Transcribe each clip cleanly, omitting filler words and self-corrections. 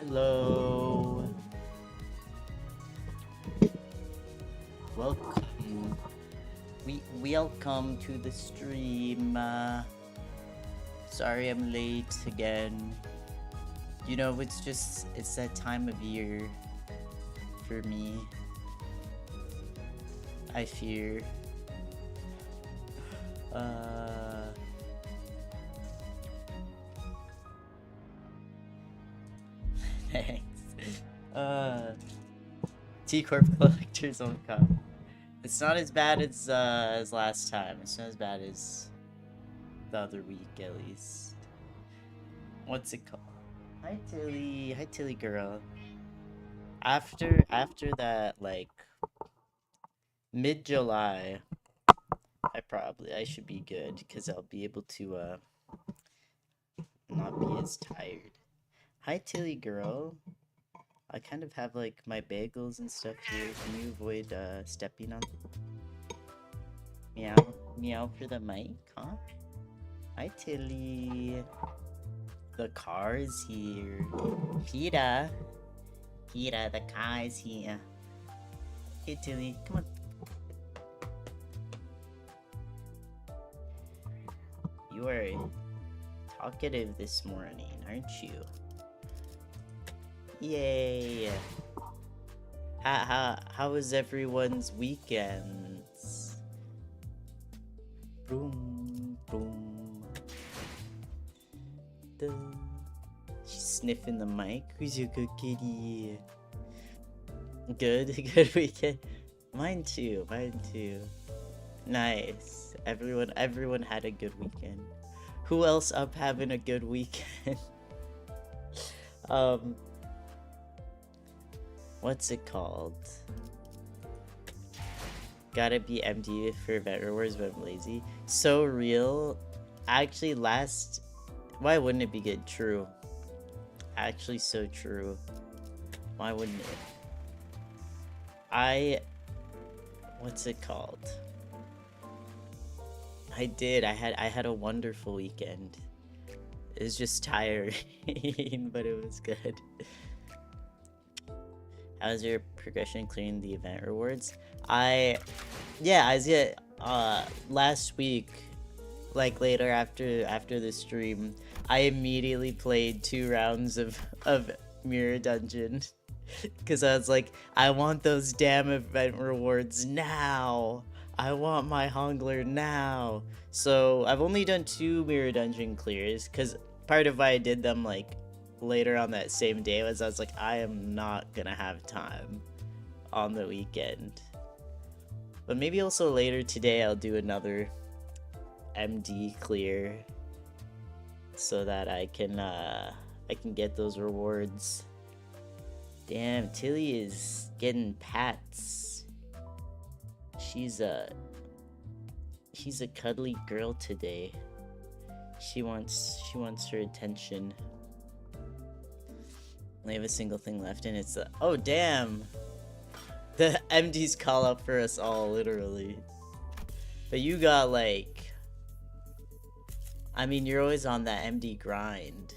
Hello. Welcome. Welcome to the stream. Sorry I'm late again. You know, it's that time of year for me. I fear. Thanks. T-Corp Collector's Own Cup. It's not as bad as last time. It's not as bad as the other week, at least. What's it called? Hi Tilly. Hi Tilly girl. After that, like mid-July, I should be good because I'll be able to not be as tired. Hi Tilly girl. I kind of have like my bagels and stuff here. Can you avoid stepping on them? Meow. Meow for the mic, huh? Hi Tilly. The car is here. Peter. Peter, the car is here. Hey Tilly, come on. You are talkative this morning, aren't you? Yay! How was everyone's weekends? Boom, boom. She's sniffing the mic. Who's your good kitty? Good, good weekend. Mine too. Nice. Everyone had a good weekend. Who else up having a good weekend? What's it called? Gotta be empty for event rewards, but I'm lazy. So real. Actually, why wouldn't it be good? True. Actually, so true. Why wouldn't it? What's it called? I had a wonderful weekend. It was just tiring, but it was good. How's your progression clearing the event rewards? Last week, like later after the stream, I immediately played 2 rounds of Mirror Dungeon. Because I was like, I want those damn event rewards now. I want my Hongler now. So I've only done 2 Mirror Dungeon clears, because part of why I did them like later on that same day was I was like, I am not gonna have time on the weekend. But maybe also later today I'll do another MD clear so that I can get those rewards. Damn, Tilly is getting pats. She's a cuddly girl today. She wants her attention. Only have a single thing left, and it's oh damn! The MD's call up for us all, literally. But you got like, I mean, you're always on that MD grind.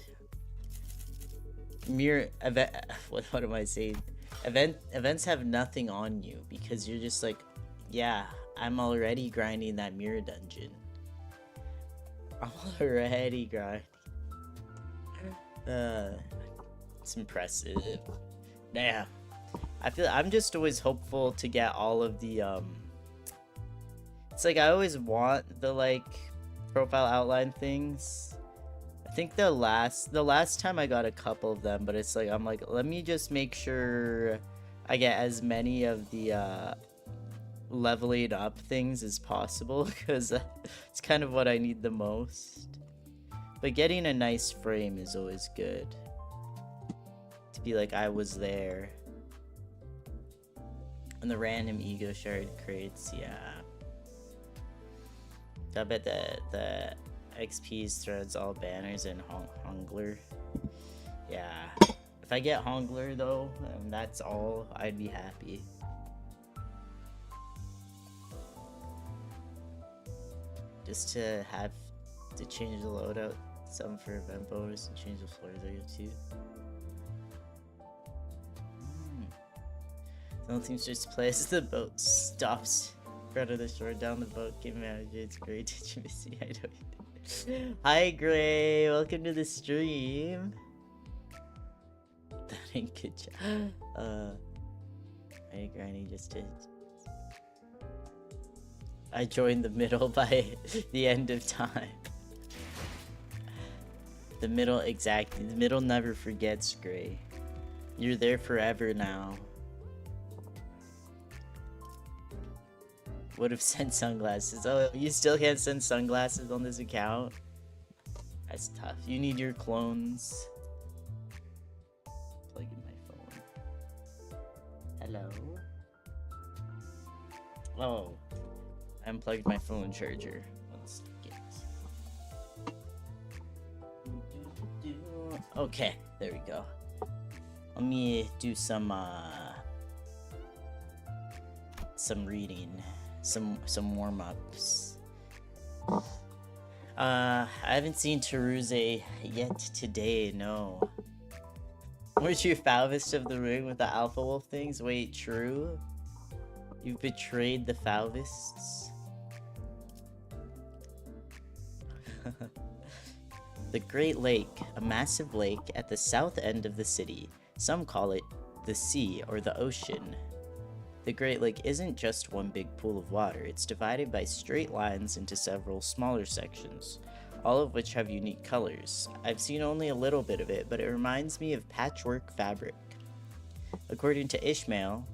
What am I saying? Events have nothing on you because you're just like, yeah, I'm already grinding that mirror dungeon. I'm already grinding. It's impressive. Damn. I feel I'm just always hopeful to get all of the it's like I always want the like profile outline things. I think the last time I got a couple of them, but it's like I'm like, let me just make sure I get as many of the leveling up things as possible because it's kind of what I need the most. But getting a nice frame is always good. To be like I was there. And the random ego shard crates, yeah. I bet the XP's threads all banners and Hongler. Yeah. If I get Hongler though, and that's all, I'd be happy. Just to have to change the loadout, some for event bonus, and change the floors there too. The teamsters play as the boat stops in front of the shore. Down the boat came manager. It's great. Did you miss me? I don't. Hi Gray, welcome to the stream. That ain't good job. Hey Granny just did. I joined the middle by the end of time. The middle, exactly. The middle never forgets, Gray. You're there forever now. Would have sent sunglasses. Oh, you still can't send sunglasses on this account? That's tough. You need your clones. Plug in my phone. Hello? Oh. I unplugged my phone charger. Let's get okay, there we go. Let me do some reading, some warm-ups. I haven't seen Teruze yet today, no. Weren't you Falvist of the ring with the Alpha Wolf things? Wait, true? You've betrayed the Falvists? The Great Lake, a massive lake at the south end of the city. Some call it the sea or the ocean. The Great Lake isn't just one big pool of water, it's divided by straight lines into several smaller sections, all of which have unique colors. I've seen only a little bit of it, but it reminds me of patchwork fabric. According to Ishmael,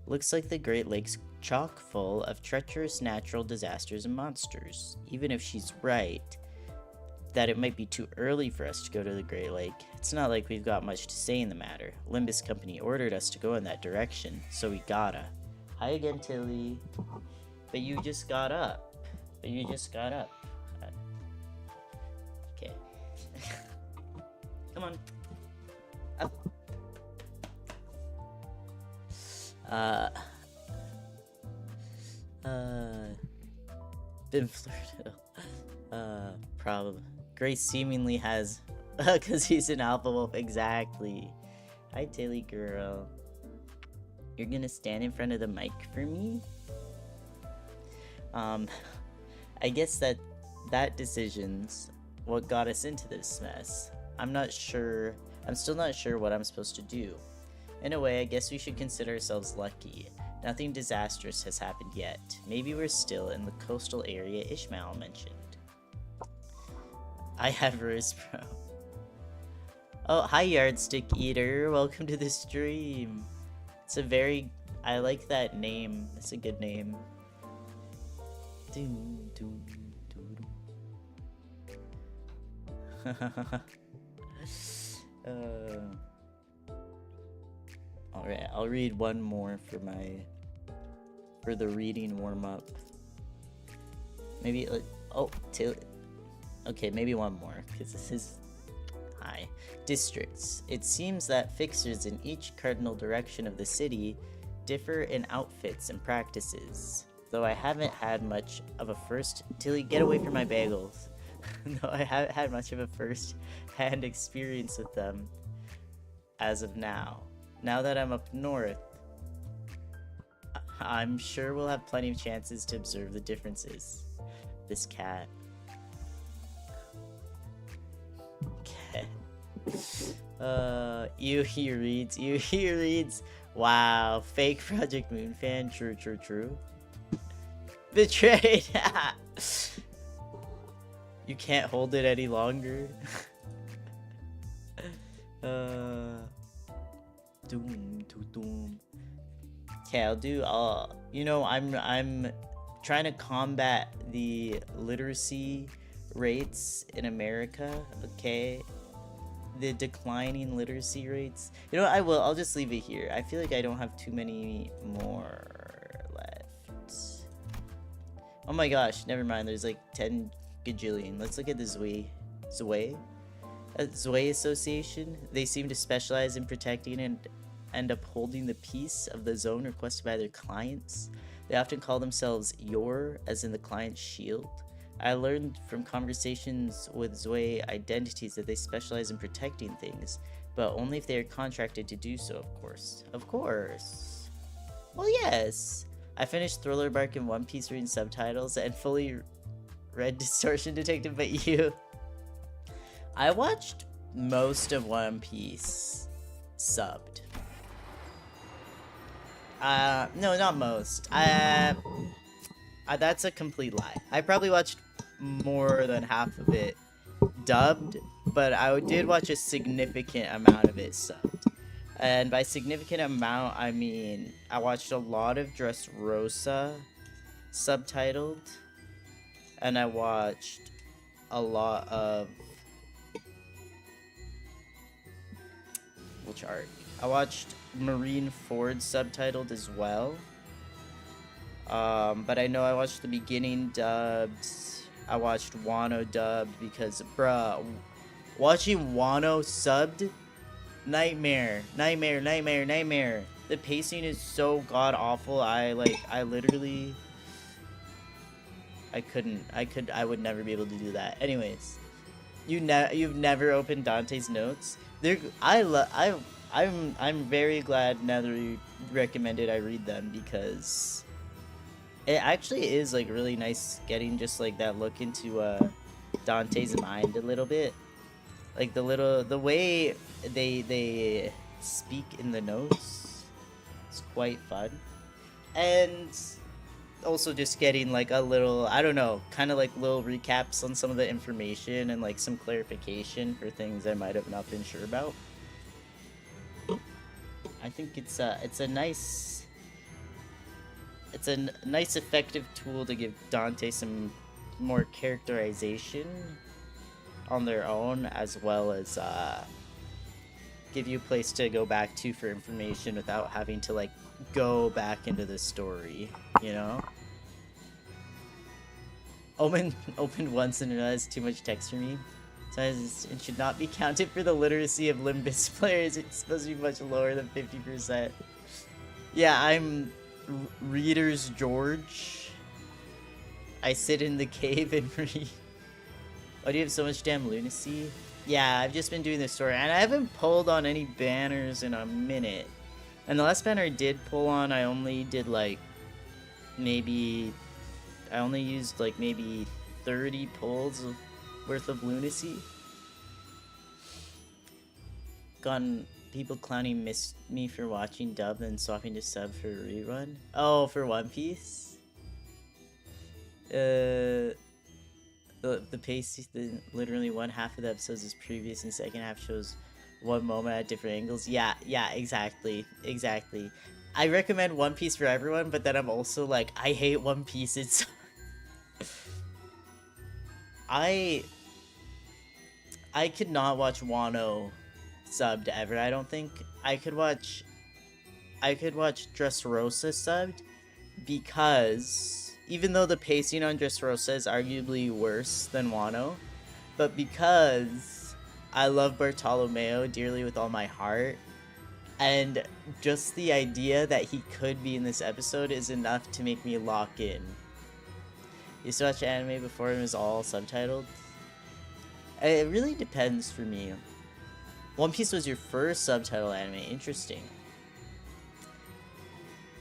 looks like the Great Lake's chock full of treacherous natural disasters and monsters. Even if she's right that it might be too early for us to go to the Great Lake, it's not like we've got much to say in the matter. Limbus Company ordered us to go in that direction, so we gotta. Hi again, Tilly. But you just got up. Okay. Come on. Up. Been flirted. Probably. Grace seemingly has, cause he's an alpha wolf, exactly. Hi, Tilly girl. You're gonna stand in front of the mic for me? I guess that decision's what got us into this mess. I'm still not sure what I'm supposed to do. In a way, I guess we should consider ourselves lucky. Nothing disastrous has happened yet. Maybe we're still in the coastal area Ishmael mentioned. I have Riz, bro. Oh, hi Yardstick Eater. Welcome to the stream. It's a very... I like that name. It's a good name. Alright, I'll read one more for the reading warm-up. Maybe, okay, maybe one more, because this is... Hi. Districts. It seems that fixers in each cardinal direction of the city differ in outfits and practices. Though I haven't had much of a Tilly, get away from my bagels. No, I haven't had much of a first-hand experience with them as of now. Now that I'm up north, I'm sure we'll have plenty of chances to observe the differences. This cat. He reads. Wow, fake Project Moon fan. True. Betrayed. You can't hold it any longer. Okay, I'm trying to combat the literacy rates in America, okay? The declining literacy rates. You know what, I'll just leave it here. I feel like I don't have too many more left. Oh my gosh, never mind, there's like 10 gajillion. Let's look at the Zwei Association. They seem to specialize in protecting and upholding the peace of the zone requested by their clients. They often call themselves Yor, as in the client's shield. I learned from conversations with Zwei identities that they specialize in protecting things, but only if they are contracted to do so, of course. Of course. Well, yes. I finished Thriller Bark in One Piece reading subtitles and fully read Distortion Detective, but you... I watched most of One Piece subbed. No, not most. That's a complete lie. I probably watched more than half of it dubbed, but I did watch a significant amount of it subbed. And by significant amount, I mean I watched a lot of Dressrosa subtitled, and I watched a lot of... Which arc? I watched Marineford subtitled as well. But I know I watched the beginning dubbed. I watched Wano dubbed because, bruh, watching Wano subbed, nightmare. The pacing is so god awful. I literally, I would never be able to do that. Anyways, you've never opened Dante's notes. I'm very glad Nether recommended I read them, because it actually is like really nice getting just like that look into Dante's mind a little bit. Like the way they speak in the notes is quite fun. And also just getting like a little, I don't know, kind of like little recaps on some of the information and like some clarification for things I might have not been sure about. I think it's a nice effective tool to give Dante some more characterization on their own, as well as give you a place to go back to for information without having to like go back into the story, you know? Opened once and it has too much text for me. Says it should not be counted for the literacy of Limbus players. It's supposed to be much lower than 50%. Yeah, I'm Reader's George. I sit in the cave and read. Why do you have so much damn lunacy? Yeah, I've just been doing this story, and I haven't pulled on any banners in a minute. And the last banner I did pull on, I only did like maybe... I only used like maybe 30 pulls worth of lunacy. Gotten people clowning missed me for watching dub and swapping to sub for a rerun. Oh, for One Piece? The pace, literally one half of the episodes is previous and second half shows one moment at different angles. Yeah, exactly. I recommend One Piece for everyone, but then I'm also like, I hate One Piece. It's... I could not watch Wano subbed ever, I don't think. I could watch Dressrosa subbed, because even though the pacing on Dressrosa is arguably worse than Wano, but because I love Bartolomeo dearly with all my heart, and just the idea that he could be in this episode is enough to make me lock in. You used to watch anime before it was all subtitled? It really depends for me. One Piece was your first subtitle anime. Interesting.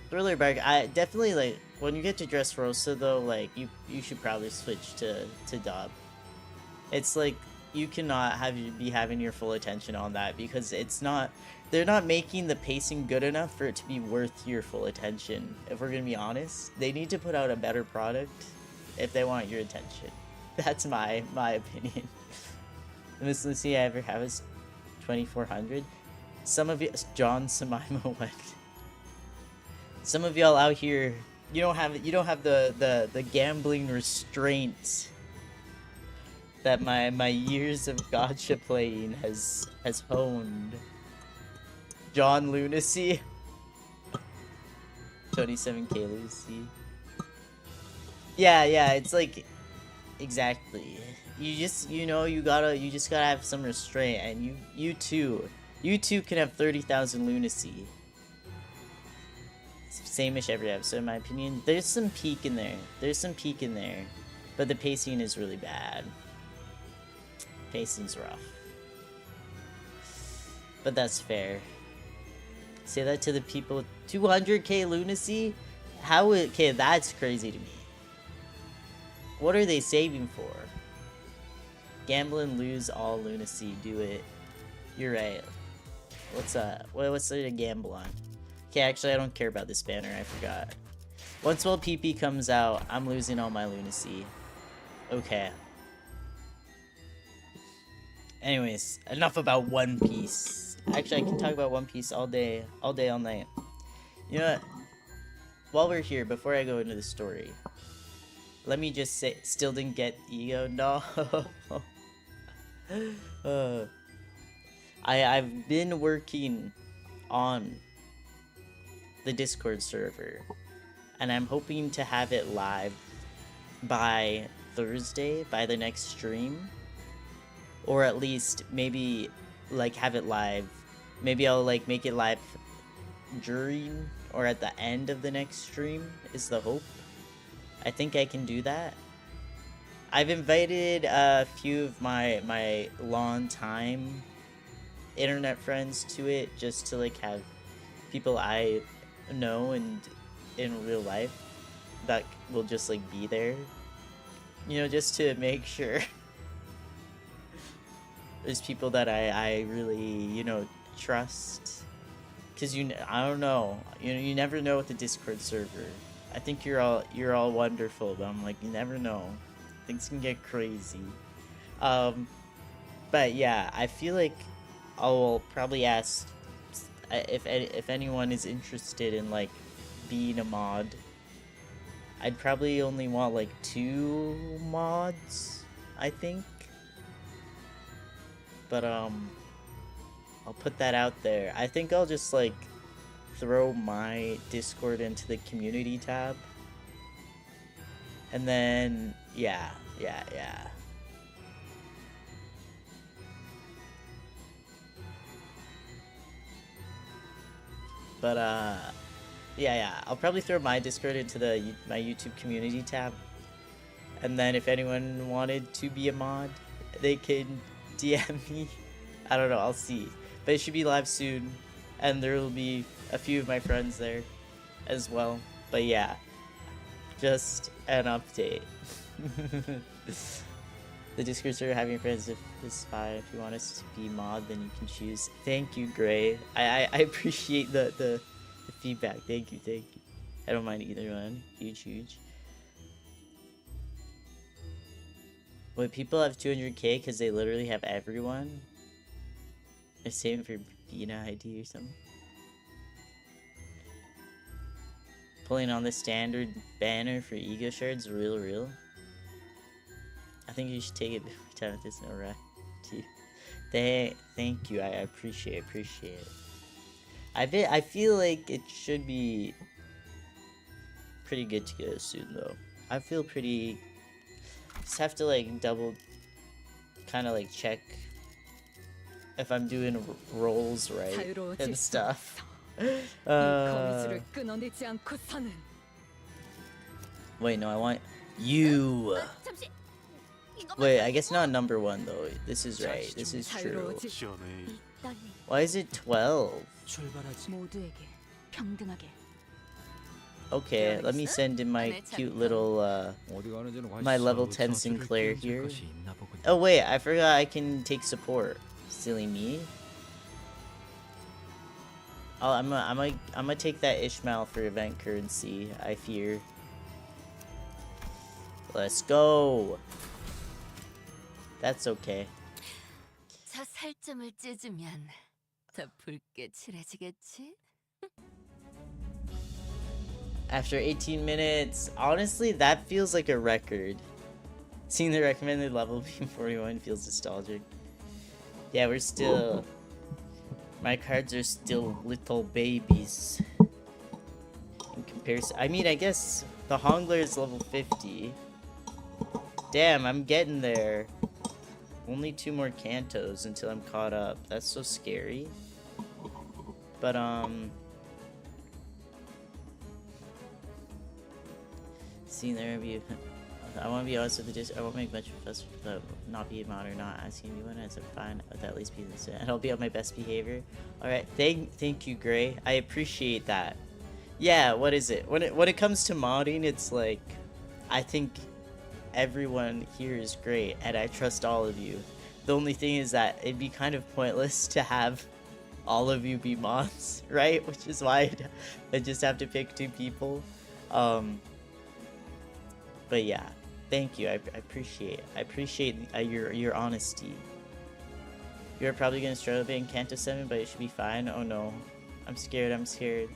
Thriller Bark, I definitely, like, when you get to Dressrosa though, like, you should probably switch to dub. It's like, you cannot be having your full attention on that, because it's not, they're not making the pacing good enough for it to be worth your full attention. If we're gonna be honest, they need to put out a better product if they want your attention. That's my opinion. The Miss Lucy I ever have is 2400. Some of you, John Semaimo went. Some of y'all out here, you don't have the gambling restraint that my years of gacha playing has honed. John Lunacy. 27k Lucy. Yeah, it's like, exactly. You just, you gotta have some restraint, and you too can have 30,000 lunacy. Same-ish every episode, in my opinion. There's some peak in there, but the pacing is really bad. Pacing's rough. But that's fair. Say that to the people. 200k lunacy? How? Okay, that's crazy to me. What are they saving for? Gamble and lose all lunacy. Do it. You're right. What's there to gamble on? Okay, actually, I don't care about this banner. I forgot. Once Well PP comes out, I'm losing all my lunacy. Okay. Anyways, enough about One Piece. Actually, I can talk about One Piece all day, all night. You know what? While we're here, before I go into the story, let me just say, still didn't get ego. No. I've been working on the Discord server, and I'm hoping to have it live by Thursday, by the next stream, or at least maybe like have it live. Maybe I'll like make it live during or at the end of the next stream is the hope. I think I can do that. I've invited a few of my long time internet friends to it, just to like have people I know and in real life that will just like be there, you know, just to make sure there's people that I really, you know, trust, because I don't know, you never know with the Discord server. I think you're all wonderful, but I'm like, you never know, things can get crazy. But yeah, I feel like I'll probably ask if anyone is interested in like being a mod. I'd probably only want like 2 mods, I think. But I'll put that out there. I think I'll just like throw my Discord into the community tab. And then yeah. But yeah, I'll probably throw my Discord into my YouTube community tab. And then if anyone wanted to be a mod, they can DM me. I don't know, I'll see. But it should be live soon, and there will be a few of my friends there as well. But yeah, just an update. The Discord server, having friends is fine. If you want us to be mod, then you can choose. Thank you, Gray. I appreciate the feedback. Thank you. I don't mind either one. Huge. Wait, people have 200k because they literally have everyone? They're saving for Bina ID or something? Pulling on the standard banner for ego shards, real. I think you should take it before time with this no right too. Thank you, I appreciate it. I feel like it should be pretty good to go soon though. I feel pretty. Just have to like double, kind of like check if I'm doing rolls right and stuff. Wait, no, I want you. Wait, I guess not number 1 though. This is right. This is true. Why is it 12? Okay, let me send in my cute little, my level 10 Sinclair here. Oh wait, I forgot I can take support. Silly me. Oh, I'm gonna take that Ishmael for event currency, I fear. Let's go. That's okay. After 18 minutes, honestly, that feels like a record. Seeing the recommended level being 41 feels nostalgic. Yeah, we're still... My cards are still little babies. In comparison... I mean, I guess the Hongler is level 50. Damn, I'm getting there. Only 2 more Cantos until I'm caught up. That's so scary. But, seeing there be I want to be honest with the I won't make much of a fuss about not being mod or not asking anyone as I'm fine with at least being this, and I'll be on my best behavior. Alright, thank you, Gray. I appreciate that. Yeah, what is it? When it comes to modding, it's like, I think everyone here is great, and I trust all of you. The only thing is that it'd be kind of pointless to have all of you be mods, right? Which is why I just have to pick 2 people. But yeah, thank you. I appreciate your honesty. You're probably gonna struggle being Canto 7, but it should be fine. Oh no, I'm scared. I'm scared.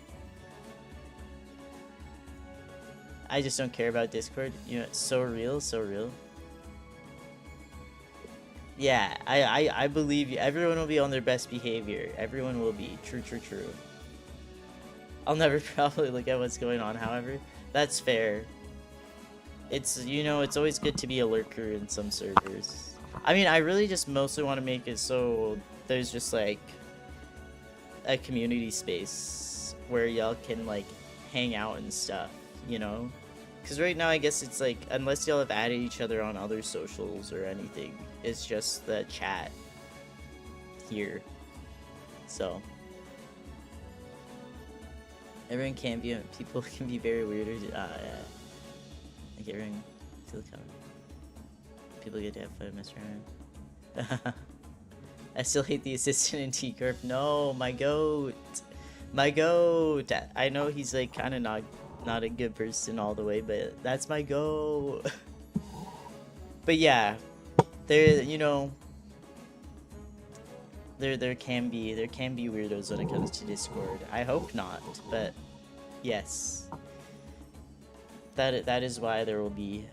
I just don't care about Discord. You know, it's so real, so real. Yeah, I believe you. Everyone will be on their best behavior. Everyone will be. True. I'll never probably look at what's going on, however. That's fair. It's, you know, it's always good to be a lurker in some servers. I mean, I really just mostly want to make it so there's just, like, a community space where y'all can, like, hang out and stuff, you know? Because right now, I guess it's like, unless y'all have added each other on other socials or anything, it's just the chat here. So everyone can be, people can be very weird. Yeah. Like everyone feel coming. People get to have fun, mess around. I still hate the assistant in T-Corp. No, my goat. My goat. I know he's like kind of not a good person all the way, but that's my goat. But yeah, there, you know, there can be weirdos when it comes to Discord. I hope not, but yes, that is why there will be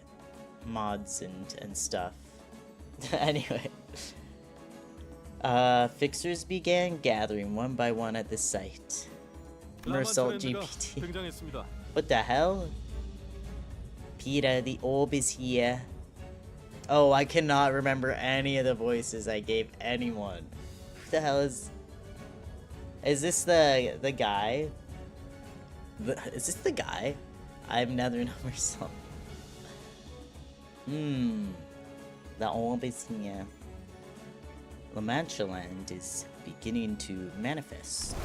mods and stuff. Anyway, fixers began gathering one by one at the site. Mersault GPT. What the hell? Peter, the orb is here. Oh, I cannot remember any of the voices I gave anyone. Who the hell is this the guy? Is this the guy? I have neither know myself. The orb is here. The Manchaland is beginning to manifest.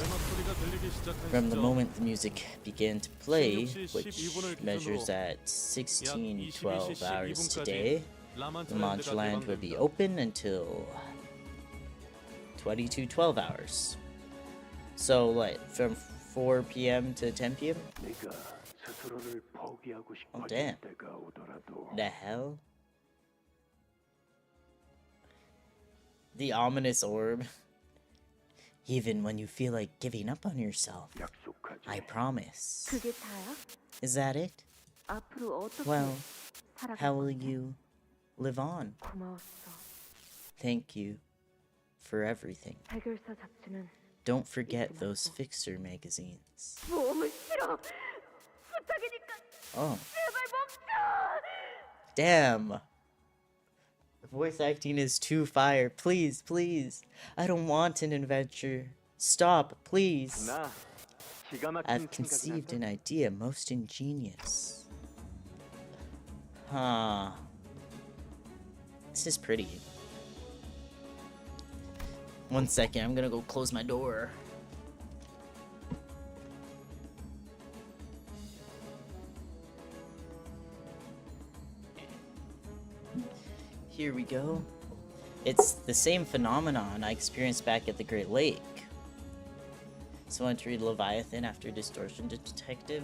From the moment the music began to play, which measures at 16:12 hours today, the Manchaland will be open until 22:12 hours. So, like, from 4 p.m. to 10 p.m.? Oh, damn. The hell? The ominous orb. Even when you feel like giving up on yourself, I promise. Is that it? Well, how will you live on? Thank you for everything. Don't forget those Fixer magazines. Oh. Damn. The voice acting is too fire. Please, please. I don't want an adventure. Stop, please. I've conceived an idea most ingenious. Huh. This is pretty. 1 second, I'm gonna go close my door. Here we go. It's the same phenomenon I experienced back at the Great Lake. Someone to read Leviathan after Distortion Detective.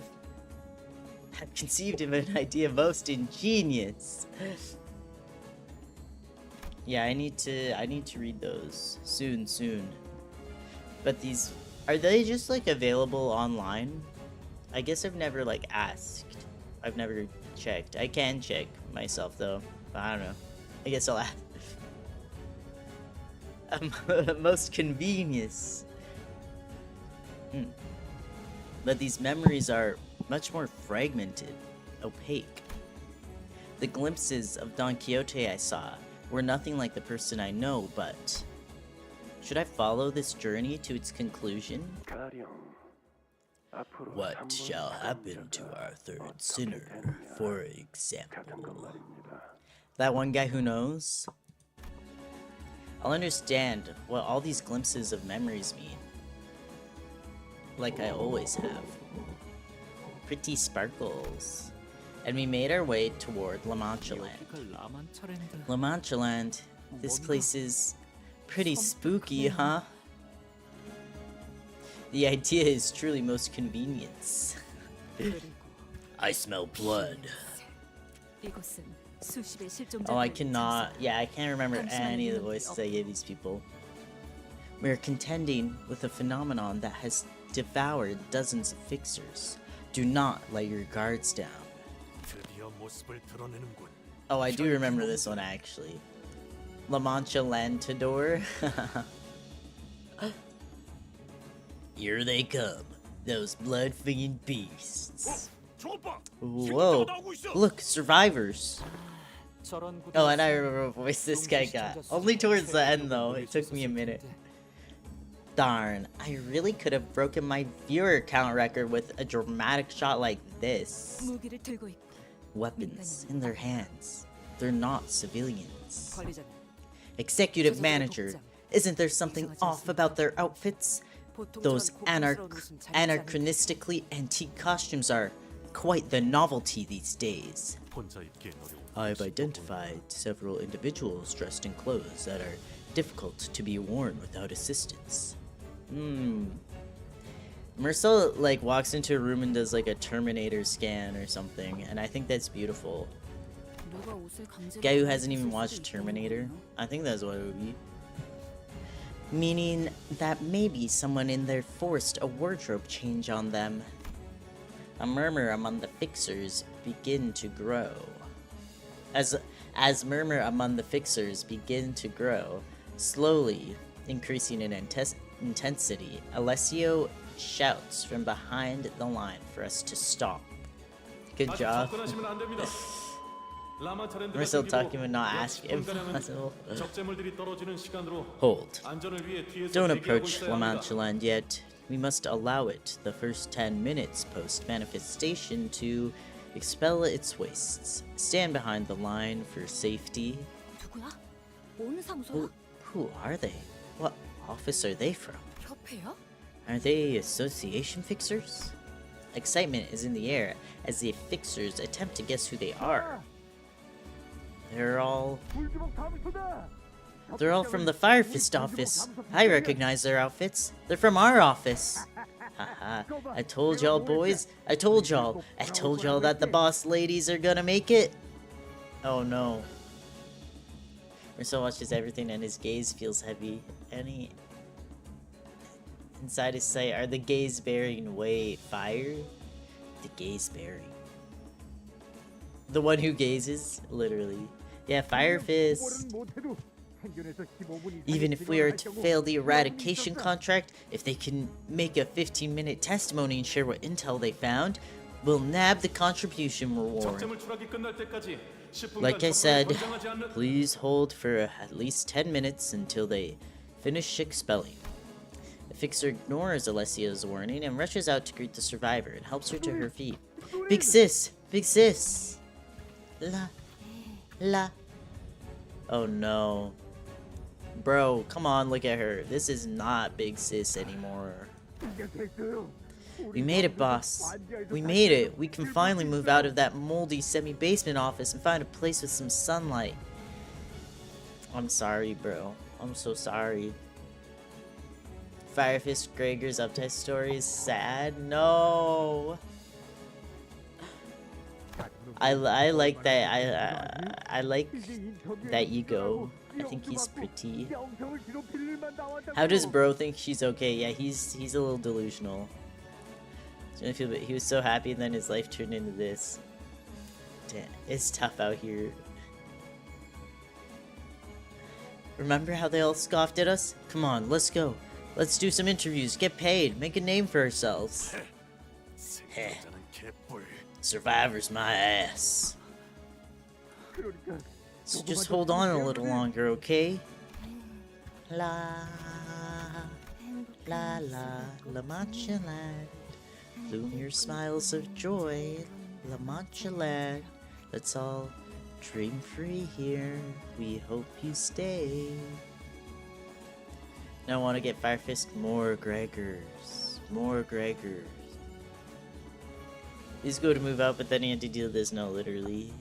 I've conceived of an idea most ingenious. Yeah, I need to read those soon. But these, are they just like available online? I guess I've never like asked. I've never checked. I can check myself though, but I don't know. I guess I'll ask. Most convenience. But these memories are much more fragmented, opaque. The glimpses of Don Quixote I saw were nothing like the person I know, but should I follow this journey to its conclusion? What shall happen to our third sinner, for example? That one guy who knows? I'll understand what all these glimpses of memories mean. Like I always have. Pretty sparkles. And we made our way toward Manchaland. Manchaland, this place is pretty spooky, huh? The idea is truly most convenience. I smell blood. Oh, I cannot. Yeah, I can't remember any of the voices I gave these people. We are contending with a phenomenon that has devoured dozens of fixers. Do not let your guards down. Oh, I do remember this one actually. La Mancha Lantador. Here they come, those blood-fiend beasts. Whoa, look, survivors. Oh, and I remember what voice this guy got. Only towards the end though, it took me a minute. Darn, I really could have broken my viewer count record with a dramatic shot like this. Weapons in their hands. They're not civilians. Executive manager, isn't there something off about their outfits? Those anachronistically antique costumes are quite the novelty these days. I've identified several individuals dressed in clothes that are difficult to be worn without assistance. Marcel like walks into a room and does like a Terminator scan or something, and I think that's beautiful. Guy who hasn't even watched Terminator, I think that's what it would be. Meaning that maybe someone in there forced a wardrobe change on them. A murmur among the fixers begin to grow. As murmur among the fixers begin to grow, slowly increasing in intensity, Alessio shouts from behind the line for us to stop. Good job. We're still talking but not asking if possible. Hold. Don't approach Manchaland yet. We must allow it the first 10 minutes post-manifestation to expel its wastes. Stand behind the line for safety. Who are they? What office are they from? Are they association fixers? Excitement is in the air as the fixers attempt to guess who they are. They're all from the Fire Fist office. I recognize their outfits. They're from our office. Haha, I told y'all boys. I told y'all that the boss ladies are gonna make it. Oh no. Marcel watches everything and his gaze feels heavy. Inside his sight are the gaze bearing way fire? The gaze bearing. The one who gazes? Literally. Yeah, Fire Fist. Even if we are to fail the eradication contract, if they can make a 15-minute testimony and share what intel they found, we'll nab the contribution reward. Like I said, please hold for at least 10 minutes until they finish expelling. The fixer ignores Alessio's warning and rushes out to greet the survivor and helps her to her feet. Big sis! Big sis! La. Oh no. Bro, come on, look at her. This is not Big Sis anymore. We made it, boss. We made it. We can finally move out of that moldy semi-basement office and find a place with some sunlight. I'm sorry, bro. I'm so sorry. Firefist Gregor's update story is sad. No. I like that. I like that ego. I think he's pretty. How does bro think she's okay? Yeah, he's a little delusional. He was so happy, and then his life turned into this. Damn, it's tough out here. Remember how they all scoffed at us? Come on, let's go. Let's do some interviews, get paid, make a name for ourselves. Heh. Survivor's my ass. So just hold on a little longer, okay? La Manchaland. Bloom your smiles of joy, La Manchaland. Let's all dream free here. We hope you stay. Now I want to get Fire Fist more Gregors. More Gregors. He's going to move out, but then he had to deal this. No, literally.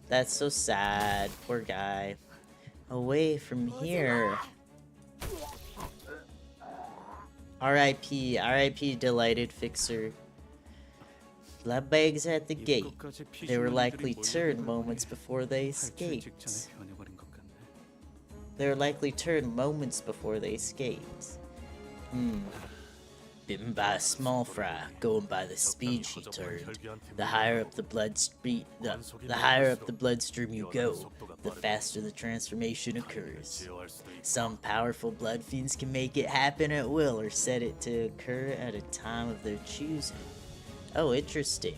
That's so sad. Poor guy. Away from here. R.I.P. R.I.P. Delighted Fixer. Blood bags at the gate. They were likely turned moments before they escaped. They were likely turned moments before they escaped. Bitten by a small fry, going by the speed she turned. The higher up the bloodstream, the higher up the bloodstream you go, the faster the transformation occurs. Some powerful blood fiends can make it happen at will or set it to occur at a time of their choosing. Oh, interesting.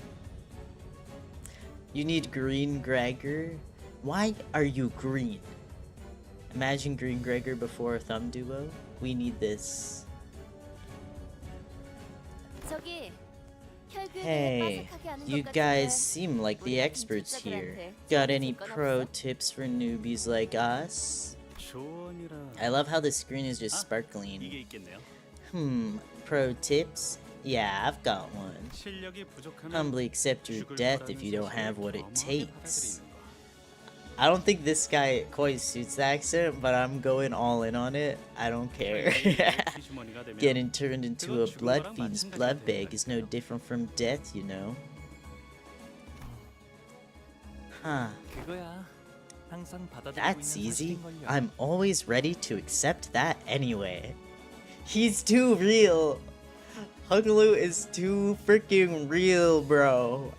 You need green Gregor. Why are you green? Imagine green Gregor before a thumb duo. We need this. Hey, you guys seem like the experts here. Got any pro tips for newbies like us? I love how the screen is just sparkling. Pro tips? Yeah, I've got one. Humbly accept your death if you don't have what it takes. I don't think this guy quite suits the accent, but I'm going all in on it. I don't care. Getting turned into a blood fiend's blood bag is no different from death, you know. Huh. That's easy. I'm always ready to accept that anyway. He's too real. Huglu is too freaking real, bro.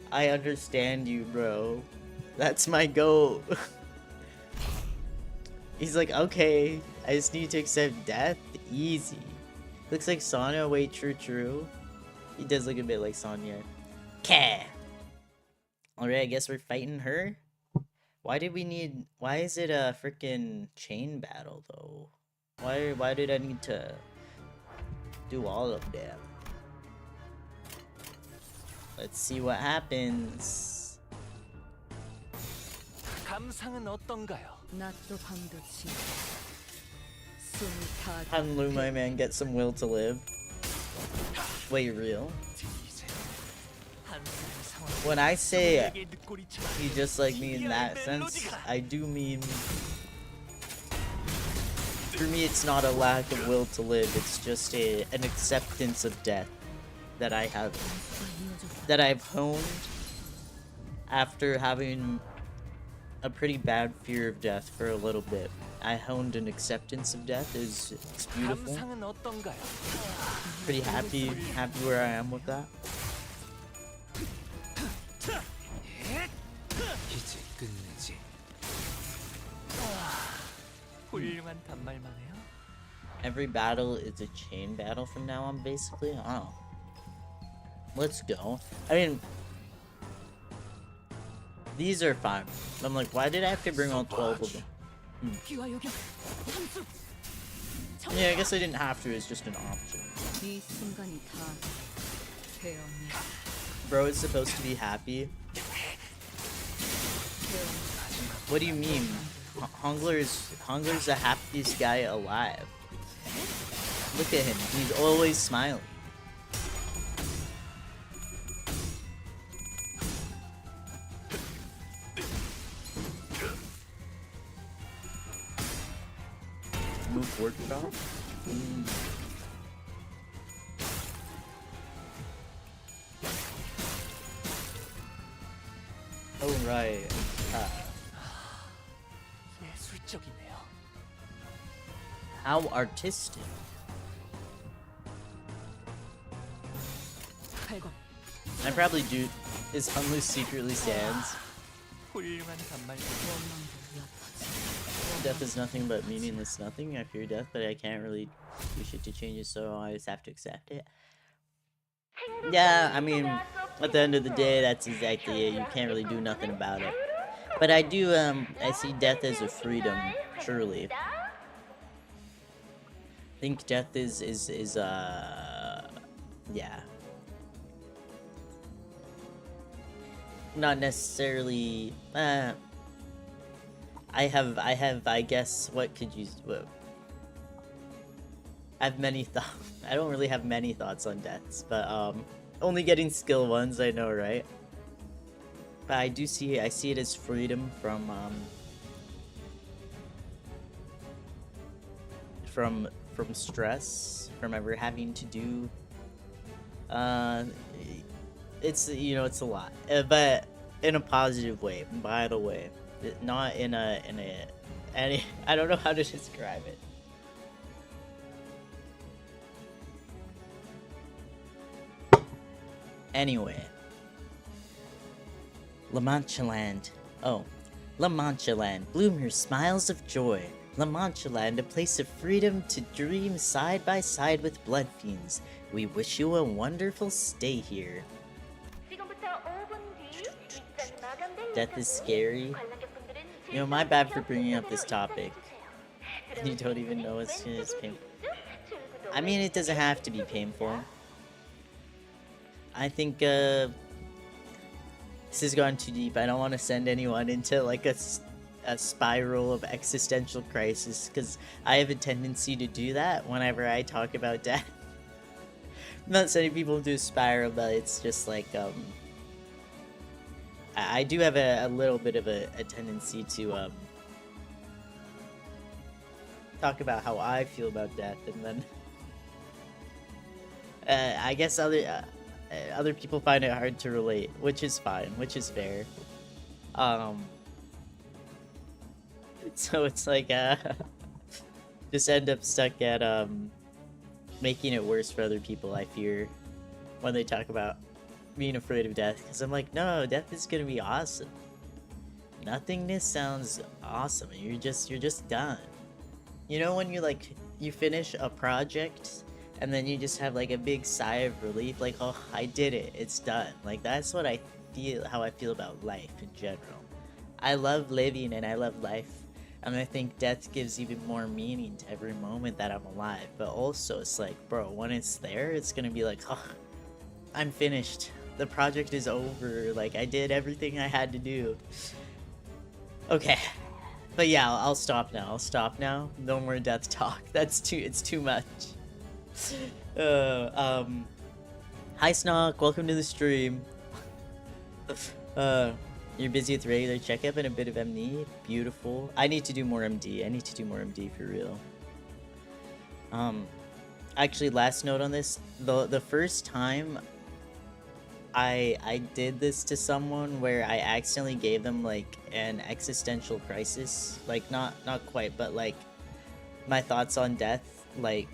I understand you, bro. That's my goal. He's like, okay, I just need to accept death. Easy. Looks like Sonya. Wait, true. He does look a bit like Sonya. Ka. Alright, I guess we're fighting her. Why is it a freaking chain battle though? Why did I need to do all of them? Let's see what happens. Hanlu, my man, get some will to live. Wait, real? When I say he just like me in that sense, I do mean, for me it's not a lack of will to live, it's just an acceptance of death that I've honed after having a pretty bad fear of death for a little bit. I honed an acceptance of death. It's beautiful. Pretty happy where I am with that. Every battle is a chain battle from now on, basically. Oh, let's go. I mean, these are fine. I'm like, why did I have to bring all 12 of them? Yeah, I guess I didn't have to. It's just an option. Bro is supposed to be happy. What do you mean? Hungler's the happiest guy alive. Look at him. He's always smiling. Move forward, bro. Oh right. How artistic. I probably do. Is Hunlu secretly stands? Death is nothing but meaningless nothing. I fear death, but I can't really do shit to change it, so I just have to accept it. Yeah, I mean, at the end of the day, that's exactly it. You can't really do nothing about it. But I do, I see death as a freedom, truly. I think death is yeah. not necessarily. I guess, what could you? What, I have many thoughts. I don't really have many thoughts on deaths, but only getting skill ones, I know, right? But I see it as freedom from stress, from ever having to do. It's, you know, it's a lot, but in a positive way. By the way, not in a any. I don't know how to describe it. Anyway, Manchaland. Oh, Manchaland, bloom your smiles of joy. Manchaland, a place of freedom to dream side by side with blood fiends. We wish you a wonderful stay here. Death is scary. You know, my bad for bringing up this topic. You don't even know it's painful. I mean, it doesn't have to be painful. I think, this has gone too deep. I don't want to send anyone into, like, a spiral of existential crisis, because I have a tendency to do that whenever I talk about death. I'm not sending people into a spiral, but it's just like, I do have a little bit of a tendency to, talk about how I feel about death, and then, I guess other people find it hard to relate, which is fine, which is fair. So it's like, just end up stuck at, making it worse for other people, I fear, when they talk about being afraid of death, because I'm like, no, death is gonna be awesome. Nothingness sounds awesome. You're just done. You know, when you finish a project, and then you just have like a big sigh of relief, like, oh, I did it, it's done. Like, that's what how I feel about life in general. I love living and I love life, and I think death gives even more meaning to every moment that I'm alive. But also, it's like, bro, when it's there, it's gonna be like, oh, I'm finished. The project is over. Like, I did everything I had to do. Okay. But yeah, I'll stop now. No more death talk. It's too much. Hi Snog, welcome to the stream. You're busy with regular checkup and a bit of MD. Beautiful. I need to do more MD. For real. Actually, last note on this, the first time I did this to someone where I accidentally gave them like an existential crisis, like not quite, but like my thoughts on death, like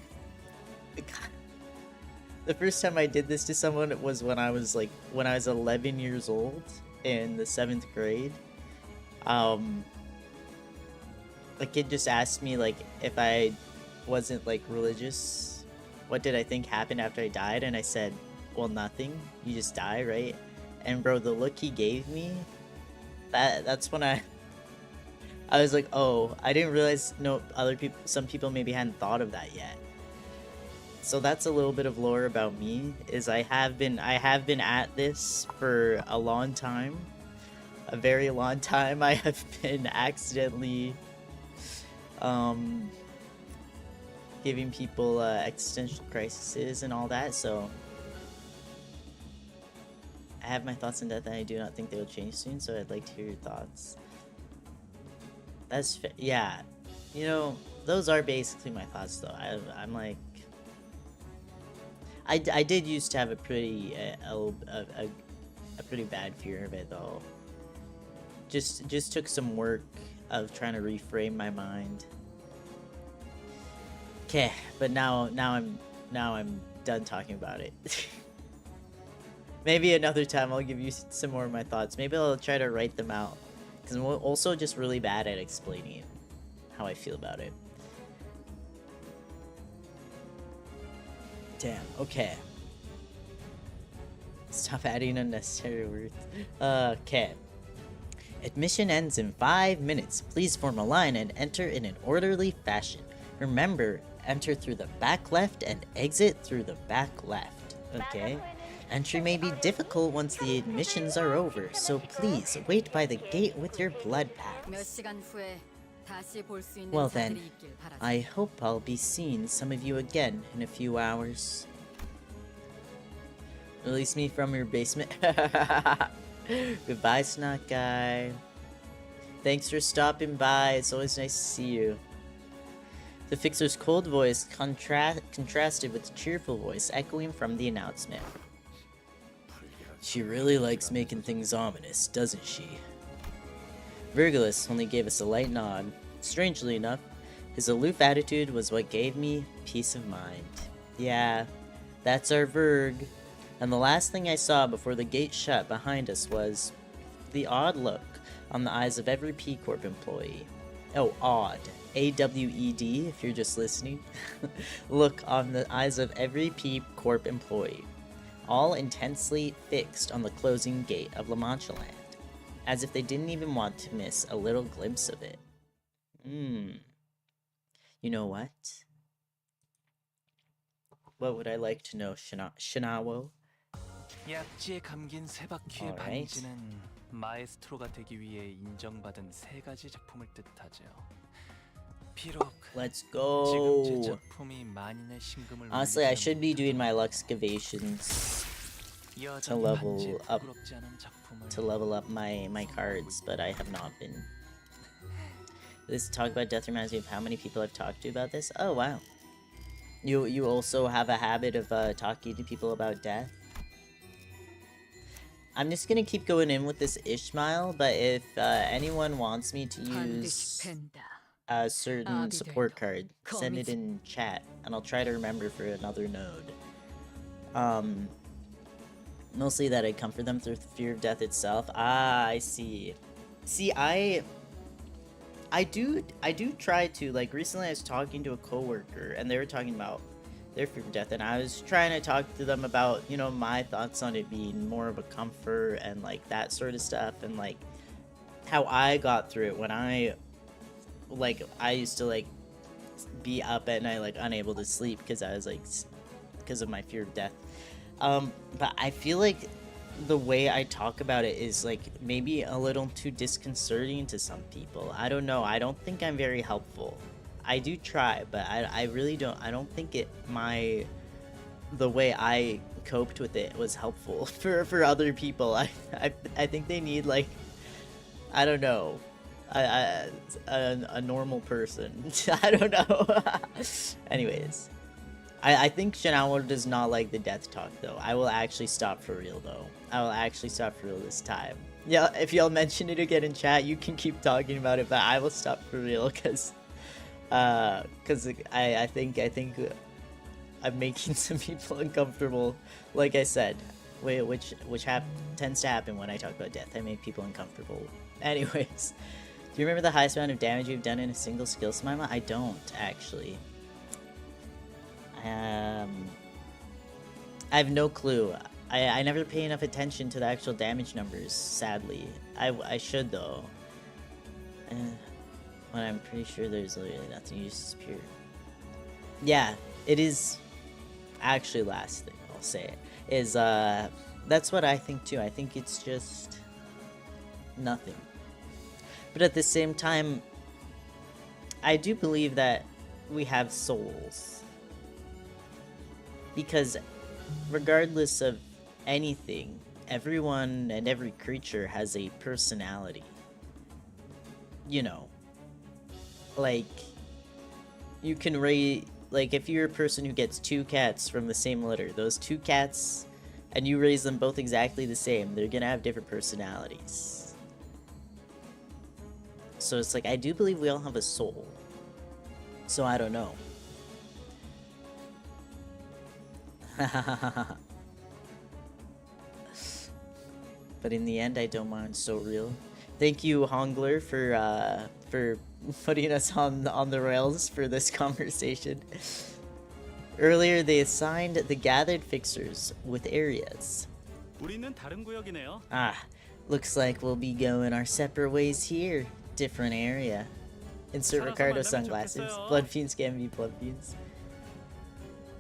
the first time I did this to someone was when I was 11 years old in the 7th grade. The kid just asked me like if I wasn't like religious, what did I think happened after I died, and I said, well, nothing, you just die, right? And bro, the look he gave me, that's when I was like, oh, I didn't realize some people maybe hadn't thought of that yet. So that's a little bit of lore about me, is I have been at this for a long time, a very long time. I have been accidentally giving people existential crises and all that, so I have my thoughts on death, and I do not think they will change soon, so I'd like to hear your thoughts. Yeah, you know, those are basically my thoughts, though. I'm like, I did used to have a pretty pretty bad fear of it, though. Just took some work of trying to reframe my mind. Okay, but now I'm done talking about it. Maybe another time I'll give you some more of my thoughts. Maybe I'll try to write them out, because I'm also just really bad at explaining how I feel about it. Damn, okay. Stop adding unnecessary words. Okay. Admission ends in 5 minutes. Please form a line and enter in an orderly fashion. Remember, enter through the back left and exit through the back left. Okay? Entry may be difficult once the admissions are over, so please wait by the gate with your blood packs. Well then, I hope I'll be seeing some of you again in a few hours. Release me from your basement. Goodbye, Snot Guy. Thanks for stopping by. It's always nice to see you. The fixer's cold voice contrasted with the cheerful voice echoing from the announcement. She really likes making things ominous, doesn't she? Virgilus only gave us a light nod. Strangely enough, his aloof attitude was what gave me peace of mind. Yeah, that's our Virg. And the last thing I saw before the gate shut behind us was the odd look on the eyes of every P Corp employee. Oh, odd. A-W-E-D, if you're just listening. Look on the eyes of every P Corp employee, all intensely fixed on the closing gate of Manchaland, as if they didn't even want to miss a little glimpse of it. You know what? What would I like to know, Shinawo? 약지에 감긴 세 바퀴의 반지는 마에스트로가 되기 위해 인정받은 세 가지 작품을 뜻하죠. 비록 Let's go. 지금 제 작품이 만인의 심금을 Honestly, I should be doing my Luxcavations to level up my cards, but I have not been. This talk about death reminds me of how many people I've talked to about this. Oh wow. You also have a habit of talking to people about death? I'm just gonna keep going in with this Ishmael, but if anyone wants me to use a certain support card, send it in chat, and I'll try to remember for another node. Mostly that I comfort them through the fear of death itself. Ah, I see. See, I do try to, like, recently I was talking to a coworker, and they were talking about their fear of death, and I was trying to talk to them about, you know, my thoughts on it being more of a comfort and like that sort of stuff, and like how I got through it when I used to like be up at night like unable to sleep because I was like because of my fear of death. But I feel like the way I talk about it is like maybe a little too disconcerting to some people. I don't know. I don't think I'm very helpful. I do try, but I really don't. I don't think the way I coped with it was helpful for other people. I think they need, like, I don't know, a normal person. I don't know. Anyways, I think Shinawa does not like the death talk though. I will actually stop for real though. I will actually stop for real this time. Yeah, if y'all mention it again in chat, you can keep talking about it, but I will stop for real because I think I'm making some people uncomfortable. Like I said, which tends to happen when I talk about death. I make people uncomfortable. Anyways, do you remember the highest amount of damage you've done in a single skill, Smima? I don't actually. I have no clue. I never pay enough attention to the actual damage numbers, sadly. I should though. When I'm pretty sure there's literally nothing uses pure. Yeah, it is actually last thing I'll say is that's what I think too. I think it's just nothing. But at the same time, I do believe that we have souls. Because regardless of anything, everyone and every creature has a personality. You know, like, you can raise, like, if you're a person who gets 2 cats from the same litter, those 2 cats, and you raise them both exactly the same, they're gonna have different personalities. So it's like, I do believe we all have a soul. So I don't know. But in the end, I don't mind. So real. Thank you, Hongler, for putting us on the rails for this conversation. Earlier, they assigned the gathered fixers with areas. Ah, looks like we'll be going our separate ways here. Different area. Insert Ricardo sunglasses. Blood fiends can be blood fiends.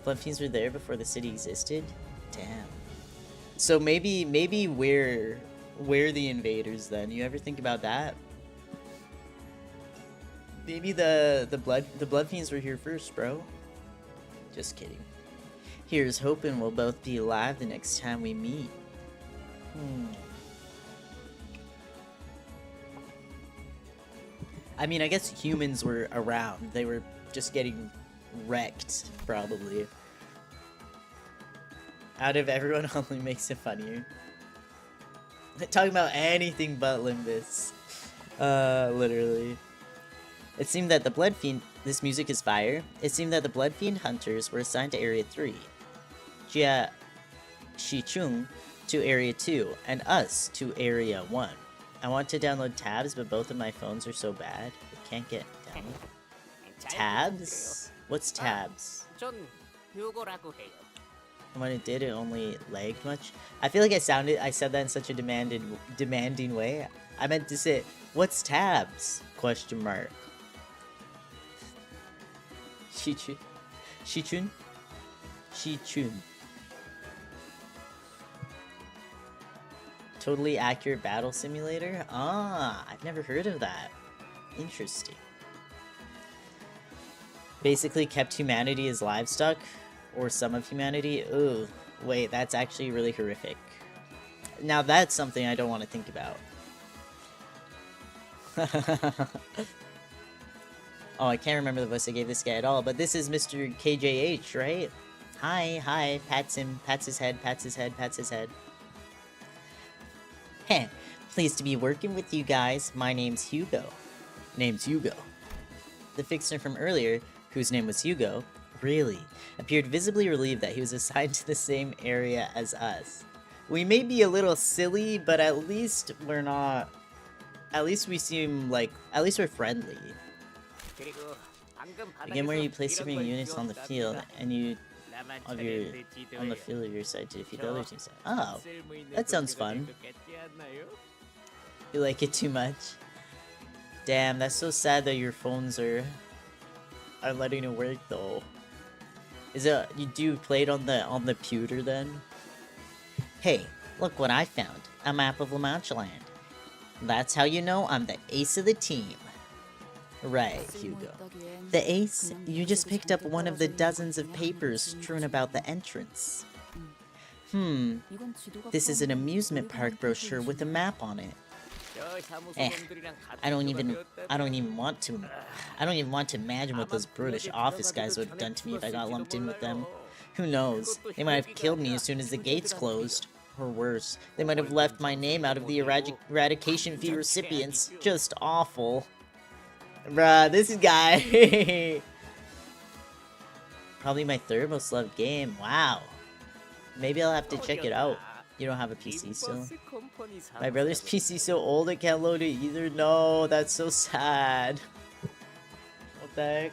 Blood fiends were there before the city existed? Damn. So maybe we're the invaders then. You ever think about that? Maybe the blood fiends were here first, bro. Just kidding. Here's hoping we'll both be alive the next time we meet. I mean, I guess humans were around. They were just getting wrecked, probably. Out of everyone, only makes it funnier. Talking about anything but Limbus. Literally. It seemed that the Blood Fiend... This music is fire. It seemed that the Blood Fiend hunters were assigned to Area 3. Jia Shichung to Area 2, and us to Area 1. I want to download tabs, but both of my phones are so bad. I can't get down. Tabs? What's tabs? And when it did, it only lagged much. I feel like I said that in such a demanding way. I meant to say, what's tabs? Question mark. Shichun? Shichun. Totally accurate battle simulator? Ah, I've never heard of that. Interesting. Basically kept humanity as livestock? Or some of humanity? Ooh, wait, that's actually really horrific. Now that's something I don't want to think about. Oh, I can't remember the voice I gave this guy at all, but this is Mr. KJH, right? Hi, pats him, pats his head, pats his head, pats his head. Heh, pleased to be working with you guys. My name's Hugo. Name's Hugo. The fixer from earlier, whose name was Hugo, really, appeared visibly relieved that he was assigned to the same area as us. We may be a little silly, but at least we're not... At least we seem like... At least we're friendly. Again, where you place different units on the field, and you... on the field of your side to defeat the other team's side. Oh, that sounds fun. You like it too much? Damn, that's so sad that your phones are letting it work though. Is it, do you play it on the pewter then? Hey, look what I found. A map of Manchaland. That's how you know I'm the ace of the team. Right, Hugo. The ace? You just picked up one of the dozens of papers strewn about the entrance. This is an amusement park brochure with a map on it. I don't even want to imagine what those brutish office guys would have done to me if I got lumped in with them. Who knows? They might have killed me as soon as the gates closed. Or worse, they might have left my name out of the eradication fee recipients. Just awful. Bruh, this guy. Probably my third most loved game. Wow. Maybe I'll have to check it out. You don't have a PC still? My brother's PC so old it can't load it either? No, that's so sad. What the heck?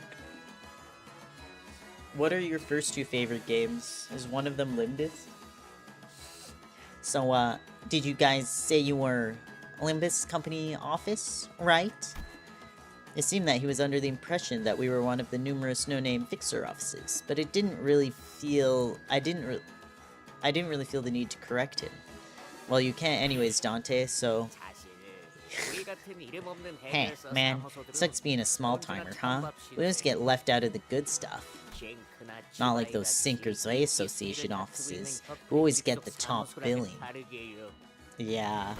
What are your first two favorite games? Is one of them Limbus? So, did you guys say you were Limbus Company office, right? It seemed that he was under the impression that we were one of the numerous no-name fixer offices, but it didn't really feel... I didn't really feel the need to correct him. Well, you can't anyways, Dante, so... Hey, man, sucks being a small-timer, huh? We just get left out of the good stuff. Not like those Sinkers Way Association offices, who always get the top billing. Yeah.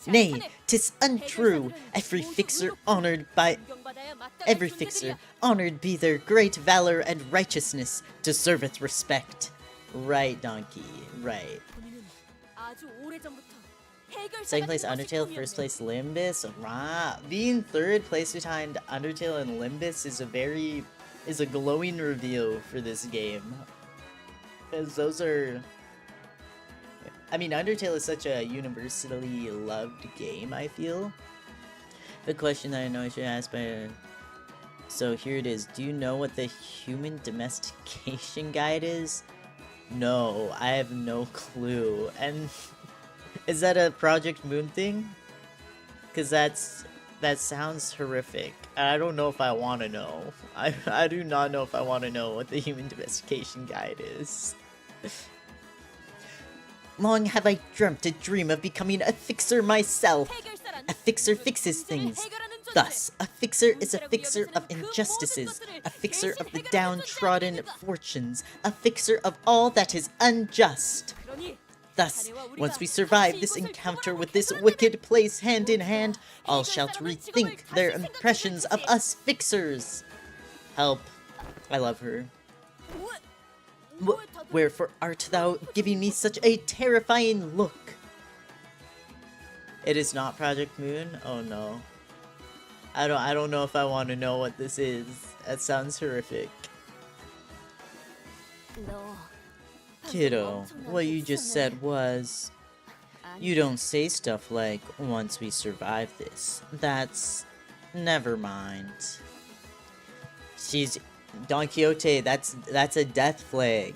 Nay, 'tis untrue. Every fixer honored be their great valor and righteousness, deserveth respect. Right, Donkey, right. Second place Undertale, first place Limbus. Rah. Being third place behind Undertale and Limbus is a glowing reveal for this game. Because those are... I mean, Undertale is such a universally loved game, I feel. The question that I know I should ask, but... So here it is. Do you know what the human domestication guide is? No, I have no clue. And is that a Project Moon thing? Because that sounds horrific. I don't know if I want to know. I do not know if I want to know what the human domestication guide is. Long have I dreamt a dream of becoming a fixer myself. A fixer fixes things. Thus, a fixer is a fixer of injustices, a fixer of the downtrodden fortunes, a fixer of all that is unjust. Thus, once we survive this encounter with this wicked place hand in hand, all shall rethink their impressions of us fixers. Help. I love her. Wherefore art thou giving me such a terrifying look? It is not Project Moon? Oh no. I don't know if I want to know what this is. That sounds horrific. Kiddo, what you just said was... You don't say stuff like, once we survive this. That's... Never mind. She's... Don Quixote, that's a death flag.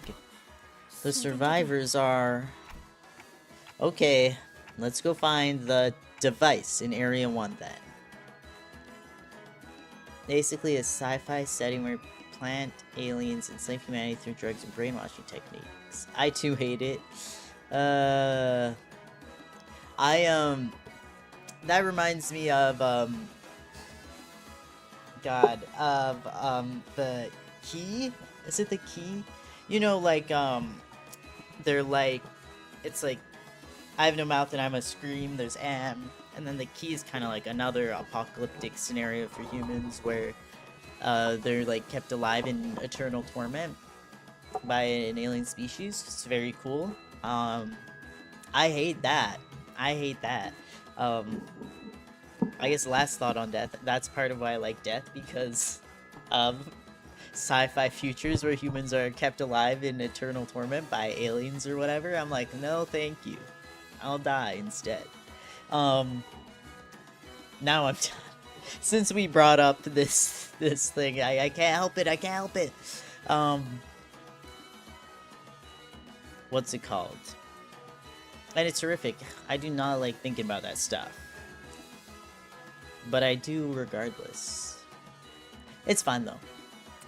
The survivors are... Okay, let's go find the device in Area 1 then. Basically a sci-fi setting where plant aliens enslave humanity through drugs and brainwashing techniques. I too hate it. That reminds me of the key? Is it the key? You know, like they're like, it's like I have no mouth and I must scream, there's and then the key is kind of like another apocalyptic scenario for humans where they're like kept alive in eternal torment by an alien species. It's very cool. I hate that. I hate that. I guess last thought on death, that's part of why I like death, because of sci-fi futures where humans are kept alive in eternal torment by aliens or whatever. I'm like, no thank you. I'll die instead. Now I'm done. Since we brought up this thing, I can't help it, I can't help it. What's it called? And it's horrific. I do not like thinking about that stuff. But I do regardless. It's fun though.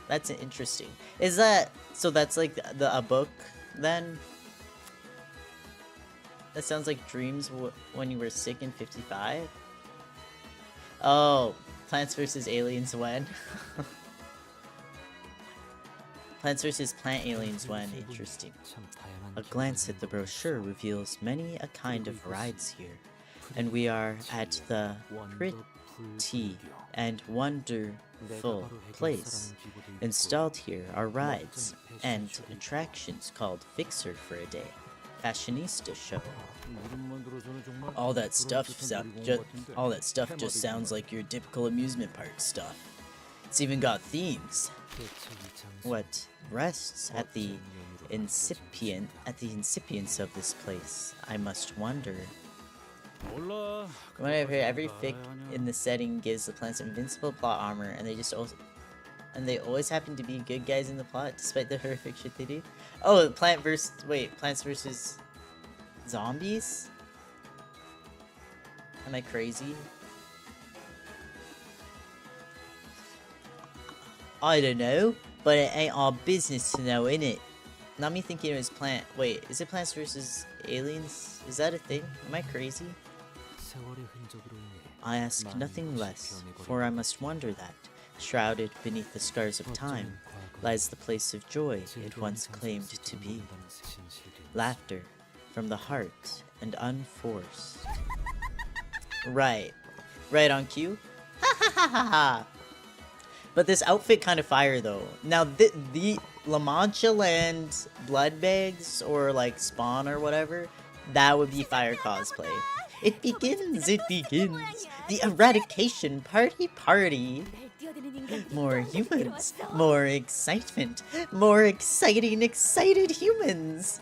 That's interesting. Is that... So that's like a book then? That sounds like Dreams when you were sick in 55? Oh, Plants vs. Aliens when? Plants vs. Plant Aliens when? Interesting. A glance at the brochure reveals many a kind of rides here, and we are at the pretty and wonderful place. Installed here are rides and attractions called Fixer for a Day, Fashionista Show. All that stuff just sounds like your typical amusement park stuff. It's even got themes. What rests at the incipience of this place, I must wonder. Whenever every fic in the setting gives the plants invincible plot armor, and they always happen to be good guys in the plot, despite the horrific shit they do. Oh, Plants versus Zombies? Am I crazy? I don't know, but it ain't our business to know, innit? Not me thinking it was Wait, is it Plants vs. Aliens? Is that a thing? Am I crazy? I ask nothing less, for I must wonder that, shrouded beneath the scars of time, lies the place of joy it once claimed to be. Laughter from the heart and unforced. Right. Right on cue. Ha ha ha ha ha! But this outfit kind of fire though. Now the Manchaland blood bags or like spawn or whatever, that would be fire cosplay. It begins, the eradication party. More humans, more excitement, more excited humans.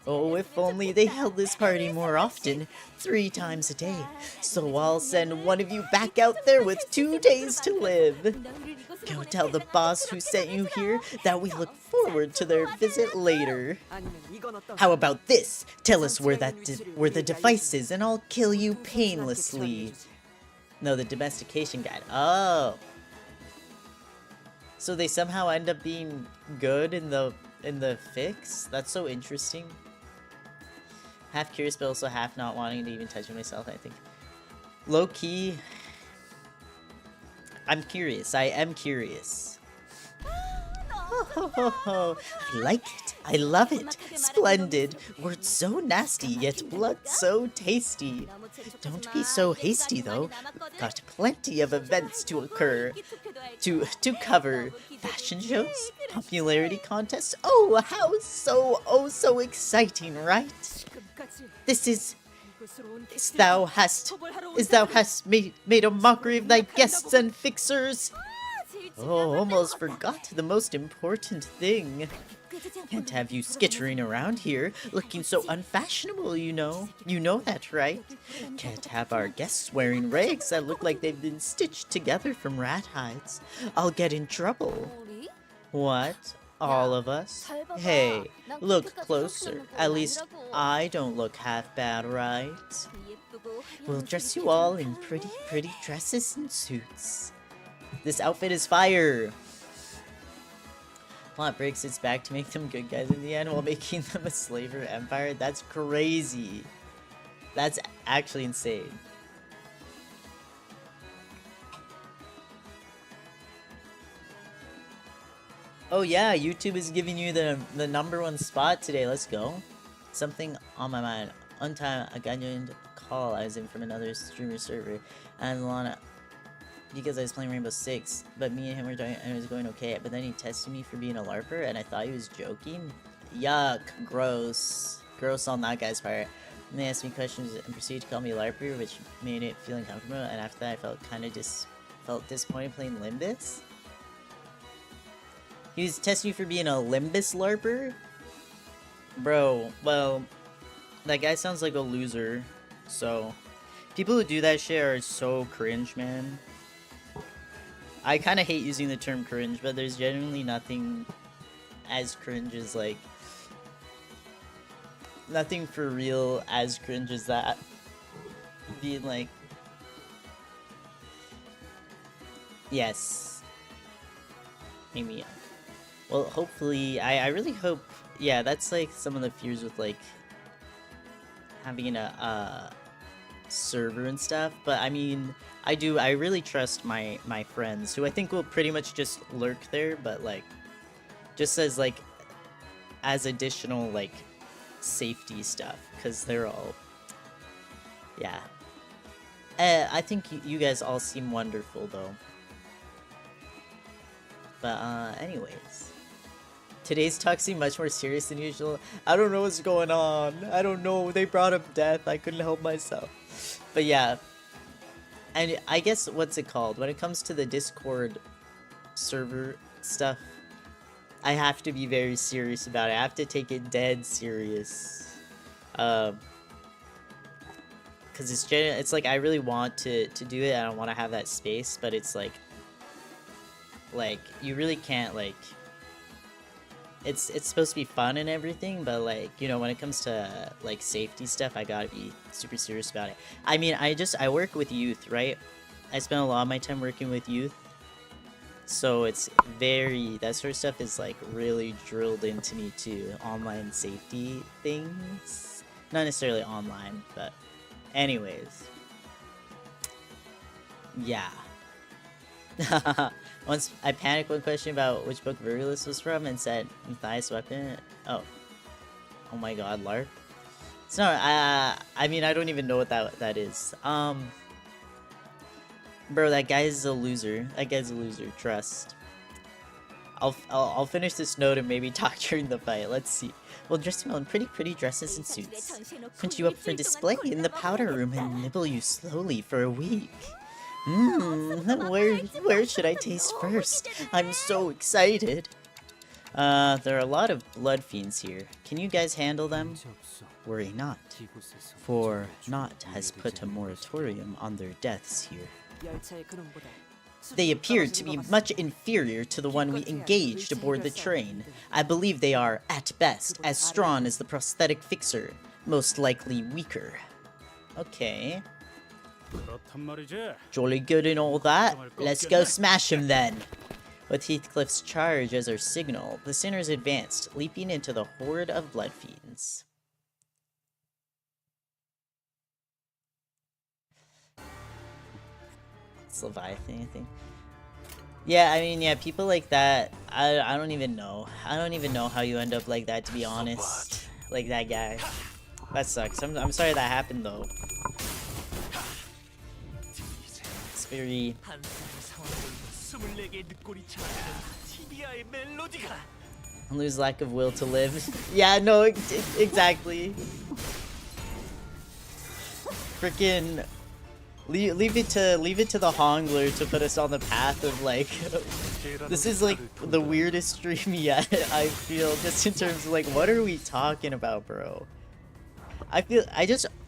Oh, if only they held this party more often, 3 times a day. So I'll send one of you back out there with 2 days to live. Go tell the boss who sent you here that we look forward to their visit later. How about this? Tell us where the device is and I'll kill you painlessly. No, the domestication guide. Oh. So they somehow end up being good in the fix? That's so interesting. Half curious, but also half not wanting to even touch it myself, I think. Low key, I'm curious. I am curious. Oh, I like it. I love it. Splendid. Words so nasty, yet blood so tasty. Don't be so hasty, though. We've got plenty of events to occur. To cover. Fashion shows? Popularity contests? Oh, how so exciting, right? This is thou hast made a mockery of thy guests and fixers. Oh, almost forgot the most important thing. Can't have you skittering around here, looking so unfashionable, you know. You know that, right? Can't have our guests wearing rags that look like they've been stitched together from rat hides. I'll get in trouble. What? All of us? Hey, look closer. At least I don't look half bad, right? We'll dress you all in pretty dresses and suits. This outfit is fire! Plot breaks its back to make them good guys in the end while making them a slaver empire? That's crazy. That's actually insane. Oh yeah, YouTube is giving you the #1 spot today. Let's go. Something on my mind. One time, I got a call I was in from another streamer server, and Lana, because I was playing Rainbow Six, but me and him were talking, and it was going okay. But then he tested me for being a LARPer, and I thought he was joking. Yuck, gross, gross on that guy's part. And they asked me questions and proceeded to call me a LARPer, which made it feel uncomfortable. And after that, I felt disappointed playing Limbus. He was testing you for being a Limbus LARPer? Bro, well, that guy sounds like a loser, so... People who do that shit are so cringe, man. I kind of hate using the term cringe, but there's genuinely nothing as cringe as, like... Nothing for real as cringe as that. Being like... Yes. Maybe. Well, hopefully, I really hope, yeah, that's like some of the fears with like having a server and stuff, but I mean, I really trust my friends, who I think will pretty much just lurk there, but like, just as like, as additional like, safety stuff, because they're all, yeah. I think you guys all seem wonderful, though. But, anyways. Today's talk seemed much more serious than usual. I don't know what's going on. I don't know. They brought up death. I couldn't help myself. But yeah. And I guess, what's it called? When it comes to the Discord server stuff, I have to be very serious about it. I have to take it dead serious. Because it's like, I really want to do it. I don't want to have that space, but it's like, you really can't, like, it's supposed to be fun and everything, but like, you know, when it comes to like safety stuff, I gotta be super serious about it. I mean, I work with youth, right? I spend a lot of my time working with youth, so it's that sort of stuff is like really drilled into me too. Online safety things, not necessarily online, but anyways, yeah. Once I panicked one question about which book Virulus was from and said Matthias Weapon. Oh my god, LARP. It's not, I mean, I don't even know what that is. Bro, that guy is a loser. That guy's a loser, trust. I'll finish this note and maybe talk during the fight. Let's see. We'll dress you all in pretty dresses and suits. Print you up for display in the powder room and nibble you slowly for a week. Where should I taste first? I'm so excited. There are a lot of blood fiends here. Can you guys handle them? Worry not, for Naught has put a moratorium on their deaths here. They appear to be much inferior to the one we engaged aboard the train. I believe they are, at best, as strong as the prosthetic fixer, most likely weaker. Okay. Jolly good and all that. Let's go smash him then. With Heathcliff's charge as our signal, the sinners advanced, leaping into the horde of blood fiends. It's Leviathan, I think. Yeah, I mean, yeah, people like that, I don't even know. I don't even know how you end up like that, to be honest. Like that guy. That sucks. I'm sorry that happened, though. It's very... lose lack of will to live. Yeah, no, exactly. Freaking... Leave it to the Hongler to put us on the path of like this is like the weirdest stream yet, I feel, just in terms of like what are we talking about, bro? I feel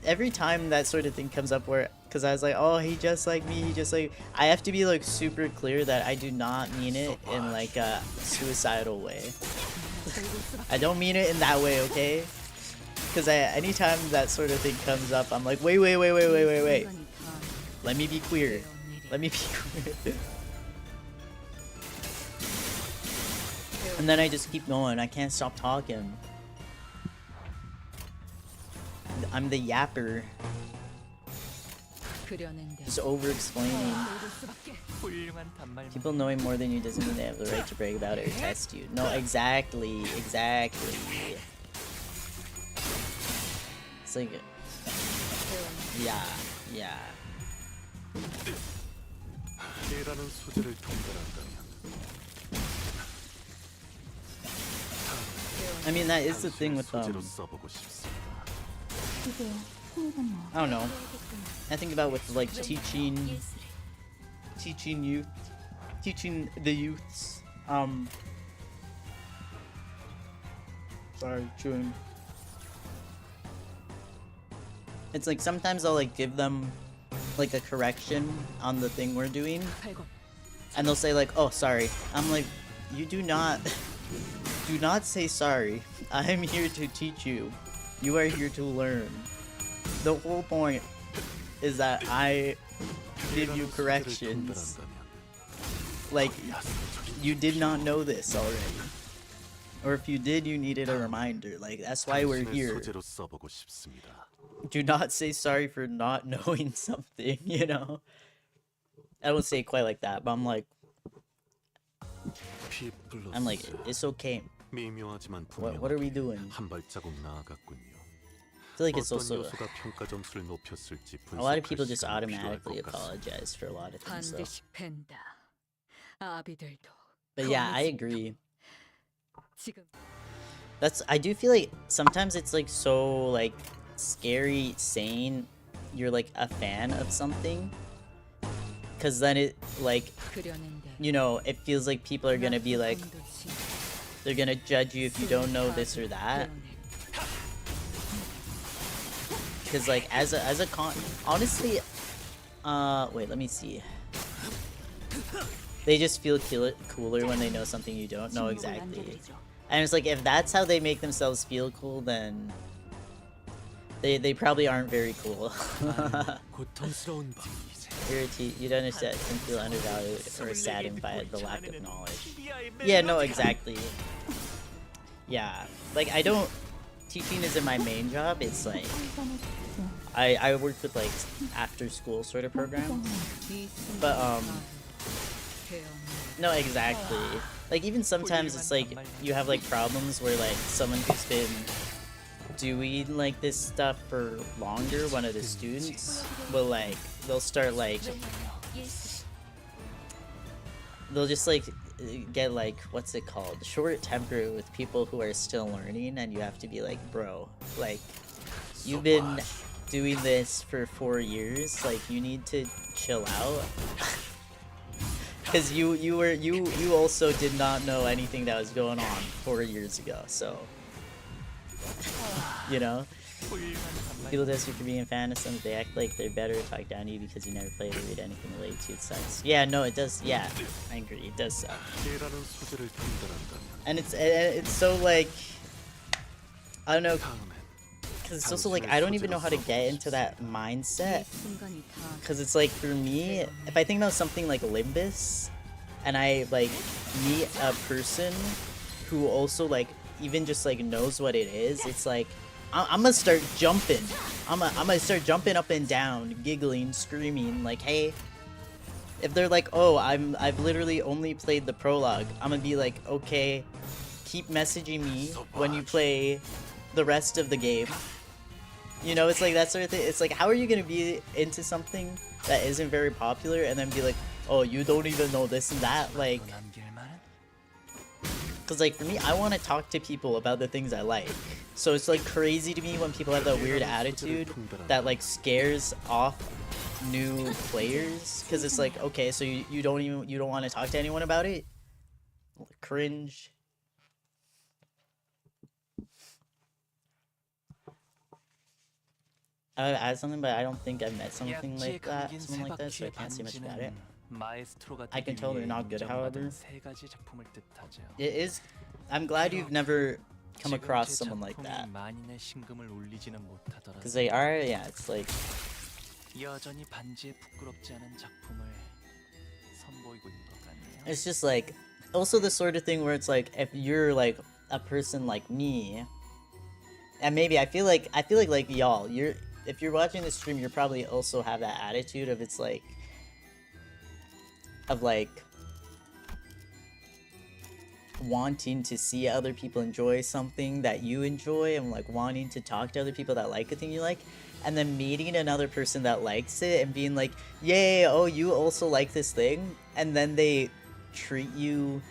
every time that sort of thing comes up where, because I was like, oh, he just like me, he just like, I have to be like super clear that I do not mean it in like a suicidal way. I don't mean it in that way, okay? Because anytime that sort of thing comes up, I'm like, wait. Let me be queer. Let me be queer. And then I just keep going. I can't stop talking. I'm the yapper. Just over-explaining. People knowing more than you doesn't mean they have the right to brag about it or test you. No, exactly. It's like... Yeah. I mean, that is the thing with I don't know. I think about with like teaching the youths. Sorry, chewing. It's like sometimes I'll like give them like a correction on the thing we're doing, and they'll say like, oh, sorry. I'm like, you do not say sorry. I'm here to teach you. You are here to learn. The whole point is that I give you corrections. Like, you did not know this already. Or if you did, you needed a reminder. Like, that's why we're here. Do not say sorry for not knowing something, you know? I don't say it quite like that, but I'm like, it's okay. What are we doing? I feel like it's also... A lot of people just automatically apologize for a lot of things, though. But yeah, I agree. I do feel like sometimes it's like so like scary saying you're like a fan of something, because then it like, you know, it feels like people are gonna be like, they're gonna judge you if you don't know this or that. Because like honestly, wait, let me see. They just feel cooler when they know something you don't know exactly. And it's like, if that's how they make themselves feel cool, then they probably aren't very cool. You don't understand and feel undervalued or saddened by the lack of knowledge. Yeah, no, exactly. Yeah, like teaching isn't my main job. It's like, I work with like after school sort of programs. But no, exactly. Like, even sometimes it's like you have like problems where like someone who's been doing like this stuff for longer, one of the students will like, they'll start like, they'll just like get like, what's it called, short temper with people who are still learning, and you have to be like, bro, like, you've been doing this for 4 years, like, you need to chill out. Because you also did not know anything that was going on 4 years ago, so, you know, people test you for being a fan of something, they act like they're better, talk down to you because you never played or read anything related to it. Sucks. Yeah, no, it does. Yeah, I agree, it does suck. And it's so like, I don't know, because it's also like, I don't even know how to get into that mindset, because it's like, for me, if I think about something like Limbus and I like meet a person who also like even just like knows what it is, it's like I'm gonna start jumping. I'm gonna start jumping up and down, giggling, screaming, like, hey, If they're like, oh, I've literally only played the prologue, I'm gonna be like, okay, keep messaging me when you play the rest of the game. You know, it's like that sort of thing. It's like, how are you gonna be into something that isn't very popular and then be like, oh, you don't even know this and that? Like, because like for me, I want to talk to people about the things I like. So it's like crazy to me when people have that weird attitude that like scares off new players, because it's like, okay, so you don't want to talk to anyone about it? Cringe. I would add something, but I don't think I've met something like that, someone like that, so I can't say much about it. I can tell they're not good, however. It is. I'm glad you've never come across someone like that. Because they are, yeah, it's like. It's just like, also the sort of thing where it's like, if you're like a person like me, and maybe I feel like y'all, if you're watching this stream, you probably also have that attitude of it's like, of like wanting to see other people enjoy something that you enjoy, and like wanting to talk to other people that like a thing you like, and then meeting another person that likes it and being like, yay, oh, you also like this thing, and then they treat you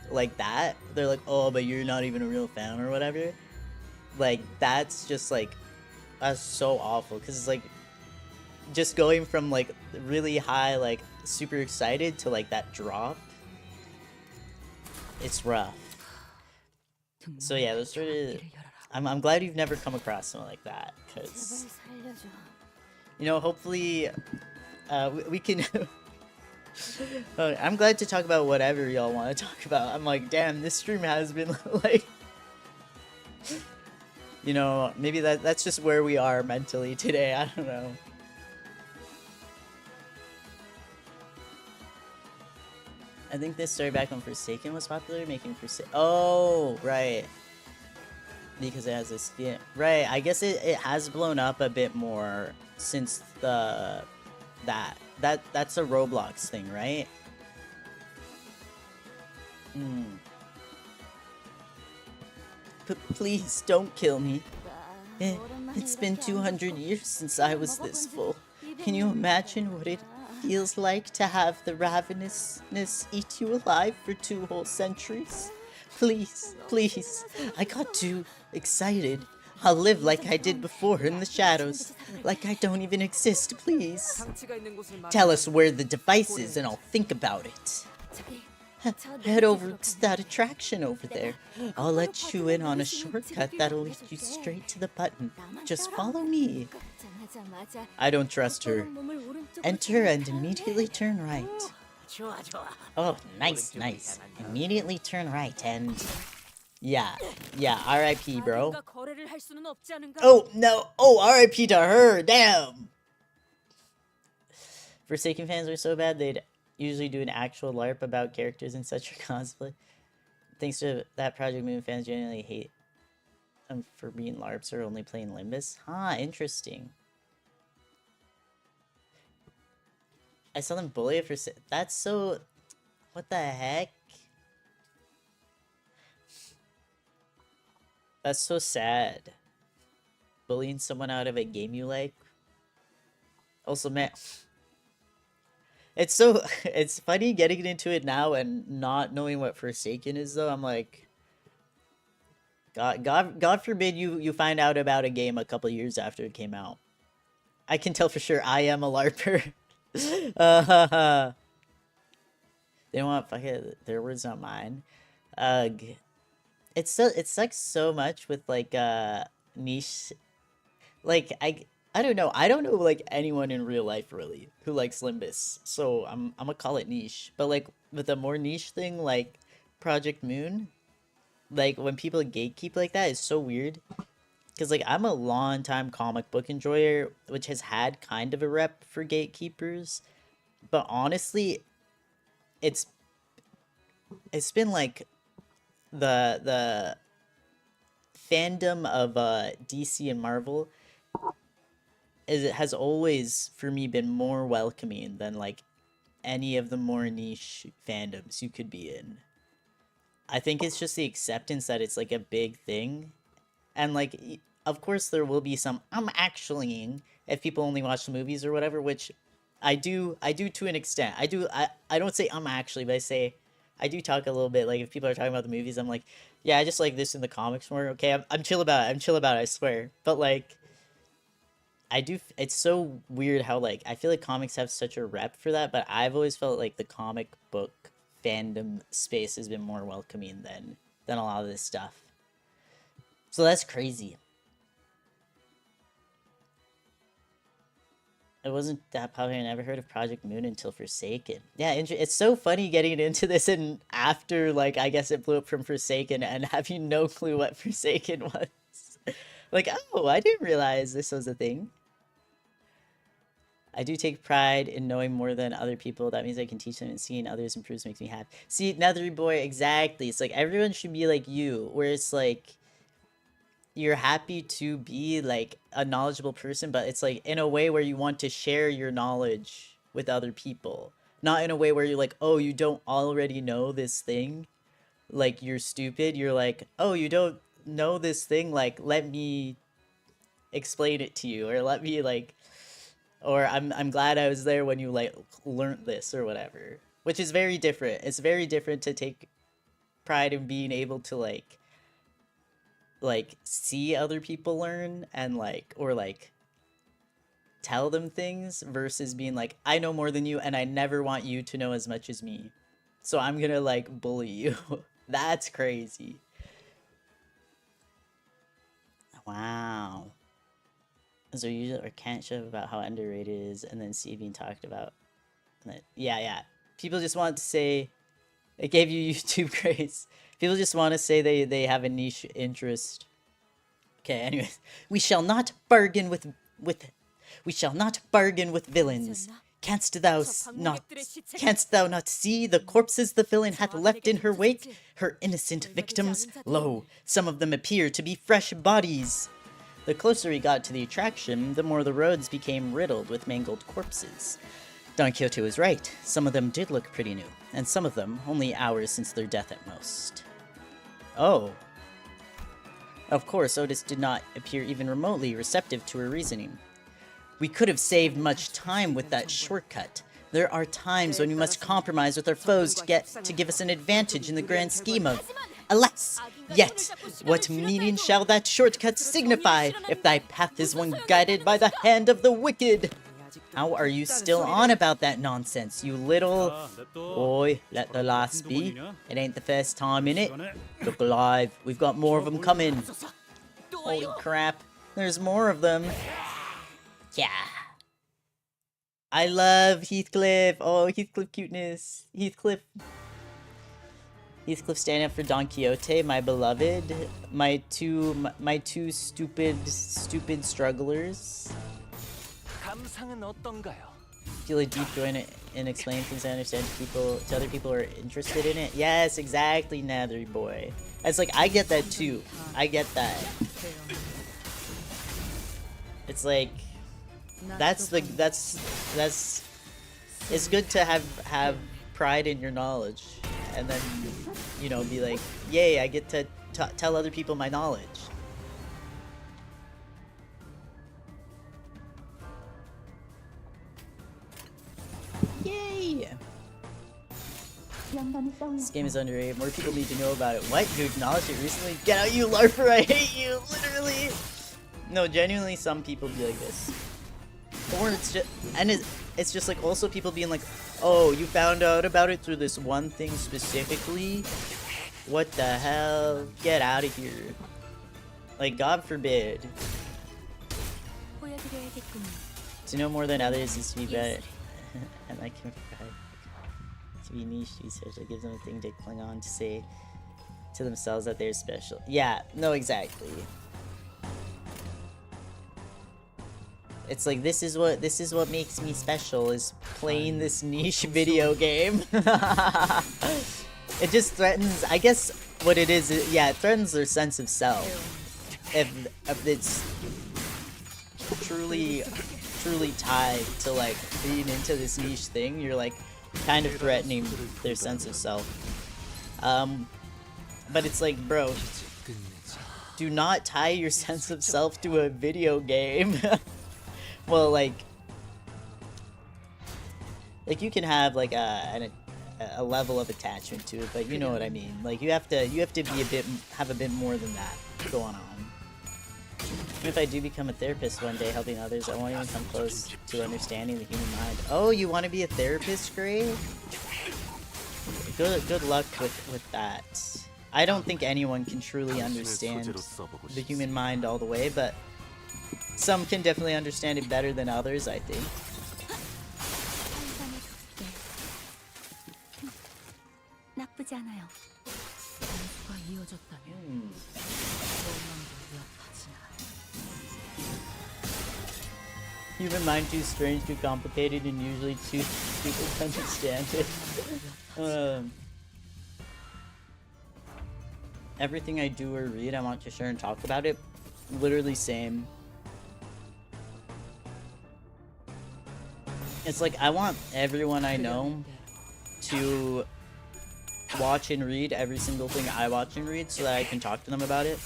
like that. They're like, oh, but you're not even a real fan or whatever. Like, that's just like, that's so awful, because it's like just going from like really high, like super excited, to like that drop. It's rough. So yeah, those sort of, I'm glad you've never come across someone like that, because, you know, hopefully we can I'm glad to talk about whatever y'all want to talk about. I'm like, damn, this stream has been like, you know, maybe that's just where we are mentally today. I don't know. I think this started back when Forsaken was popular, making Forsaken. Oh, right. Because it has a skin. Right, I guess it has blown up a bit more since the... That's a Roblox thing, right? Please, don't kill me. It's been 200 years since I was this full. Can you imagine what it feels like to have the ravenousness eat you alive for 2 whole centuries? Please, please. I got too excited. I'll live like I did before in the shadows. Like I don't even exist, please. Tell us where the device is and I'll think about it. Head over to that attraction over there. I'll let you in on a shortcut that'll lead you straight to the button. Just follow me. I don't trust her. Enter and immediately turn right. Oh, nice, nice. Immediately turn right and... Yeah, RIP, bro. Oh, no. Oh, RIP to her. Damn. Forsaken fans are so bad, they'd usually do an actual LARP about characters in such a cosplay. Thanks to that project, Moon fans generally hate them for being LARPs or only playing Limbus. Huh, interesting. I saw them bully it for... That's so... What the heck? That's so sad. Bullying someone out of a game you like. Also, man... It's so... It's funny getting into it now and not knowing what Forsaken is, though. I'm like... God forbid you find out about a game a couple years after it came out. I can tell for sure I am a LARPer. They don't want fuck it. Their words, not mine. Ugh. It sucks so much with like niche. Like I don't know. I don't know like anyone in real life really who likes Limbus. So I'm gonna call it niche. But like with a more niche thing like Project Moon, like when people gatekeep like that is so weird. Because, like, I'm a long-time comic book enjoyer, which has had kind of a rep for gatekeepers. But honestly, it's been, like, the fandom of DC and Marvel has always, for me, been more welcoming than, like, any of the more niche fandoms you could be in. I think it's just the acceptance that it's like a big thing. And like, of course there will be some actually if people only watch the movies or whatever, which I do to an extent. I don't say actually, but I do talk a little bit. Like if people are talking about the movies, I'm like, yeah, I just like this in the comics more. Okay, I'm chill about it. I'm chill about it, I swear. But like, it's so weird how like I feel like comics have such a rep for that, but I've always felt like the comic book fandom space has been more welcoming than a lot of this stuff. So that's crazy. It wasn't that popular. I never heard of Project Moon until Forsaken. Yeah, it's so funny getting into this and after, like, I guess it blew up from Forsaken and having no clue what Forsaken was. Like, oh, I didn't realize this was a thing. I do take pride in knowing more than other people. That means I can teach them, and seeing others improve makes me happy. See, Nethery Boy, exactly. It's like everyone should be like you, where it's like you're happy to be like a knowledgeable person, but it's like in a way where you want to share your knowledge with other people, not in a way where you're like, oh, you don't already know this thing, like you're stupid. You're like, oh, you don't know this thing, like let me explain it to you, or let me like, or I'm glad I was there when you like learned this or whatever, which is very different. It's very different to take pride in being able to like see other people learn and like, or like tell them things, versus being like, I know more than you and I never want you to know as much as me, so I'm gonna like bully you. That's crazy. Wow. So usually or can't show about how underrated it is, and then see being talked about. Yeah. People just want to say it gave you YouTube grace. People just want to say they have a niche interest. Okay, anyways. We shall not bargain with villains. Canst thou not see the corpses the villain hath left in her wake? Her innocent victims? Lo, some of them appear to be fresh bodies. The closer we got to the attraction, the more the roads became riddled with mangled corpses. Don Quixote was right. Some of them did look pretty new, and some of them only hours since their death at most. Oh. Of course, Otis did not appear even remotely receptive to her reasoning. We could have saved much time with that shortcut. There are times when we must compromise with our foes to give us an advantage in the grand scheme of... Alas! Yet, what meaning shall that shortcut signify if thy path is one guided by the hand of the wicked? How are you still on about that nonsense, you little... Oi, let the last be. It ain't the first time in it. Look alive, we've got more of them coming. Holy crap, there's more of them. Yeah. I love Heathcliff. Oh, Heathcliff cuteness. Heathcliff standing up for Don Quixote, my beloved. My two stupid strugglers. Feel a deep joy in explaining things I understand to other people who are interested in it. Yes, exactly, Nethery Boy. It's like, I get that too. I get that. It's like, it's good to have pride in your knowledge, and then, you know, be like, yay, I get to tell other people my knowledge. Yay! This game is underrated. More people need to know about it. What? You acknowledged it recently? Get out, you LARPer! I hate you! Literally! No, genuinely, some people be like this. Or it's just... And it's just like also people being like, oh, you found out about it through this one thing specifically? What the hell? Get out of here. Like, God forbid. To know more than others is to be better. And I can provide to be niche research that gives them a thing to cling on to say to themselves that they're special. Yeah, no, exactly. It's like, this is what makes me special, is playing this niche video game. It just threatens, I guess what it is, yeah, it threatens their sense of self. If it's truly tied to like being into this niche thing, you're like, kind of threatening their sense of self. But it's like, bro, do not tie your sense of self to a video game. Well, like you can have like a level of attachment to it, but you know what I mean. Like you have to be have a bit more than that going on. Even if I do become a therapist one day helping others, I won't even come close to understanding the human mind. Oh, you want to be a therapist, Gray? Good luck with that. I don't think anyone can truly understand the human mind all the way, but some can definitely understand it better than others, I think. Human mind too strange, too complicated, and usually too stupid to understand it. Everything I do or read, I want to share and talk about it. Literally same. It's like I want everyone I know to watch and read every single thing I watch and read so that I can talk to them about it.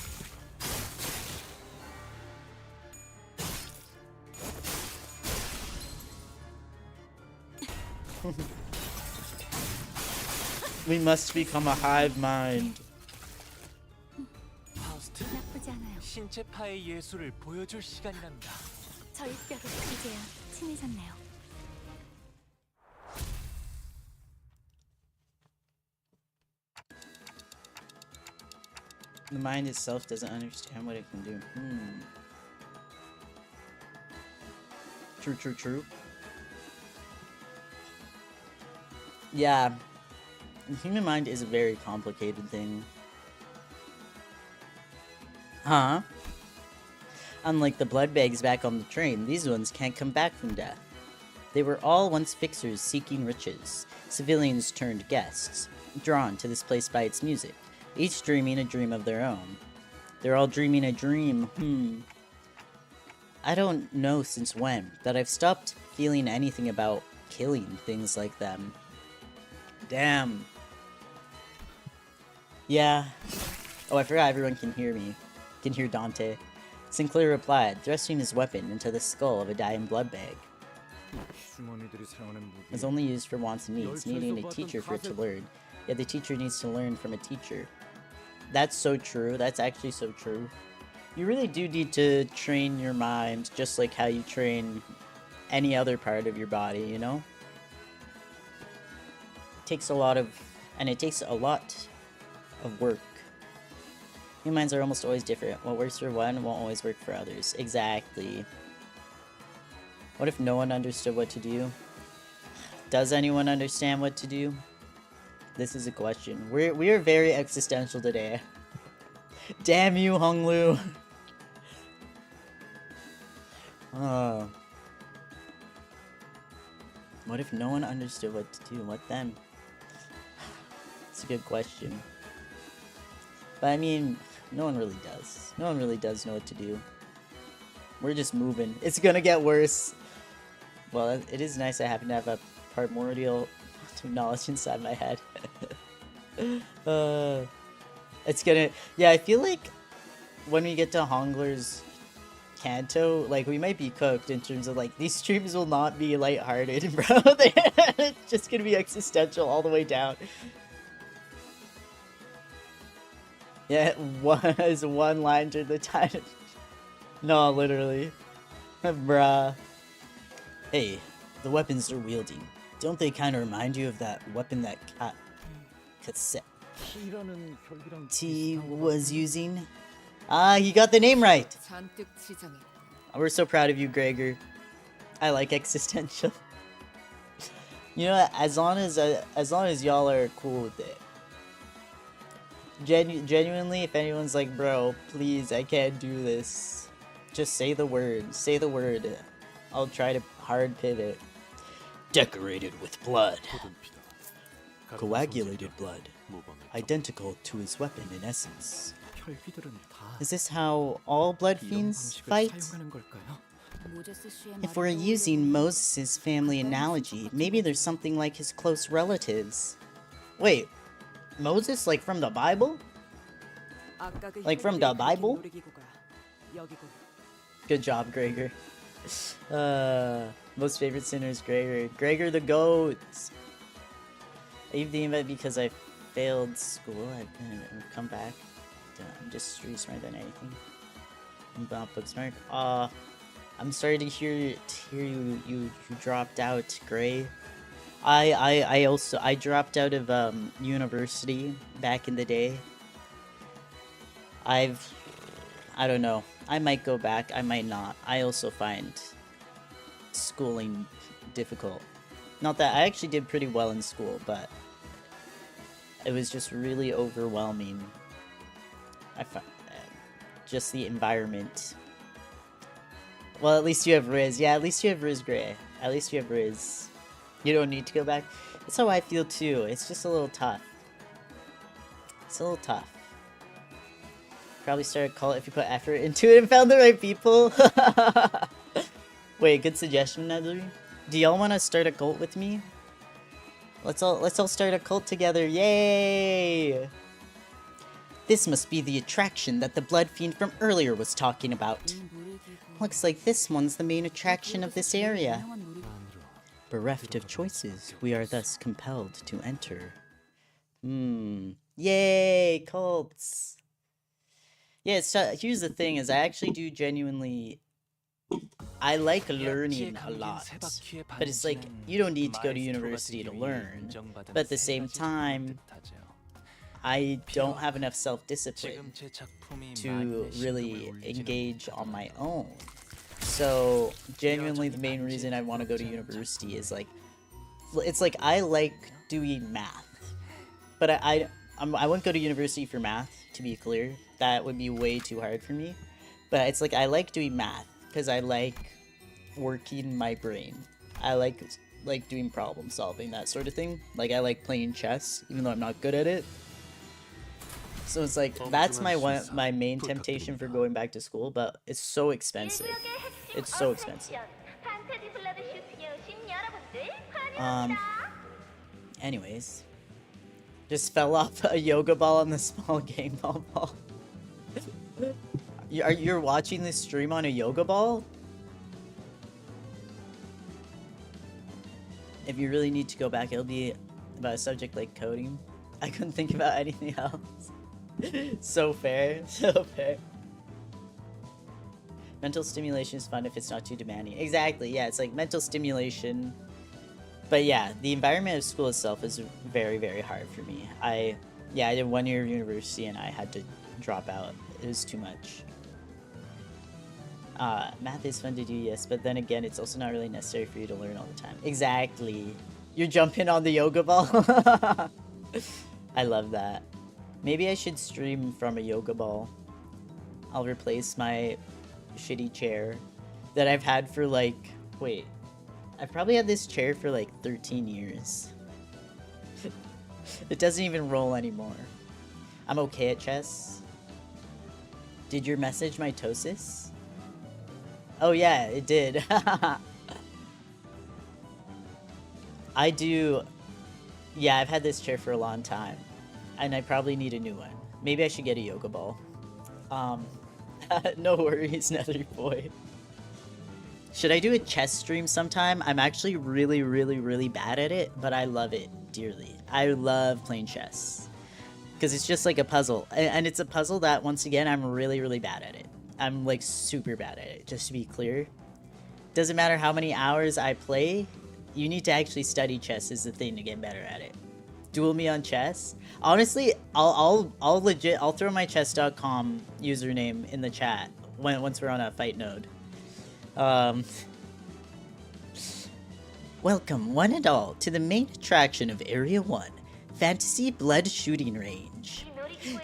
We must become a hive mind. 신체파의 예술을 보여줄 시간이란다. 저희 뼈로 이제야 친해졌네요. The mind itself doesn't understand what it can do. True. Yeah. The human mind is a very complicated thing. Huh? Unlike the blood bags back on the train, these ones can't come back from death. They were all once fixers seeking riches, civilians turned guests, drawn to this place by its music, each dreaming a dream of their own. They're all dreaming a dream, I don't know since when, that I've stopped feeling anything about killing things like them. Damn. Yeah. Oh, I forgot everyone can hear me. Can hear Dante. Sinclair replied, thrusting his weapon into the skull of a dying blood bag. It's only used for wants and needs, needing a teacher for it to learn. Yet the teacher needs to learn from a teacher. That's so true. That's actually so true. You really do need to train your mind just like how you train any other part of your body, you know? It takes a lot of work. Human minds are almost always different. What works for one won't always work for others. Exactly. What if no one understood what to do? Does anyone understand what to do? This is a question. We are very existential today. Damn you, Honglu. What if no one understood what to do? What then? It's a good question. But I mean, no one really does. No one really does know what to do. We're just moving. It's gonna get worse. Well, it is nice I happen to have a primordial knowledge inside my head. It's gonna... Yeah, I feel like when we get to Hongler's Canto, like, we might be cooked in terms of, like, these streams will not be lighthearted, bro. It's just gonna be existential all the way down. Yeah, it was one line during the time. No, literally. Bruh. Hey, the weapons they're wielding, don't they kind of remind you of that weapon that Cassette T was using? Ah, he got the name right! We're so proud of you, Gregor. I like existential. You know, as long as y'all are cool with it. Genuinely, if anyone's like, bro, please, I can't do this, just say the word. Say the word. I'll try to hard pivot. Decorated with blood. Coagulated blood. Identical to his weapon in essence. Is this how all blood fiends fight? If we're using Moses' family analogy, maybe there's something like his close relatives. Wait, Moses, like from the Bible? Like from the Bible? Good job, Gregor. Most favorite sinner is Gregor. Gregor the GOAT! I gave the invite because I failed school. I've come back. I'm just street smarter than anything. I'm not book smart. I'm sorry to hear you dropped out, Gray. I dropped out of university back in the day. I don't know. I might go back, I might not. I also find schooling difficult. Not that I actually did pretty well in school, but it was just really overwhelming. I find just the environment. Well, at least you have Riz. Yeah, at least you have Riz, Gray. At least you have Riz. You don't need to go back. That's how I feel too. It's just a little tough. It's a little tough. Probably start a cult if you put effort into it and found the right people. Wait, good suggestion, Nedlery. Do y'all want to start a cult with me? Let's all start a cult together. Yay! This must be the attraction that the blood fiend from earlier was talking about. Looks like this one's the main attraction of this area. Bereft of choices, we are thus compelled to enter. Yay, cults! Yeah, so here's the thing, is I actually do genuinely... I like learning a lot, but it's like, you don't need to go to university to learn, but at the same time, I don't have enough self-discipline to really engage on my own. So, genuinely the main reason I want to go to university is like, it's like I like doing math, but I wouldn't go to university for math, to be clear. That would be way too hard for me. But it's like I like doing math because I like working my brain. I like doing problem solving, that sort of thing. Like I like playing chess, even though I'm not good at it. So it's like that's my main temptation for going back to school, but it's so expensive. It's so expensive. Anyways, just fell off a yoga ball on the small game ball. You're watching this stream on a yoga ball? If you really need to go back, it'll be about a subject like coding. I couldn't think about anything else. So fair, so fair. Mental stimulation is fun if it's not too demanding. Exactly, yeah, it's like mental stimulation. But yeah, the environment of school itself is very, very hard for me. I did 1 year of university and I had to drop out. It was too much. Math is fun to do, yes, but then again, it's also not really necessary for you to learn all the time. Exactly. You're jumping on the yoga ball? I love that. Maybe I should stream from a yoga ball. I'll replace my shitty chair that I've had for like... Wait. I've probably had this chair for like 13 years. It doesn't even roll anymore. I'm okay at chess. Did your message mitosis? Oh yeah, it did. I do... Yeah, I've had this chair for a long time. And I probably need a new one. Maybe I should get a yoga ball. No worries, Nether Boy. Should I do a chess stream sometime? I'm actually really, really, really bad at it, but I love it dearly. I love playing chess. Because it's just like a puzzle. And it's a puzzle that, once again, I'm really, really bad at it. I'm like super bad at it, just to be clear. Doesn't matter how many hours I play, you need to actually study chess is the thing to get better at it. Duel me on chess? Honestly, I'll throw my chess.com username in the chat once we're on a fight node. Welcome one and all to the main attraction of Area 1, Fantasy Blood Shooting Range.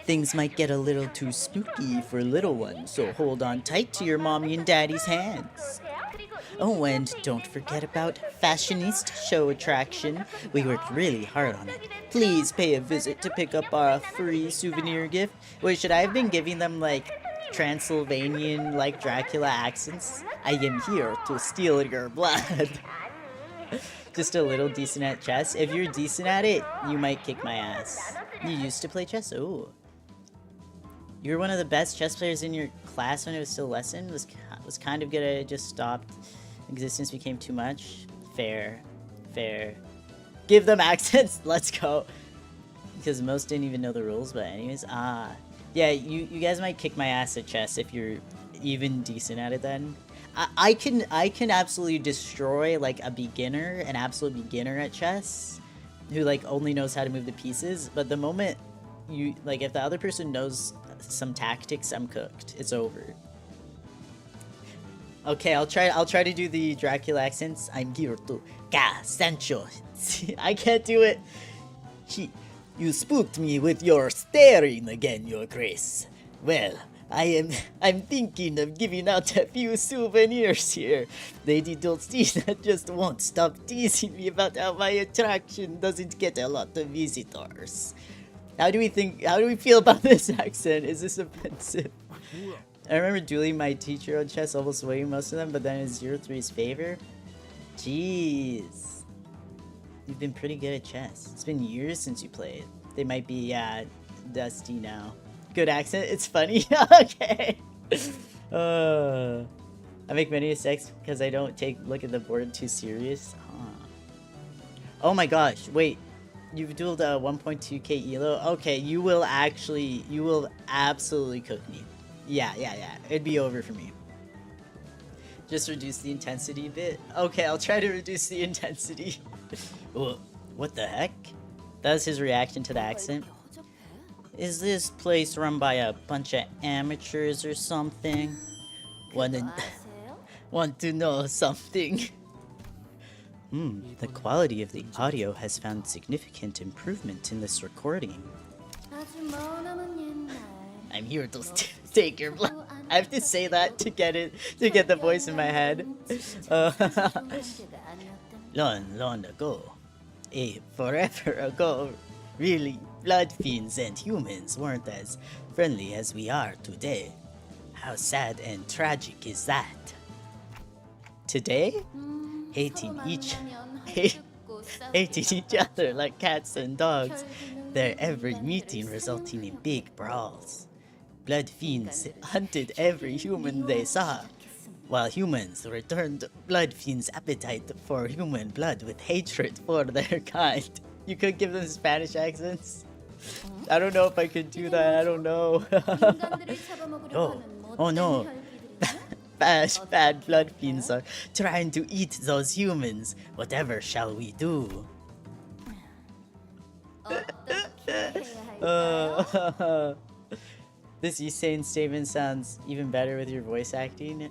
Things might get a little too spooky for little ones, so hold on tight to your mommy and daddy's hands. Oh, and don't forget about Fashionista Show attraction. We worked really hard on it. Please pay a visit to pick up our free souvenir gift. Wait, should I have been giving them, like, Transylvanian like Dracula accents. I am here to steal your blood. Just a little decent at chess. If you're decent at it, you might kick my ass. You used to play chess? Ooh. You were one of the best chess players in your class when it was still lesson? Was kind of good at it, just stopped. Existence became too much. Fair. Fair. Give them accents. Let's go. Because most didn't even know the rules, but anyways. Yeah, you guys might kick my ass at chess if you're even decent at it then. I can absolutely destroy like an absolute beginner at chess who like only knows how to move the pieces, but the moment you like if the other person knows some tactics, I'm cooked. It's over. Okay, I'll try to do the Dracula accents. I'm here to Sancho. I can't do it. You spooked me with your staring again, Your Grace. Well, I'm thinking of giving out a few souvenirs here. Lady Dulcina just won't stop teasing me about how my attraction doesn't get a lot of visitors. How do we feel about this accent? Is this offensive? I remember dueling my teacher on chess, almost winning most of them, but then in 0-3's favor. Jeez. You've been pretty good at chess. It's been years since you played. They might be, dusty now. Good accent. It's funny. Okay. I make many mistakes because I don't look at the board too serious. Huh. Oh my gosh. Wait. You've dueled a 1.2k elo? Okay, you will absolutely cook me. Yeah. It'd be over for me. Just reduce the intensity a bit. Okay, I'll try to reduce the intensity. What the heck? That was his reaction to the accent. Is this place run by a bunch of amateurs or something? Want to know something? The quality of the audio has found significant improvement in this recording. I'm here to take your blood. I have to say that to get the voice in my head. Long ago, forever ago, really, blood fiends and humans weren't as friendly as we are today. How sad and tragic is that? Today? Hating each other like cats and dogs, their every meeting resulting in big brawls. Blood fiends hunted every human they saw, while humans returned blood fiends' appetite for human blood with hatred for their kind. You could give them Spanish accents? I don't know if I could do that, I don't know. Oh no. Bad blood fiends are trying to eat those humans. Whatever shall we do? This Usain statement sounds even better with your voice acting.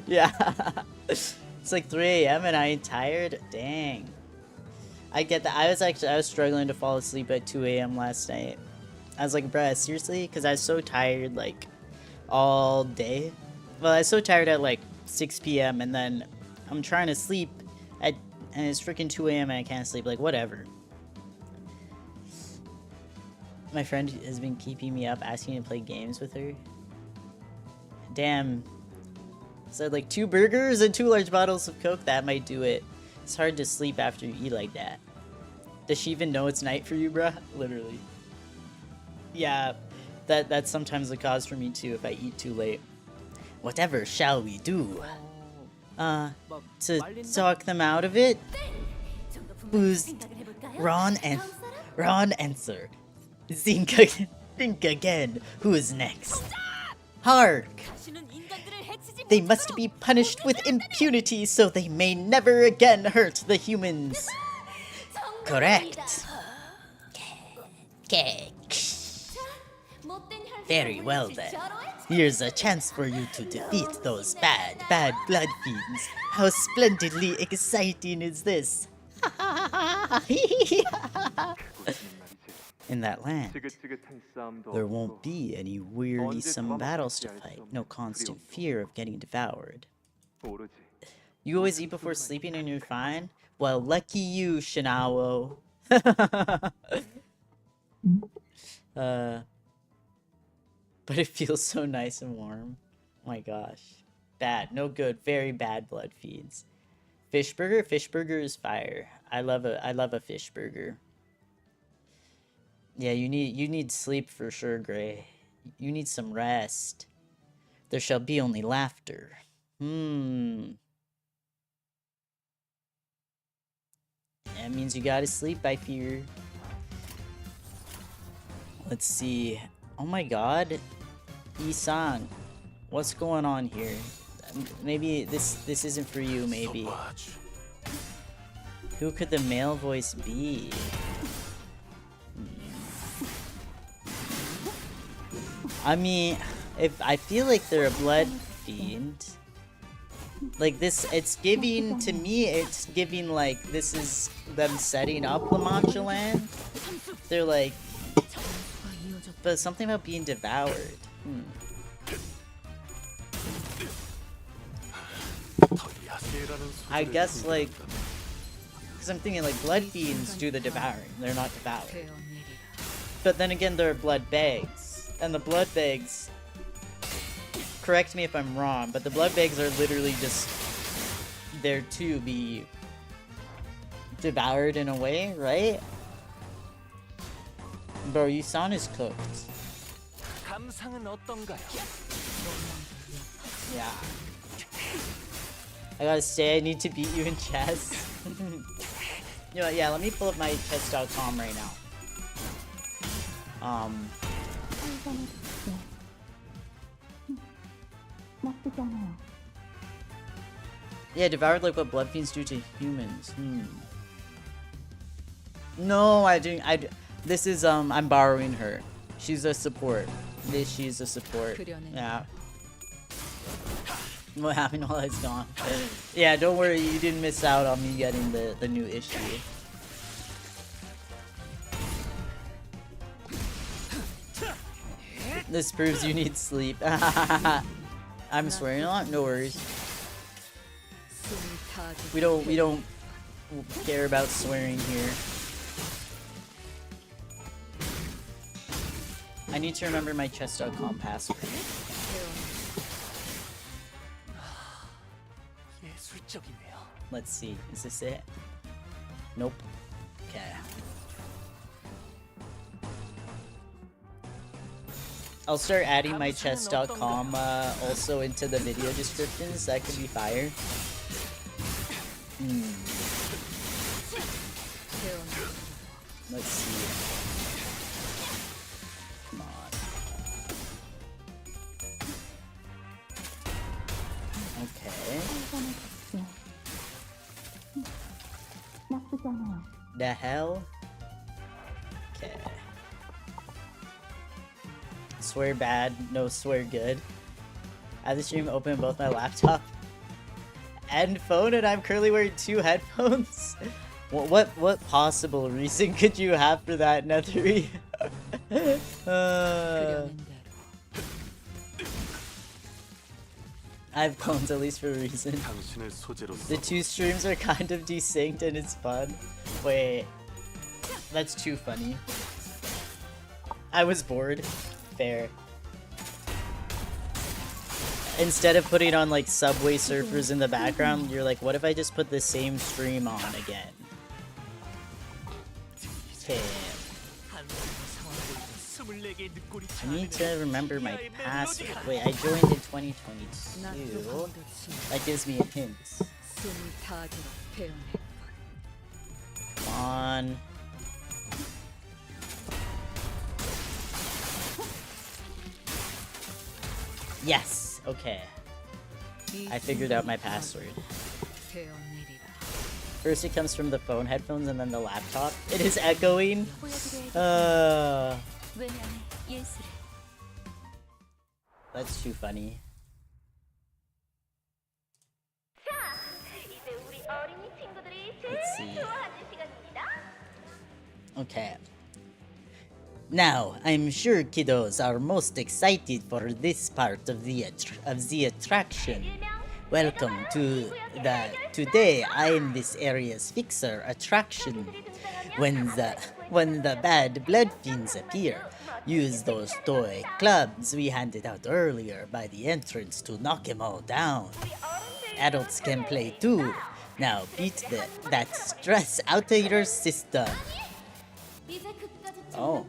Yeah. It's like 3 AM and I ain't tired. Dang. I get that. I was struggling to fall asleep at 2 AM last night. I was like, bruh, seriously? Because I was so tired, like, all day. Well, I was so tired at, like, 6 PM, and then I'm trying to sleep, and it's freaking 2 AM and I can't sleep. Like, whatever. My friend has been keeping me up, asking me to play games with her. Damn. So, like, 2 burgers and 2 large bottles of Coke? That might do it. It's hard to sleep after you eat like that. Does she even know it's night for you, bruh? Literally. Yeah, that's sometimes the cause for me too if I eat too late. Whatever shall we do? To talk them out of it? Who's Ron answer. Think again. Who's next? Hark! They must be punished with impunity so they may never again hurt the humans. Correct. Very well then. Here's a chance for you to defeat those bad blood fiends. How splendidly exciting is this? In that land, there won't be any wearisome battles to fight, no constant fear of getting devoured. You always eat before sleeping and you're fine? Well, lucky you, Shinao. But it feels so nice and warm. Oh my gosh. Bad. No good. Very bad blood feeds. Fish burger? Fish burger is fire. I love a fish burger. Yeah, you need sleep for sure, Gray. You need some rest. There shall be only laughter. That means you gotta sleep, I fear. Let's see. Oh my god. Isan. What's going on here? Maybe this isn't for you, maybe. Who could the male voice be? I mean, if I feel like they're a blood fiend. Like this, it's giving, to me, it's giving like this is them setting up the Manchaland. They're like, but something about being devoured. I guess like, because I'm thinking like blood fiends do the devouring. They're not devoured. But then again, they're blood bags, and the blood bags. Correct me if I'm wrong, but the blood bags are literally just there to be devoured in a way, right? Bro, Yusan is cooked. Yeah. I gotta say, I need to beat you in chess. You know, yeah, let me pull up my chess.com right now. Yeah, devoured like what blood fiends do to humans. No, this is, I'm borrowing her. She's a support. She's a support. Yeah. What happened while it's gone? Yeah, don't worry, you didn't miss out on me getting the new issue. This proves you need sleep. I'm swearing a lot? No worries. We don't care about swearing here. I need to remember my chess.com password. Let's see. Is this it? Nope. Okay. I'll start adding my chess.com also into the video descriptions. That could be fire. Let's see. Come on. Okay. The hell? Okay. Swear bad, no swear good. I have the stream open on both my laptop and phone, and I'm currently wearing 2 headphones. What possible reason could you have for that, Nethery? I have clones at least for a reason. The 2 streams are kind of desynced and it's fun. Wait, that's too funny. I was bored. Fair. Instead of putting on like Subway Surfers in the background, you're like, what if I just put the same stream on again? Okay. I need to remember my password. Wait, I joined in 2022. That gives me a hint. Come on. Yes! Okay. I figured out my password. First it comes from the phone headphones and then the laptop. It is echoing. That's too funny. Let's see. Okay. Now, I'm sure kiddos are most excited for this part of the attraction. Welcome to today I am this area's fixer attraction. When the bad blood fiends appear, Use those toy clubs we handed out earlier by the entrance to knock them all down. Adults can play too. Now beat that stress out of your system. Oh.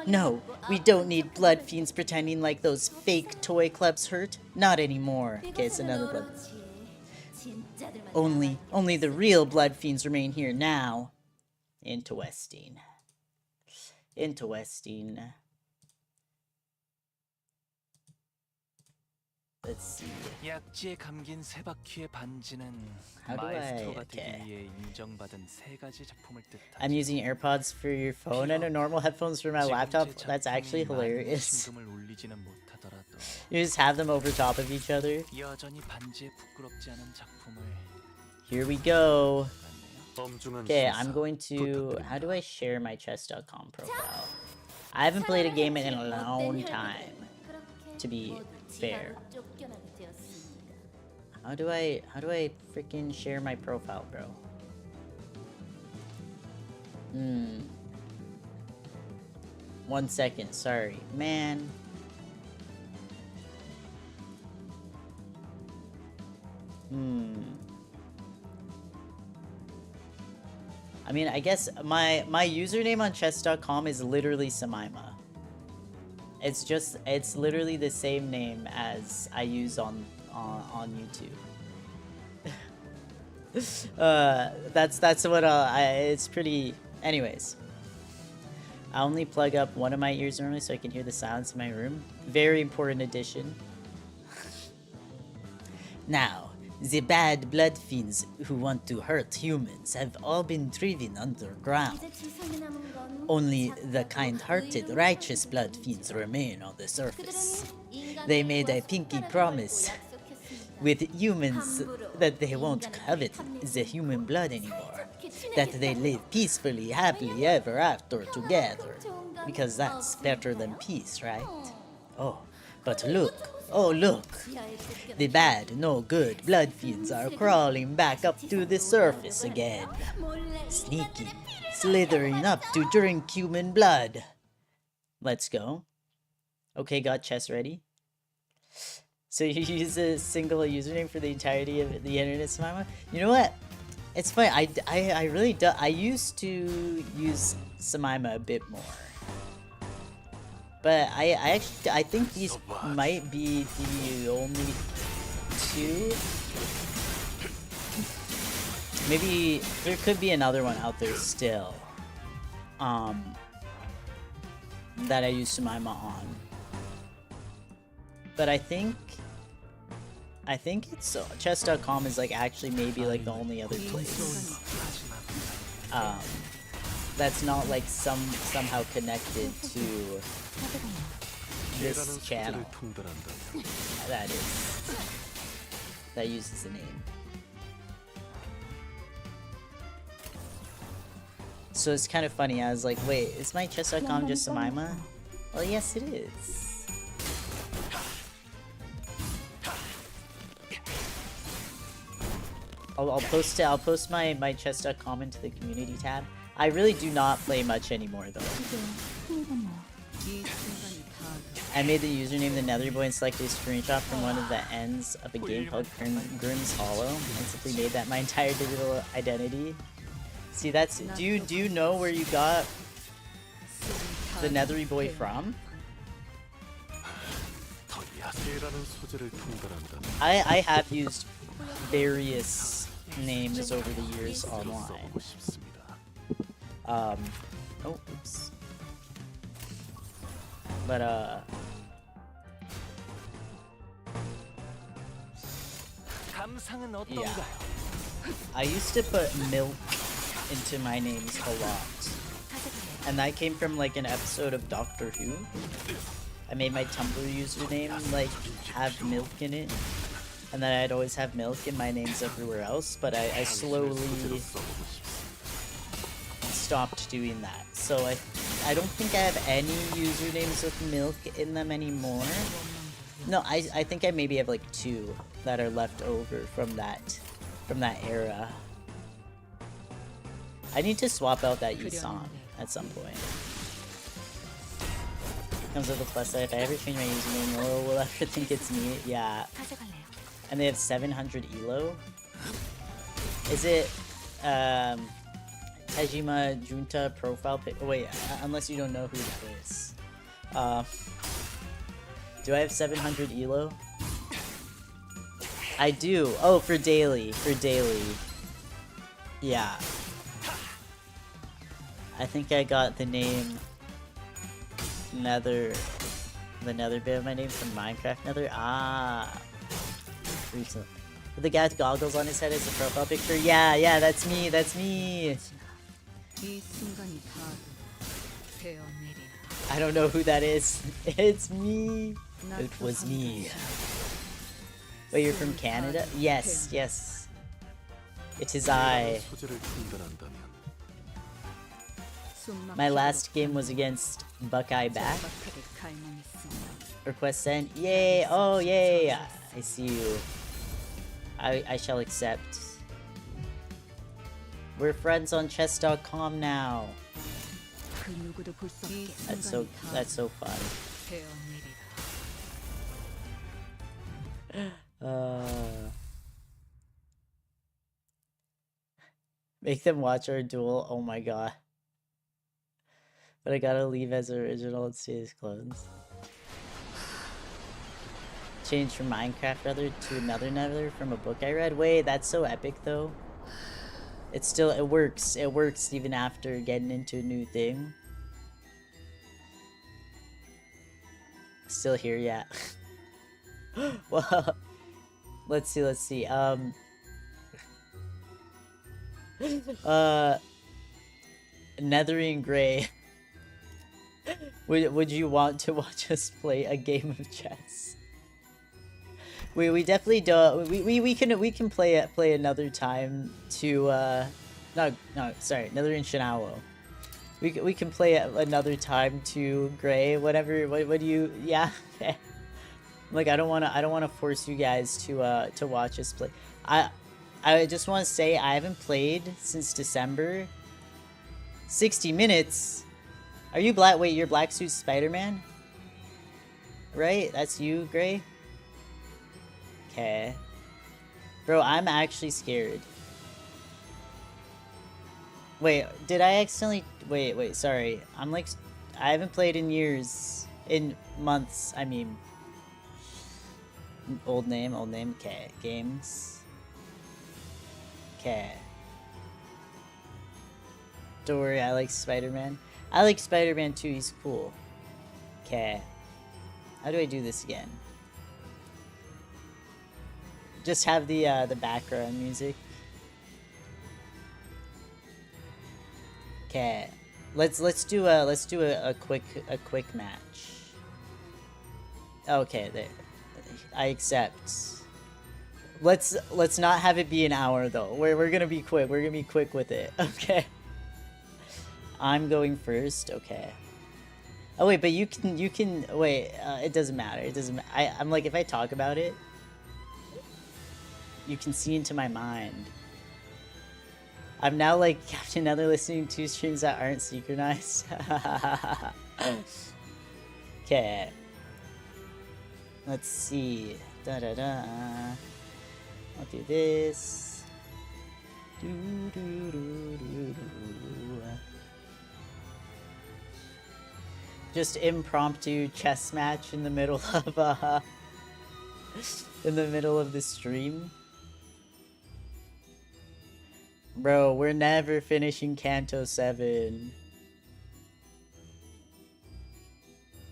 No, we don't need blood fiends pretending like those fake toy clubs hurt. Not anymore. Okay, it's another blood. Only the real blood fiends remain here now. Interesting. Interesting. Let's see. 약지에 감긴 세 바퀴의 반지는 How do I- 마에스트로가 okay. 되기 위해 인정받은 세 가지 작품을 뜻하죠. I'm using AirPods for your phone and a normal headphones for my laptop. That's actually hilarious. 심금을 울리지는 못하더라도 You just have them over top of each other. 여전히 반지에 부끄럽지 않은 작품을 Here we go. 같네요. Okay, I'm going to... How do I share my chess.com profile? I haven't played a game in a long time, to be fair. How do I freaking share my profile, bro? 1 second, sorry. Man. I mean, I guess my username on chess.com is literally Samaima. It's literally the same name as I use on YouTube. That's what it's pretty. Anyways, I only plug up one of my ears normally so I can hear the sounds in my room. Very important addition. Now, the bad blood fiends who want to hurt humans have all been driven underground. Only the kind-hearted, righteous blood fiends remain on the surface. They made a pinky promise with humans that they won't covet the human blood anymore. That they live peacefully, happily ever after together. Because that's better than peace, right? Oh, but look. Oh, look. The bad, no good blood fiends are crawling back up to the surface again. Sneaky, slithering up to drink human blood. Let's go. Okay, got chess ready. So you use a single username for the entirety of the internet, Samaima? You know what? It's funny. I really do. I used to use Samaima a bit more. But I think these might be the only two. Maybe there could be another one out there still. That I use Samaima on. But I think it's chess.com is like actually maybe like the only other place. That's not like somehow connected to this channel. That uses the name. So it's kind of funny. I was like, wait, is my chess.com just Samaima? Well, yes, it is. I'll post my chess.com into the community tab. I really do not play much anymore though. I made the username the Nether Boy and selected a screenshot from one of the ends of a game called Grimm's Hollow and simply made that my entire digital identity. See, that's do you know where you got the Nether Boy from? I have used various names over the years online. Oh, oops. But yeah. I used to put milk into my names a lot. And that came from like an episode of Doctor Who. I made my Tumblr username like have milk in it. And then I'd always have milk in my names everywhere else, but I slowly stopped doing that. So I don't think I have any usernames with milk in them anymore. No, I think I maybe have like 2 that are left over from that era. I need to swap out that Yi song at some point. Comes with a plus side. If I ever change my username, will ever think it's me? Yeah. 가져갈래요. And they have 700 elo. Is it Tajima Junta profile pic? Oh, wait, unless you don't know who that is. Do I have 700 elo? I do. Oh, for daily. For daily. Yeah. I think I got the name Nether. The Nether bit of my name from Minecraft Nether. Ah. Recently. With the guy with goggles on his head as the profile picture. Yeah, yeah, that's me. That's me. I don't know who that is. It's me. It was me. Wait, you're from Canada? Yes, yes. It is I. My last game was against Buckeye Back. Request sent. Yay! Oh, yay! I see you. I shall accept. We're friends on chess.com now. That's so fun. Make them watch our duel. Oh my god. But I gotta leave as original and stay as clones. Change from Minecraft rather to another Nether from a book I read. Wait, that's so epic though. It still, it works. It works even after getting into a new thing. Still here, yeah. Well, let's see. Nethering Gray. Would you want to watch us play a game of chess? We definitely don't. We can play another time to no, sorry, Nether in Shinawo. We can play another time to Gray, whatever. What do you? Yeah. Okay. Like I don't wanna force you guys to watch us play. I just want to say I haven't played since December. 60 minutes. Are you black? Wait, you're Black Suit Spider-Man? Right? That's you, Gray? Okay. Bro, I'm actually scared. Wait, did I accidentally... Wait, sorry. I'm like... I haven't played in years. In months, I mean. Old name, okay. Games. Okay. Don't worry, I like Spider-Man. I like Spider-Man too, he's cool. Okay. How do I do this again? Just have the background music. Okay. Let's do a quick match. Okay, there. I accept. Let's not have it be an hour though. We're gonna be quick. We're gonna be quick with it. Okay. I'm going first. Okay. Oh wait, but you can wait. It doesn't matter. It doesn't. I'm like if I talk about it, you can see into my mind. I'm now like Captain Nether listening to streams that aren't synchronized. Okay. Let's see. I'll do this. Just impromptu chess match in the middle of the stream. Bro, we're never finishing Canto 7.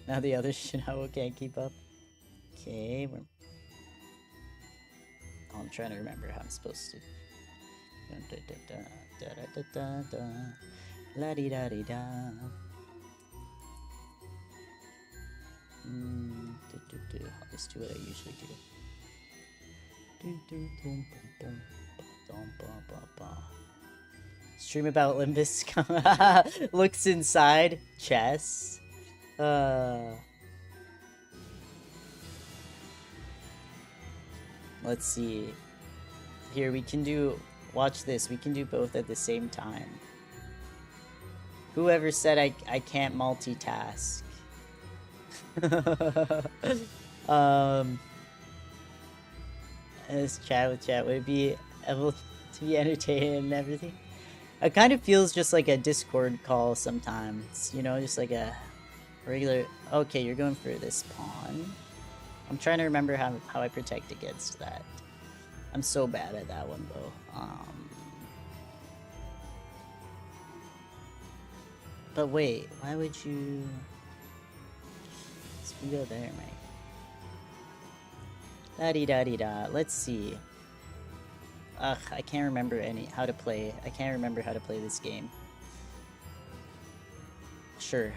Now the other Shinawa can't keep up. Okay, I'm trying to remember how I'm supposed to. La di da di da. I'll just do what I usually do. Stream about Limbus. Looks inside chess. Let's see. Here we can do. Watch this. We can do both at the same time. Whoever said I can't multitask? This chat with chat would be able to be entertaining and everything. It kind of feels just like a Discord call sometimes, you know, just like a regular. Okay, you're going for this pawn. I'm trying to remember how I protect against that. I'm so bad at that one though. But wait, why would you? Let's go there, mate. Da-dee-da-dee-da. Let's see. Ugh, I can't remember how to play. I can't remember how to play this game. Sure.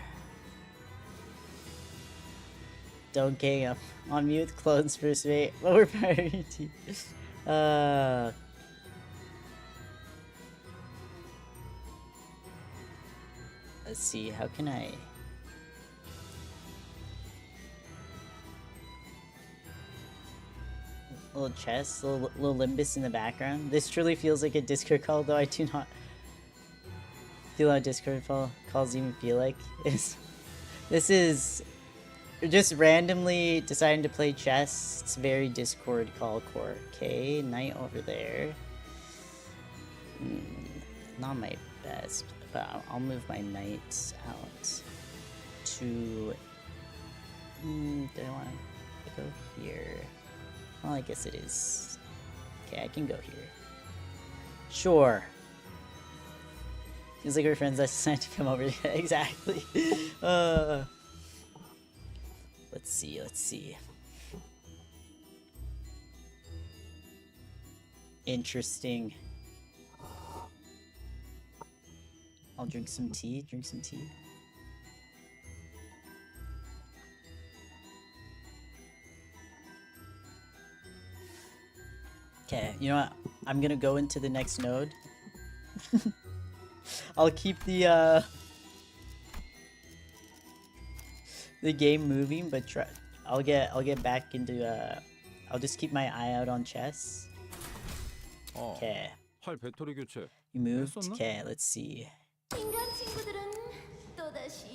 Don't gang up. On mute, clones first mate. Lower priority. Let's see, how can I... Little chest, little Limbus in the background. This truly feels like a Discord call, though I do not feel how Discord calls even feel like. This is just randomly deciding to play chess. It's very Discord call core. Okay, knight over there. Not my best, but I'll move my knights out to... do I want to go here? Well, I guess it is. Okay, I can go here. Sure. Feels like our friends decided to come over here. Exactly. Let's see, let's see. Interesting. I'll drink some tea, Okay, you know what? I'm gonna go into the next node. I'll keep the game moving, but I'll get back into I'll just keep my eye out on chess. Okay. You moved? Okay, let's see.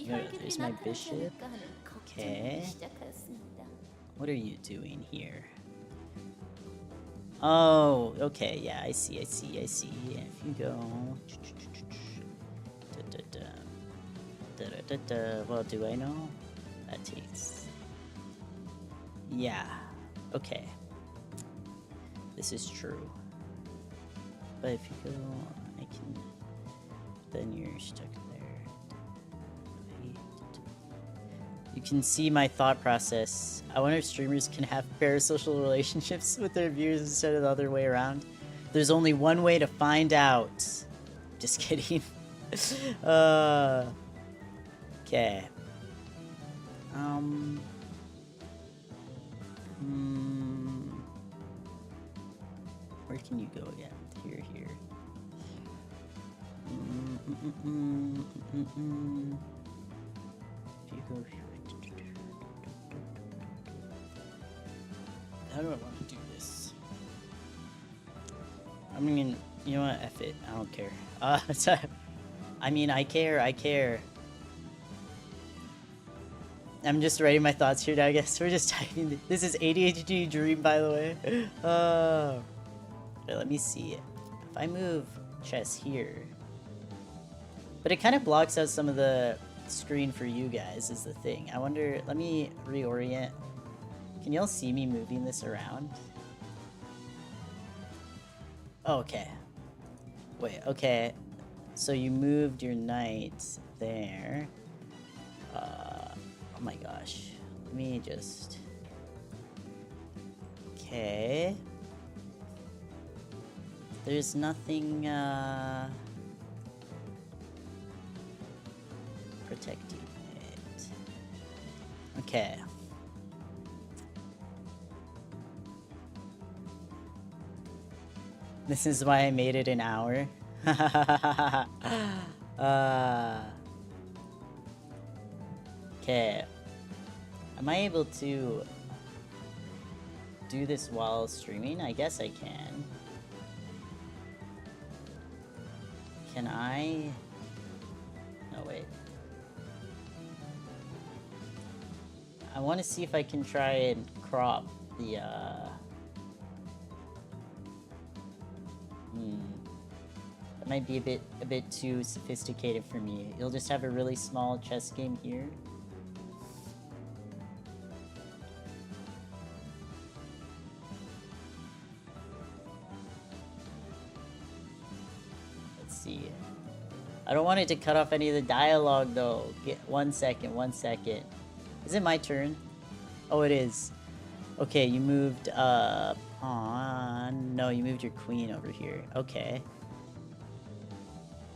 There's my bishop. Okay. What are you doing here? Oh, okay, yeah, I see. If you go... Well, do I know? That takes... Yeah, okay. This is true. But if you go, I can... Then you're stuck there. You can see my thought process. I wonder if streamers can have parasocial relationships with their viewers instead of the other way around. There's only one way to find out. Just kidding. Okay. Where can you go again? Here. If you go here. How do I want to do this? I mean, you know what? F it. I don't care. I mean, I care. I'm just writing my thoughts here now, I guess. We're just typing. This is ADHD Dream, by the way. Wait, let me see. If I move chess here... But it kind of blocks out some of the screen for you guys, is the thing. I wonder... Let me reorient. Can y'all see me moving this around? Oh, okay. Wait, okay. So you moved your knight there. Oh my gosh. Let me just... Okay. There's nothing, protecting it. Okay. This is why I made it an hour. Okay. Am I able to do this while streaming? I guess I can. Can I? No, wait. I want to see if I can try and crop the that might be a bit too sophisticated for me. You'll just have a really small chess game here. Let's see. I don't want it to cut off any of the dialogue though. Get 1 second, 1 second. Is it my turn? Oh, it is. Okay, you moved pawn. No, you moved your queen over here. Okay.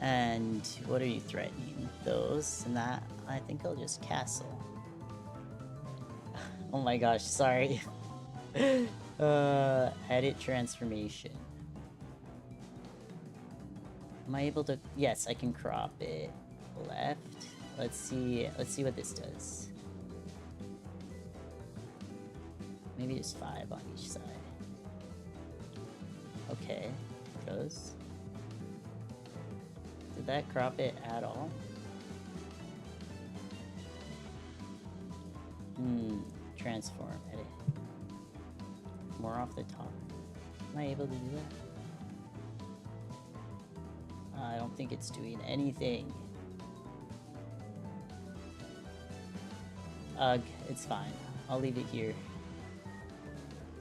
And what are you threatening? Those and that. I think I'll just castle. Oh my gosh, sorry. Edit transformation. Am I able to? Yes, I can crop it left. Let's see what this does. Maybe just 5 on each side. Okay, goes. Did that crop it at all? Transform, edit. More off the top. Am I able to do that? I don't think it's doing anything. Ugh, it's fine. I'll leave it here.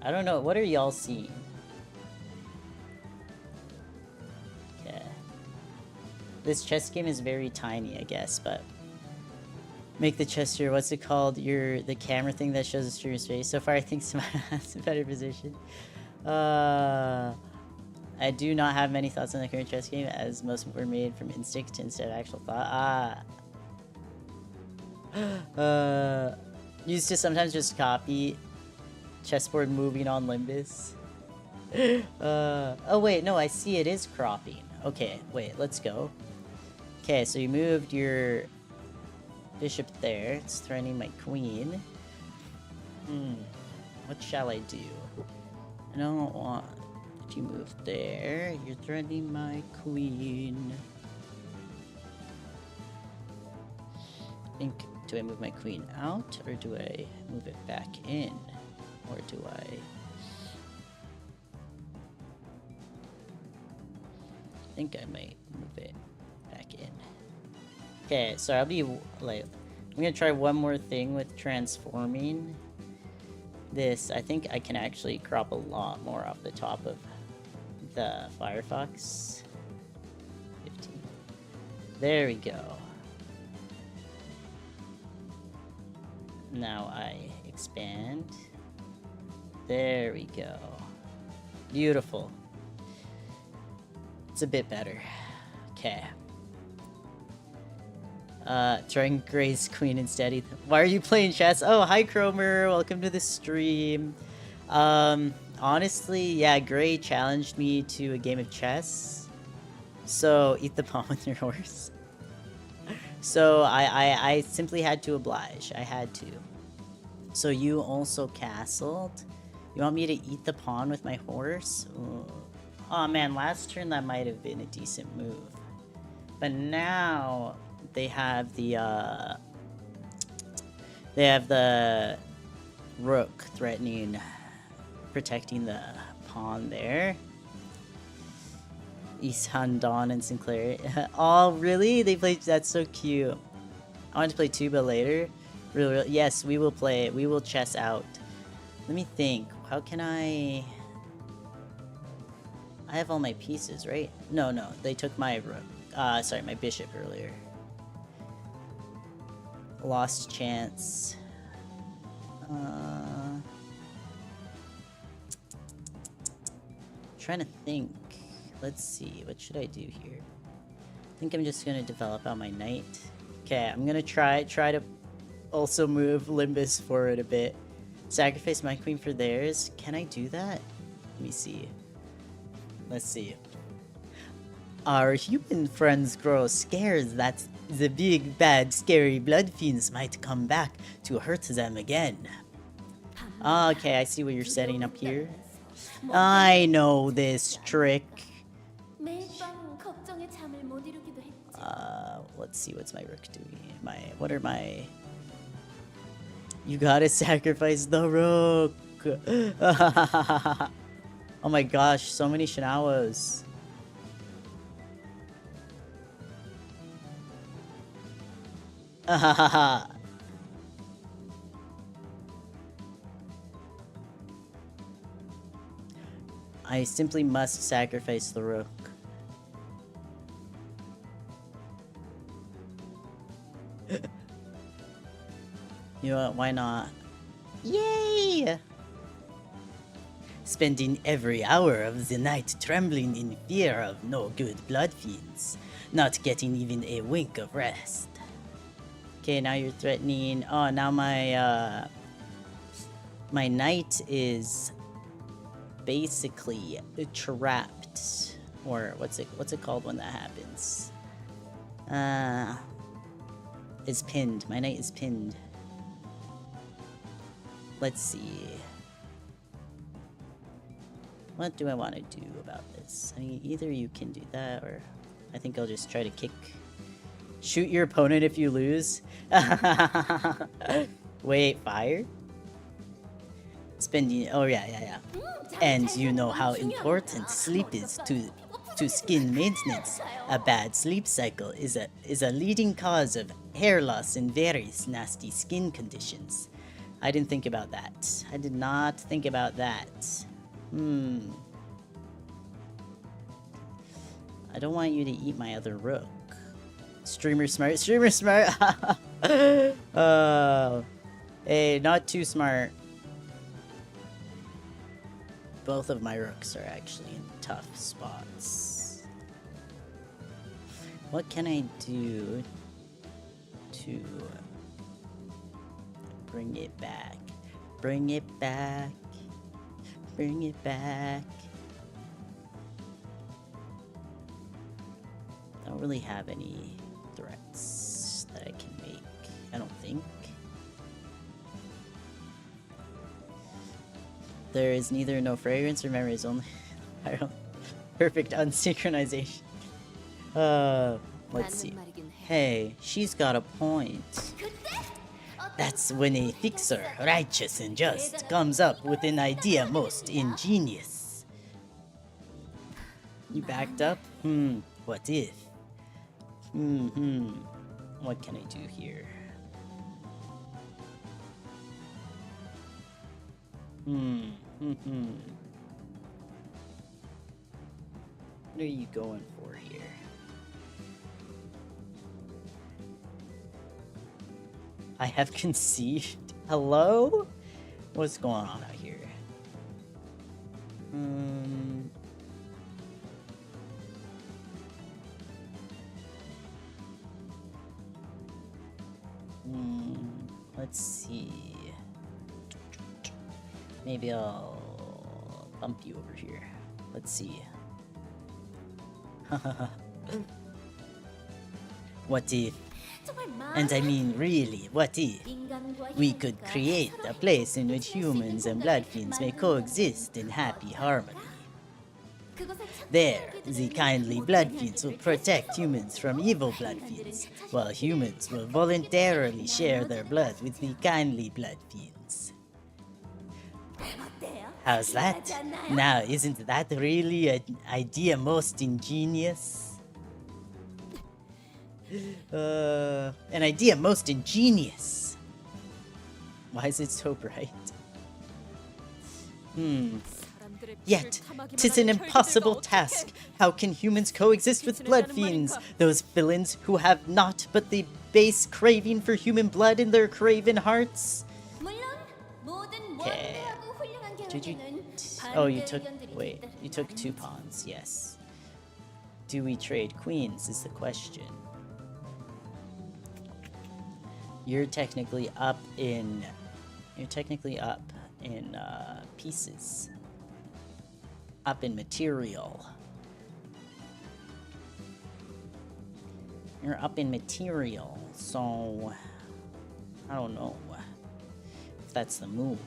I don't know. What are y'all seeing? Okay. This chess game is very tiny, I guess, but make the chess here. What's it called? The camera thing that shows us through your face. So far, I think Samantha's in a better position. I do not have many thoughts on the current chess game, as most were made from instinct instead of actual thought. Used to sometimes just copy chessboard moving on Limbus. Oh wait, no, I see it is cropping. Okay, wait, let's go. Okay, so you moved your bishop there. It's threatening my queen. What shall I do? I don't want you move there. You're threatening my queen. I think, do I move my queen out or do I move it back in? Or do I think I might move it back in. Okay, so I'll be like, I'm gonna try one more thing with transforming this. I think I can actually crop a lot more off the top of the Firefox. 15. There we go. Now I expand. There we go. Beautiful. It's a bit better. Okay. Trying Gray's queen instead. Why are you playing chess? Oh, hi Cromer. Welcome to the stream. Honestly, yeah, Gray challenged me to a game of chess. So, eat the pawn with your horse. So, I simply had to oblige. I had to. So, you also castled? You want me to eat the pawn with my horse? Ooh. Oh man, last turn that might have been a decent move. But now they have the rook threatening, protecting the pawn there. Isan, Dawn, and Sinclair. Oh, really? They played. That's so cute. I want to play tuba later. Really? Yes, we will play. We will chess out. Let me think. How can I have all my pieces, right? No, they took my rook. Sorry, my bishop earlier. Lost chance. Trying to think. Let's see. What should I do here? I think I'm just gonna develop out my knight. Okay, I'm gonna try to also move Limbus forward a bit. Sacrifice my queen for theirs. Can I do that? Let me see. Let's see. Our human friends grow scared that the big, bad, scary blood fiends might come back to hurt them again. Okay, I see what you're setting up here. I know this trick. Let's see, what's my rook doing? What are my... You gotta sacrifice the rook. Oh my gosh, so many Shinawas. I simply must sacrifice the rook. You know what, why not? Yay! Spending every hour of the night trembling in fear of no good blood fiends, not getting even a wink of rest. Okay, now you're threatening. Oh, now my my knight is basically trapped, or what's it called when that happens? Is pinned. My knight is pinned. Let's see. What do I want to do about this? I mean, either you can do that, or I think I'll just try to kick. Shoot your opponent if you lose. Wait, fire? Spending. Oh yeah. And you know how important sleep is to skin maintenance. A bad sleep cycle is a leading cause of hair loss and various nasty skin conditions. I didn't think about that. I did not think about that. I don't want you to eat my other rook. Streamer smart. Streamer smart. Hey, not too smart. Both of my rooks are actually in tough spots. What can I do to bring it back? Bring it back. Bring it back. I don't really have any threats that I can make, I don't think. There is neither no fragrance or memories, only perfect unsynchronization. Let's see. Hey, she's got a point. That's when a fixer, righteous and just, comes up with an idea most ingenious. You backed up? What if? What can I do here? What are you going for here? I have conceived? Hello? What's going on out here? Let's see. Maybe I'll bump you over here. Let's see. What if, and I mean really, what if we could create a place in which humans and blood fiends may coexist in happy harmony? There, the kindly blood fiends will protect humans from evil blood fiends, while humans will voluntarily share their blood with the kindly blood fiends. How's that? Now, isn't that really an idea most ingenious? An idea most ingenious. Why is it so bright? Yet, 'tis an impossible task. How can humans coexist with blood fiends? Those villains who have not but the base craving for human blood in their craven hearts? Okay. Did you... Oh, you took... Wait, you took 2 pawns, yes. Do we trade queens is the question. You're technically up in... pieces. Up in material. You're up in material, so... I don't know if that's the move.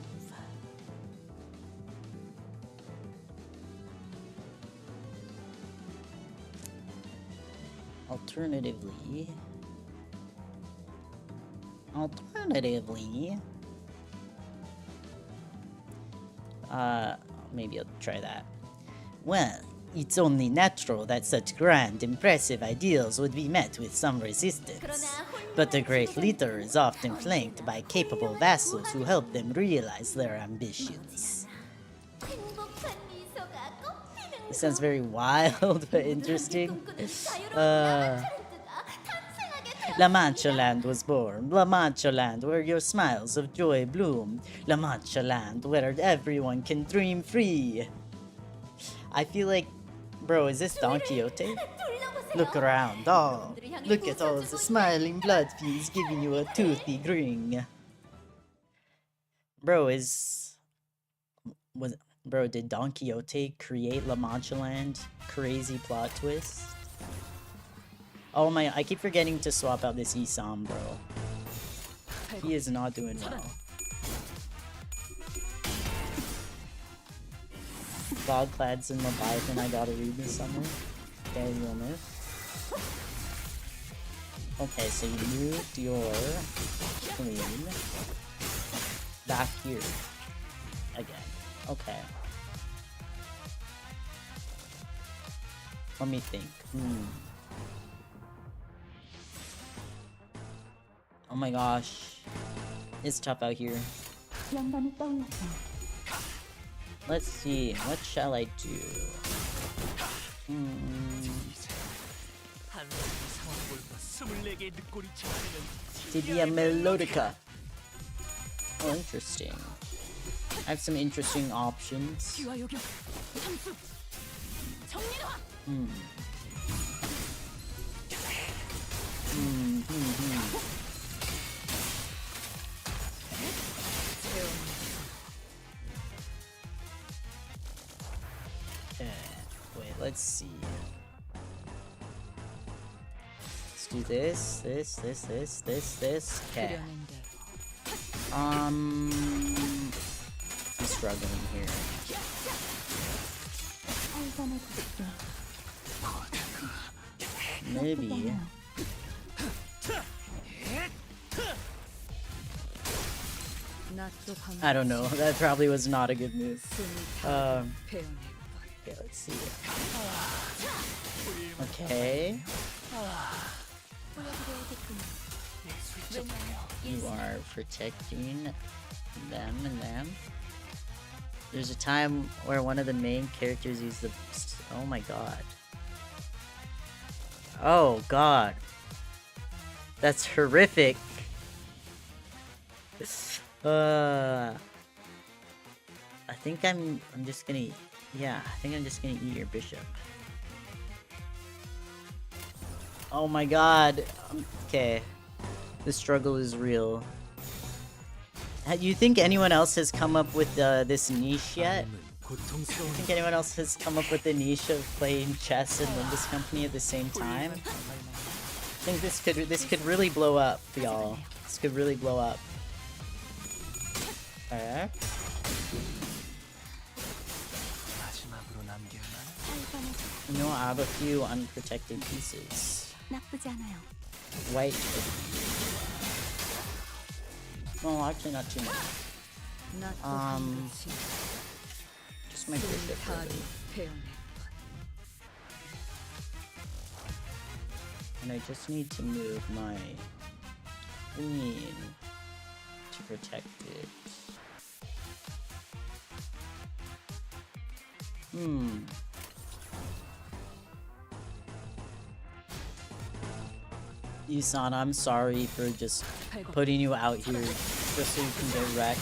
Alternatively, Maybe I'll try that. Well, it's only natural that such grand, impressive ideals would be met with some resistance. But the great leader is often flanked by capable vassals who help them realize their ambitions. It sounds very wild but interesting. La Manchaland was born. La Manchaland, where your smiles of joy bloom. La Manchaland, where everyone can dream free. I feel like, bro, is this Don Quixote? Look around, all. Look at all the smiling blood fiends giving you a toothy grin. Bro, did Don Quixote create La Manchaland? Crazy plot twist. Oh my, I keep forgetting to swap out this Isam, bro. He is not doing well. Bogclads and Leviathan, I gotta read this somewhere. Okay, you'll move. Okay, so you moved your queen back here again. Okay. Let me think. Oh my gosh. It's tough out here. Let's see. What shall I do? Tibia Melodica. Oh, interesting. I have some interesting options. Okay, wait, let's see. Let's do this. Okay. I'm struggling here. Maybe. I don't know. That probably was not a good move. Okay, let's see. Okay. You are protecting them and them. There's a time where one of the main characters used the... Oh my god. Oh god. That's horrific. I think I'm just gonna... Yeah, I think I'm just gonna eat your bishop. Oh my god. Okay. The struggle is real. You think anyone else has come up with this niche yet? You think anyone else has come up with the niche of playing chess and Limbus Company at the same time? I think this could really blow up, y'all. This could really blow up. Alright. You know, I have a few unprotected pieces. White. Well, actually not too much. Just my bishop really. And I just need to move my queen to protect it. Isana, I'm sorry for just putting you out here just so you can get wrecked.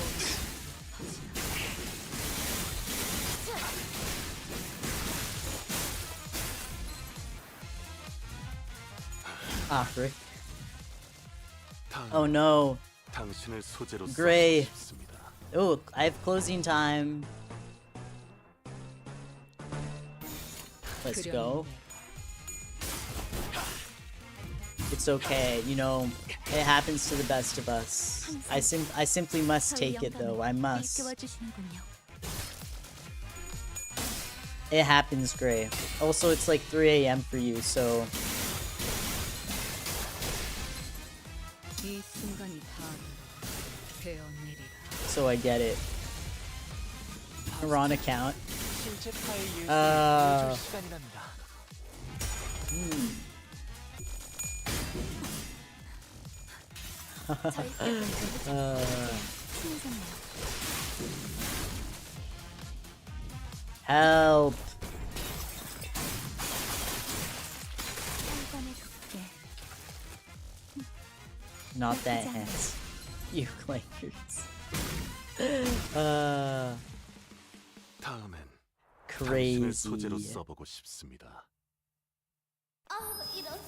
Ah, frick. Oh no. Gray. Oh, I have closing time. Let's go. It's okay, you know, it happens to the best of us. I simply must take it though, I must. It happens, Gray. Also, it's like 3 AM for you, so... So I get it. wrong account. 실제 파일 예술을 아. 보여줄 시간이랍니다. 저희 뼈로 친해졌네요. Help! 혈관의 덮개. Not that hands. You clankers. 다음엔 당신을 Crazy. 소재로 써보고 싶습니다. 이런.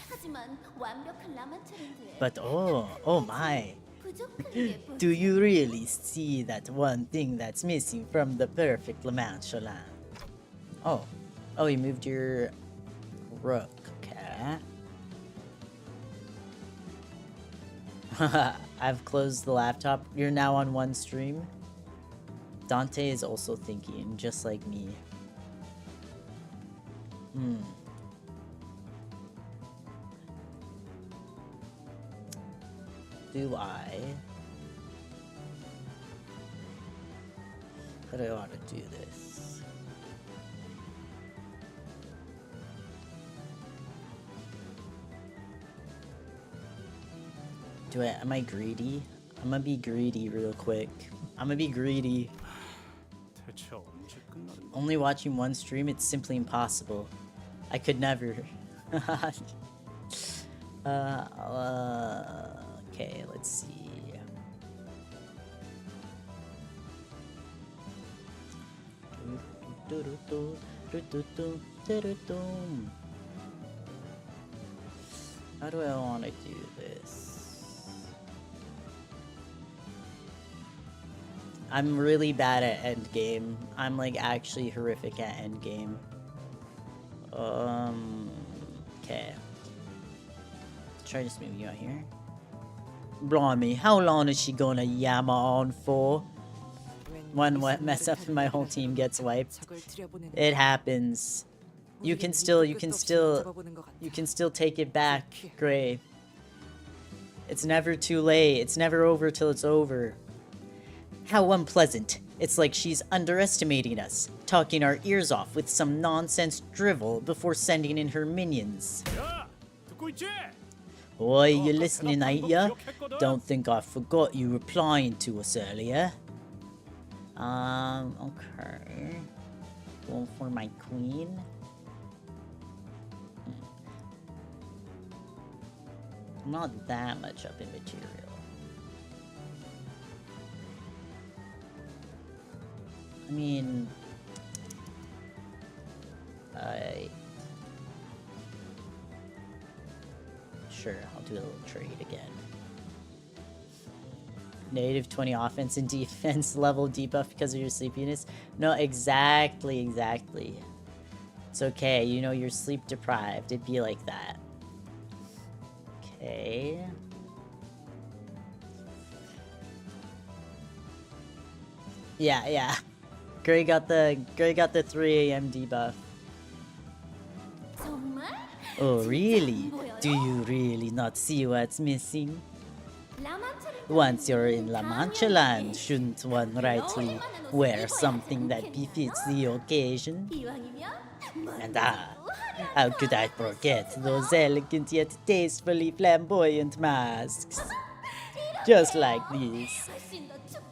하지만 완벽한 라만차랜드에 But oh my. 부족한 게 Do you really see that one thing that's missing from the perfect Manchaland? Oh. Oh, you moved your rook. Okay. I've closed the laptop. You're now on one stream. Dante is also thinking, just like me. Do I? How do I want to do this? Am I greedy? I'm gonna be greedy real quick. I'm gonna be greedy. Only watching one stream, it's simply impossible. I could never. Okay, let's see. How do I want to do this? I'm really bad at endgame. I'm like actually horrific at endgame. Okay. Try just moving you out here. Blimey, how long is she gonna yammer on for? One mess up and my whole team gets wiped. It happens. You can still take it back, Gray. It's never too late. It's never over till it's over. How unpleasant. It's like she's underestimating us, talking our ears off with some nonsense drivel before sending in her minions. Oi, you listening, ain't ya? Don't think I forgot you replying to us earlier. Okay. Going for my queen. I'm not that much up in material. I mean, sure, I'll do a little trade again. Native 20 offense and defense level debuff because of your sleepiness. No, exactly. It's okay, you know you're sleep deprived. It'd be like that. Okay. Yeah. Gray got the 3 a.m. debuff. Oh, really? Do you really not see what's missing? Once you're in La Manchaland, shouldn't one rightly wear something that befits the occasion? And how could I forget those elegant yet tastefully flamboyant masks? Just like these.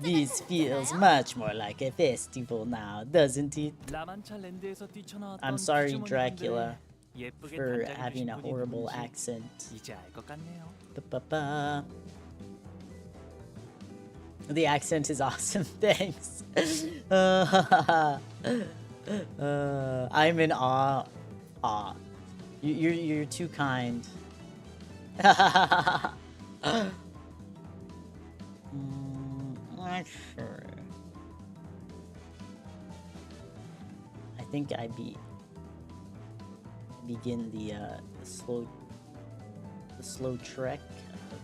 This feels much more like a festival now, doesn't it? 라만차랜드에서 뛰쳐나왔던 I'm sorry, 구조물들인데 Dracula, 예쁘게 for 단장해 having 주신 a 분이 horrible 누군지 accent. 이제 알 것 같네요. Ba-ba-ba. The accent is awesome, thanks. I'm in awe. You're too kind. Not sure. I think I begin the slow trek of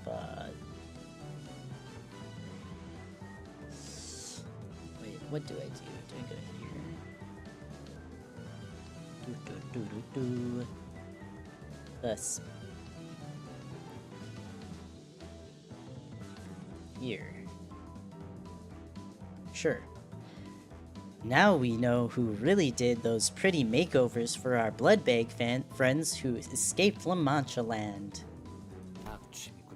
wait, what do I do? Do I go here? Thus. Here. Sure. Now we know who really did those pretty makeovers for our bloodbag friends who escaped from Manchaland.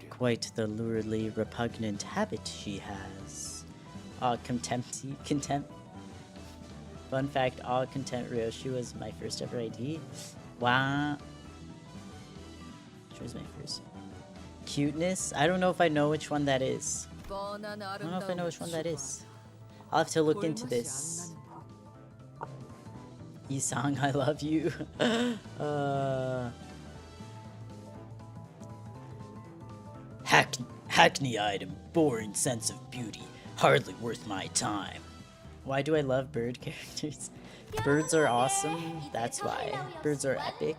Quite the luridly repugnant habit she has. Contempt. Fun fact, contempt Ryoshi was my first ever ID. Wow. Which was my first. Cuteness? I don't know if I know which one that is. I don't know if I know which one that is. I'll have to look into this. Isang, I love you. Hackney item, boring sense of beauty, hardly worth my time. Why do I love bird characters? Birds are awesome, that's why. Birds are epic.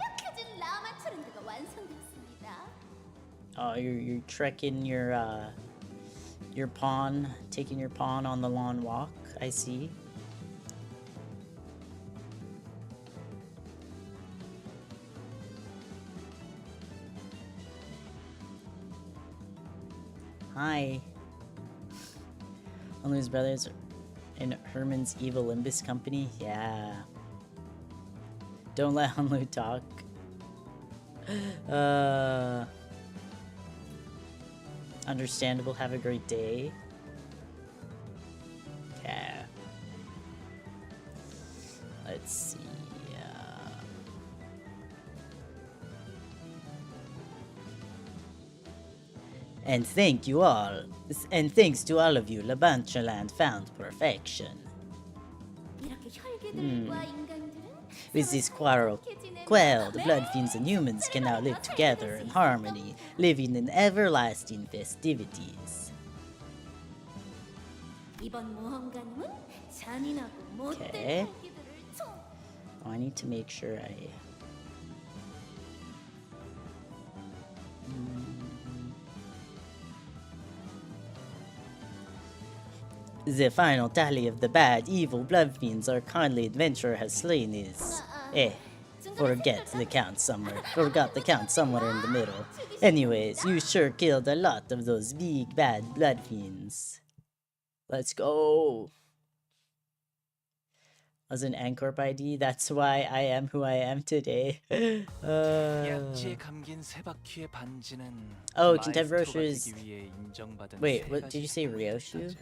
Oh, you're trekking your pawn, taking your pawn on the lawn walk, I see. Hi. Only's brothers in Herman's evil Limbus company? Yeah. Don't let Hanlu talk. Understandable, have a great day. Yeah. Let's see. And thanks to all of you, Manchaland found perfection. With this quarrel quelled, the blood fiends and humans can now live together in harmony, living in everlasting festivities. Okay. Oh, I need to make sure I... The final tally of the bad, evil blood fiends our kindly adventurer has slain is... forgot the count somewhere in the middle. Anyways, you sure killed a lot of those big bad blood fiends. Let's go! As an Ancorp ID, that's why I am who I am today. Oh, Contempt Roshu is... Wait, what did you say, Ryoshu?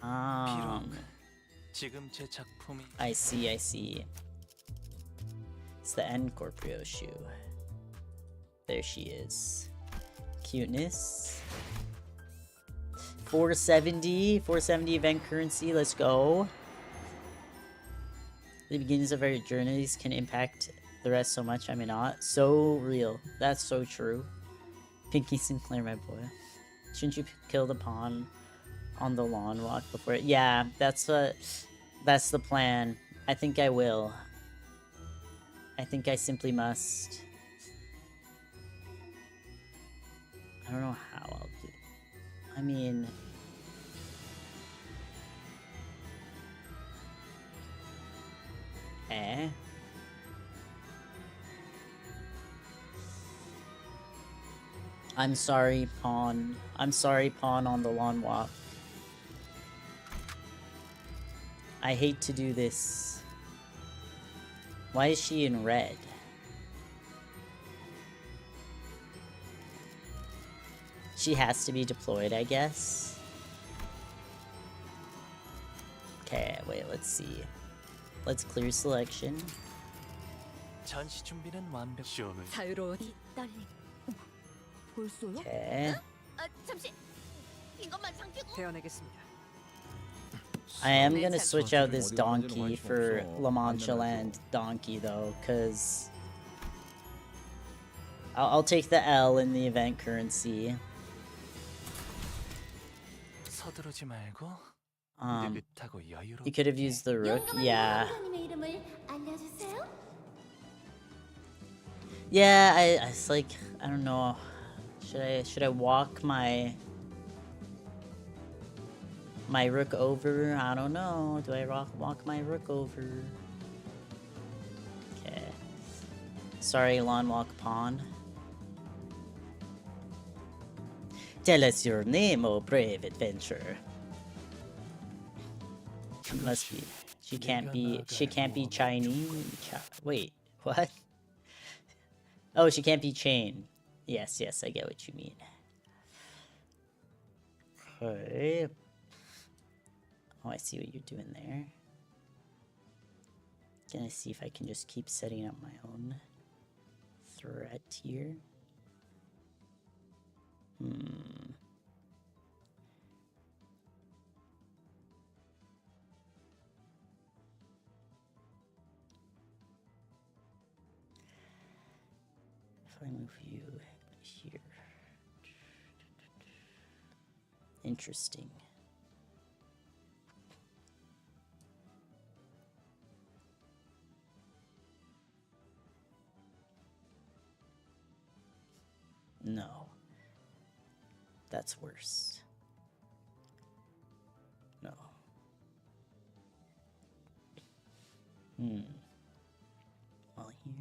I see. It's the Ancorp Ryoshu. There she is. Cuteness. 470 event currency, let's go. The beginnings of our journeys can impact the rest so much, I may not. So real. That's so true. Pinky Sinclair, my boy. Shouldn't you kill the pawn on the lawn walk before it? Yeah, that's the plan. I think I will. I think I simply must. I don't know how I'll do it. I mean... I'm sorry, pawn. I'm sorry, pawn on the lawn walk. I hate to do this. Why is she in red? She has to be deployed, I guess. Okay, wait, let's see. Let's clear selection. Okay. I am gonna switch out this donkey for Manchaland donkey though, cause I'll take the L in the event currency. You could have used the rook, yeah. Yeah, it's like, I don't know. Should I walk my rook over? I don't know. Do I walk my rook over? Okay. Sorry, lawn walk pawn. Tell us your name, oh brave adventurer. She can't be Chinese. Wait, what? Oh, she can't be chained. Yes, yes, I get what you mean. Okay. Oh, I see what you're doing there. Can I see if I can just keep setting up my own threat here? If I move you here. Interesting. No. That's worse. No. While here.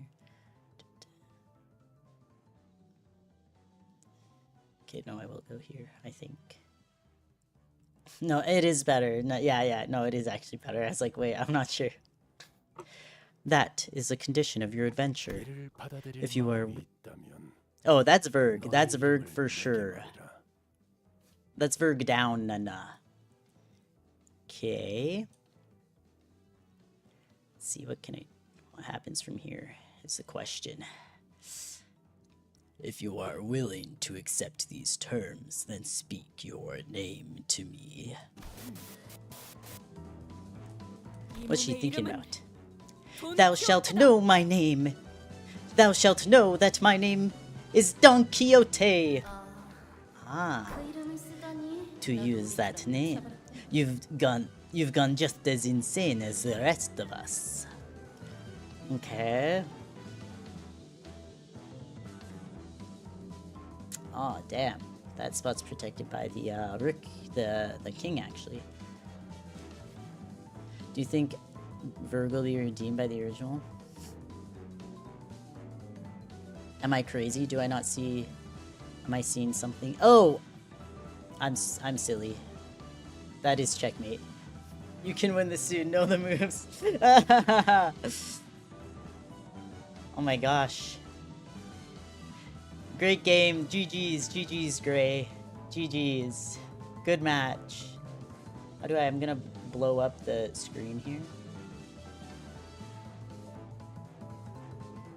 Okay, no, I will go here, I think. No, it is better. No, yeah, no, it is actually better. I was like, wait, I'm not sure. That is a condition of your adventure. If you are... Oh, that's Verg. That's Verg for sure. That's Verg down, Nana. Okay. Let's see, what happens from here is the question. If you are willing to accept these terms, then speak your name to me. What's she thinking about? Thou shalt know my name. Thou shalt know that my name is Don Quixote. Ah, to use that name, you've gone just as insane as the rest of us. Okay. Oh damn, that spot's protected by the Rook, the king actually. Do you think Virgo will be redeemed by the original? Am I crazy? Do I not see? Am I seeing something? Oh, I'm silly. That is checkmate. You can win this soon. Know the moves. Oh my gosh. Great game. GG's, Gray. GG's. Good match. How do I'm gonna blow up the screen here.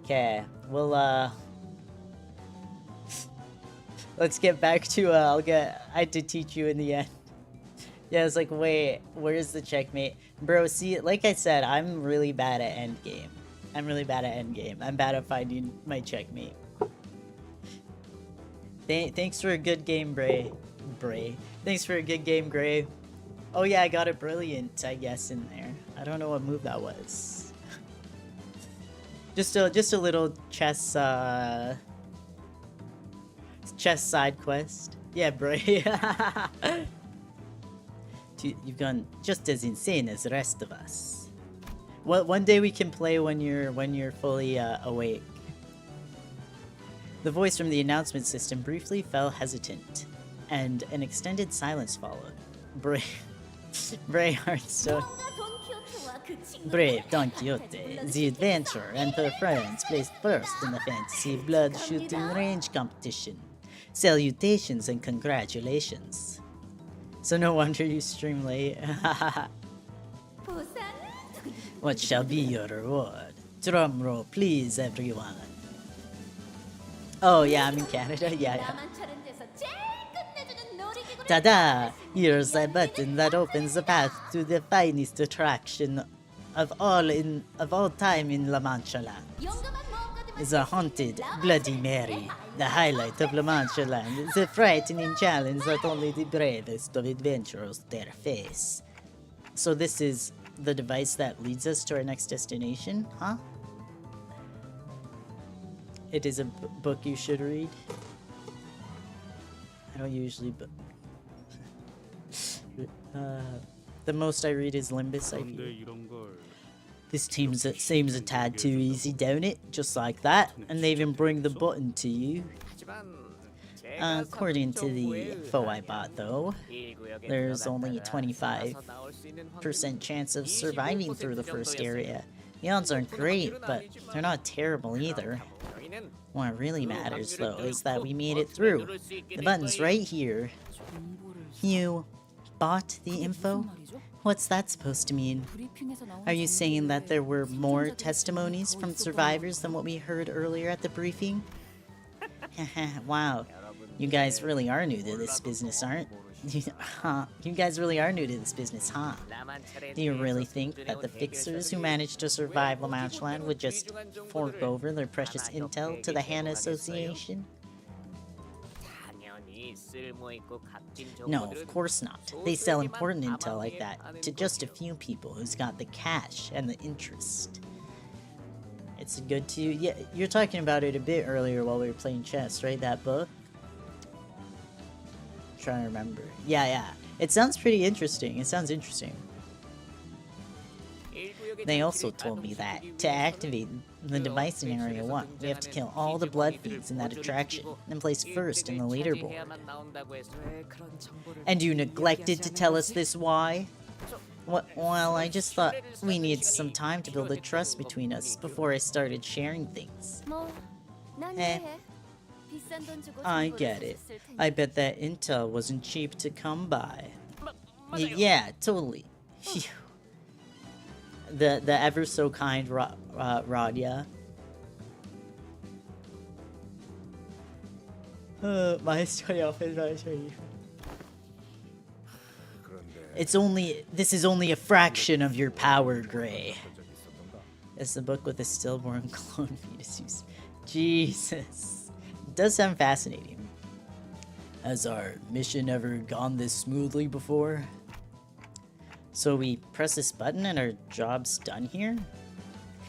Okay, we'll let's get back to I had to teach you in the end. Yeah, I was like, wait, where's the checkmate? Bro, see, like I said, I'm really bad at endgame. I'm bad at finding my checkmate. Thanks for a good game, Bray. Thanks for a good game, Gray. Oh yeah, I got a brilliant, I guess, in there. I don't know what move that was. Just a little chess side quest. Yeah, Bray. You've gone just as insane as the rest of us. Well, one day we can play when you're fully awake. The voice from the announcement system briefly fell hesitant, and an extended silence followed. Brave Hearthstone. Brave Don Quixote, the adventurer and her friends placed first in the fantasy blood shooting range competition. Salutations and congratulations. So no wonder you stream late. What shall be your reward? Drum roll, please, everyone. Oh yeah, I'm in Canada. Yeah. Ta-da! Here's a button that opens the path to the finest attraction of all time in Manchaland. The haunted Bloody Mary, the highlight of Manchaland, the frightening challenge that only the bravest of adventurers dare face. So this is the device that leads us to our next destination, huh? It is a book you should read. I don't usually, but the most I read is Limbus. This seems a tad too easy, don't it? Just like that, and they even bring the button to you. According to the info I bought, though, there's only a 25% chance of surviving through the first area. The odds aren't great, but they're not terrible either. What really matters, though, is that we made it through. The button's right here. You bought the info? What's that supposed to mean? Are you saying that there were more testimonies from survivors than what we heard earlier at the briefing? Wow. You guys really are new to this business, aren't you? You guys really are new to this business, huh? Do you really think that the fixers who managed to survive Manchaland would just fork over their precious intel to the Hannah Association? No, of course not. They sell important intel like that to just a few people who's got the cash and the interest. It's good to... Yeah, you're talking about it a bit earlier while we were playing chess, right? That book? I'm trying to remember. Yeah. It sounds pretty interesting. It sounds interesting. They also told me that to activate the device in Area 1, we have to kill all the blood fiends in that attraction and place first in the leaderboard. And you neglected to tell us this why? Well, I just thought we needed some time to build a trust between us before I started sharing things. I get it. I bet that intel wasn't cheap to come by. Yeah, totally. Phew. The ever so kind Radia. This is only a fraction of your power, Gray. It's the book with a stillborn clone fetus. Jesus. It does sound fascinating. Has our mission ever gone this smoothly before? So we press this button and our job's done here?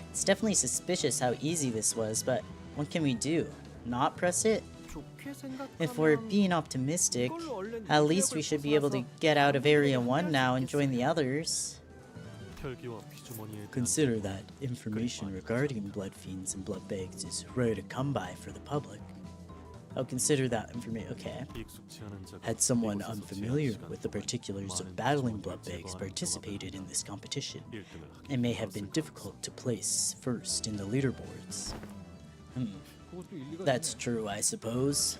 It's definitely suspicious how easy this was, but what can we do? Not press it? If we're being optimistic, at least we should be able to get out of Area 1 now and join the others. Consider that information regarding blood fiends and blood bags is rare to come by for the public. I'll consider that information. Okay. Had someone unfamiliar with the particulars of battling blood bags participated in this competition, it may have been difficult to place first in the leaderboards. That's true, I suppose.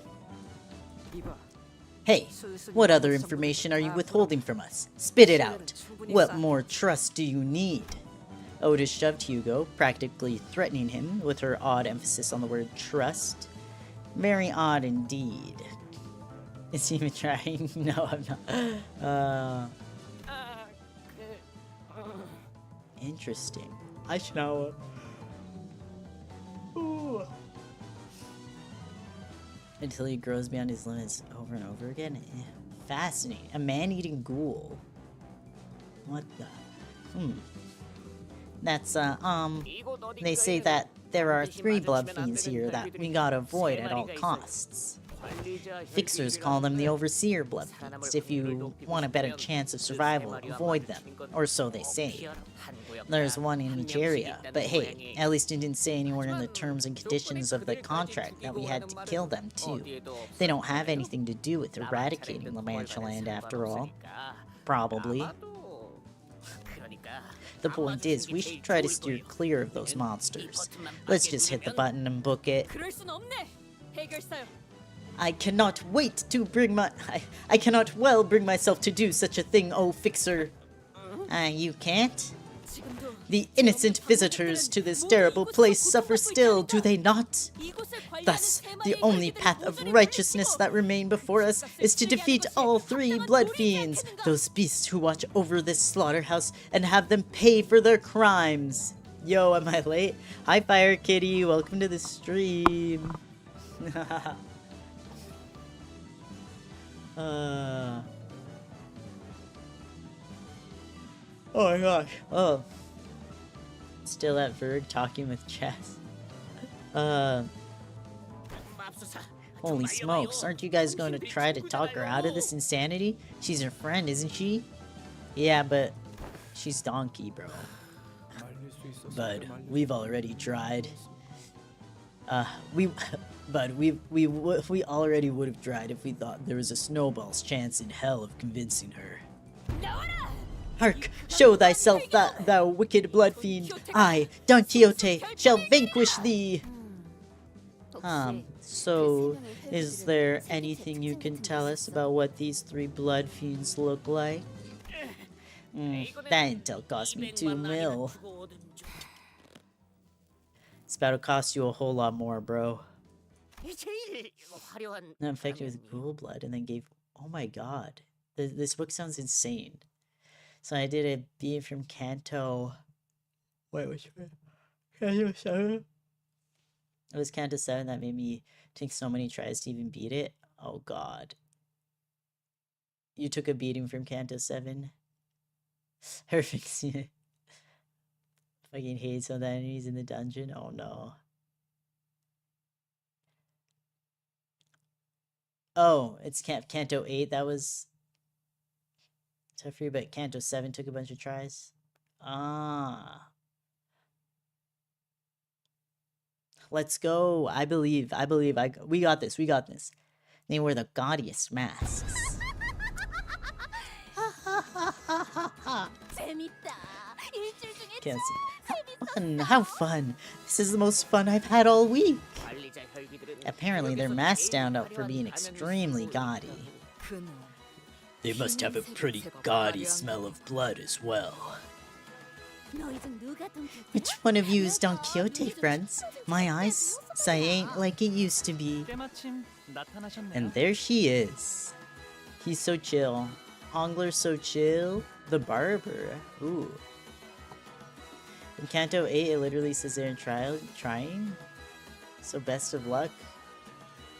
Hey, what other information are you withholding from us? Spit it out. What more trust do you need? Otis shoved Hugo, practically threatening him with her odd emphasis on the word trust. Very odd indeed. Is he even trying? No, I'm not. Interesting. I should know. Ooh. Until he grows beyond his limits over and over again. Fascinating. A man-eating ghoul. What the? That's, they say that there are 3 blood fiends here that we gotta avoid at all costs. Fixers call them the Overseer blood fiends. If you want a better chance of survival, avoid them. Or so they say. There's one in each area, but hey, at least it didn't say anywhere in the terms and conditions of the contract that we had to kill them too. They don't have anything to do with eradicating the Manchaland after all. Probably. The point is, we should try to steer clear of those monsters. Let's just hit the button and book it. I cannot wait to bring I cannot well bring myself to do such a thing, oh fixer. You can't? The innocent visitors to this terrible place suffer still, do they not? Thus, the only path of righteousness that remain before us is to defeat all 3 blood fiends, those beasts who watch over this slaughterhouse, and have them pay for their crimes. Yo, am I late? Hi, Fire Kitty, welcome to the stream. Oh my gosh. Oh. Still at Verg talking with Chess. Holy smokes, aren't you guys going to try to talk her out of this insanity? She's your friend, isn't she? Yeah, but she's donkey, bro. But we've already tried. But we already would have tried if we thought there was a snowball's chance in hell of convincing her. Hark! Show thyself, thou wicked blood fiend! I, Don Quixote, shall vanquish thee! So, is there anything you can tell us about what these three blood fiends look like? That intel cost me 2 mil. It's about to cost you a whole lot more, bro. I'm infected with ghoul blood and then gave... Oh my god. This book sounds insane. So I did a beat from Canto... Wait, which one? Canto 7? It was Canto 7 that made me take so many tries to even beat it. Oh god. You took a beating from Canto 7? Perfect. Fucking hate some of the enemies in the dungeon. Oh no. Oh, it's Canto 8 that was tough for you, but Canto 7 took a bunch of tries. Ah. Let's go. I believe. We got this. They wear the gaudiest masks. Can't see. How fun. This is the most fun I've had all week. Apparently their masks stand out for being extremely gaudy. They must have a pretty gaudy smell of blood as well. Which one of you is Don Quixote, friends? My eyesight ain't like it used to be. And there she is. He's so chill. Hongler's so chill. The barber. Ooh. In Canto 8, it literally says they're in trying. So best of luck.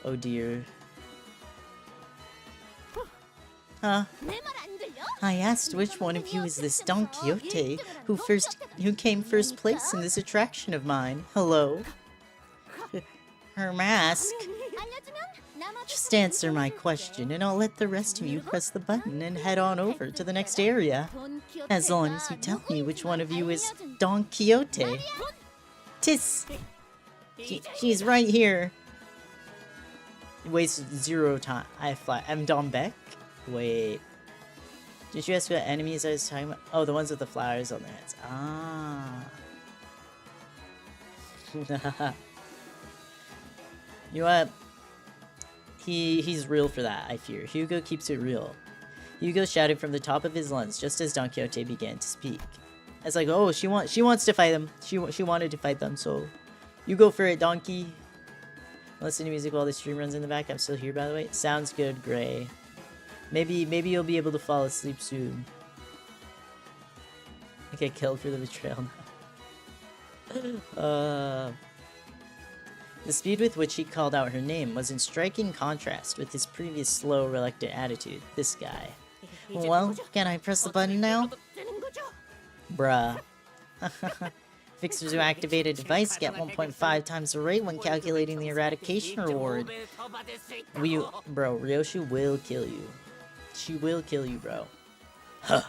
Oh dear. Huh? I asked which one of you is this Don Quixote who came first place in this attraction of mine. Hello. Her mask. Just answer my question and I'll let the rest of you press the button and head on over to the next area. As long as you tell me which one of you is Don Quixote. Tis. She's right here. Waste 0 time. I'm Don Beck? Wait. Did you ask what enemies I was talking about? Oh, the ones with the flowers on their heads. Ah. You know what? He's real for that, I fear. Hugo keeps it real. Hugo shouted from the top of his lungs just as Don Quixote began to speak. It's like, oh, she wants to fight them. She wanted to fight them, so you go for it, Donkey. Listen to music while the stream runs in the back. I'm still here, by the way. Sounds good, Gray. Maybe you'll be able to fall asleep soon. I get killed for the betrayal now. The speed with which he called out her name was in striking contrast with his previous slow, reluctant attitude. This guy. Well, can I press the button now? Bruh. Fixers who activate a device get 1.5 times the rate when calculating the eradication reward. Bro, Ryoshu will kill you. She will kill you, bro. Huh.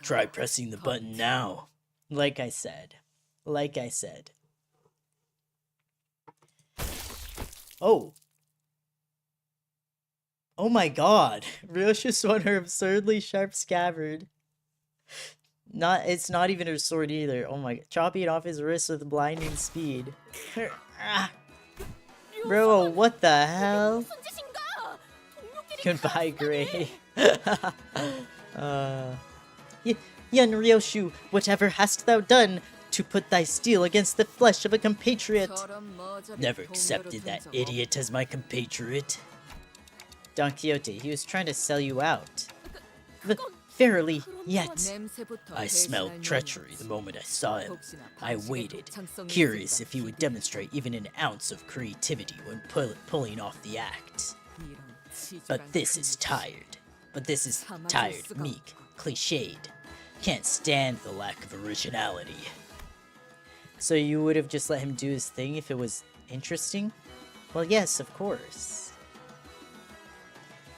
Try pressing the button now. Like I said. Oh. Oh my god. Ryoshu swung her absurdly sharp scabbard. It's not even her sword either. Oh my god. Chopping off his wrist with blinding speed. Bro, what the hell? Goodbye, Gray. Young Ryoshu, whatever hast thou done to put thy steel against the flesh of a compatriot? Never accepted that idiot as my compatriot. Don Quixote, he was trying to sell you out. Verily, yet. I smelled treachery the moment I saw him. I waited, curious if he would demonstrate even an ounce of creativity when pulling off the act. But this is tired, meek, cliched. Can't stand the lack of originality. So you would have just let him do his thing if it was interesting? Well, yes, of course.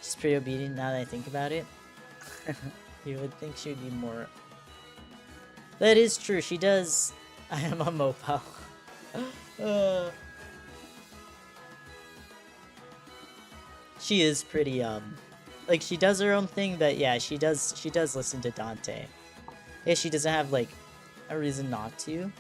She's pretty obedient now that I think about it. You would think she would be more... That is true, she does... I am on mobile. She is pretty like she does her own thing, but yeah, she does listen to Dante. Yeah, she doesn't have like a reason not to.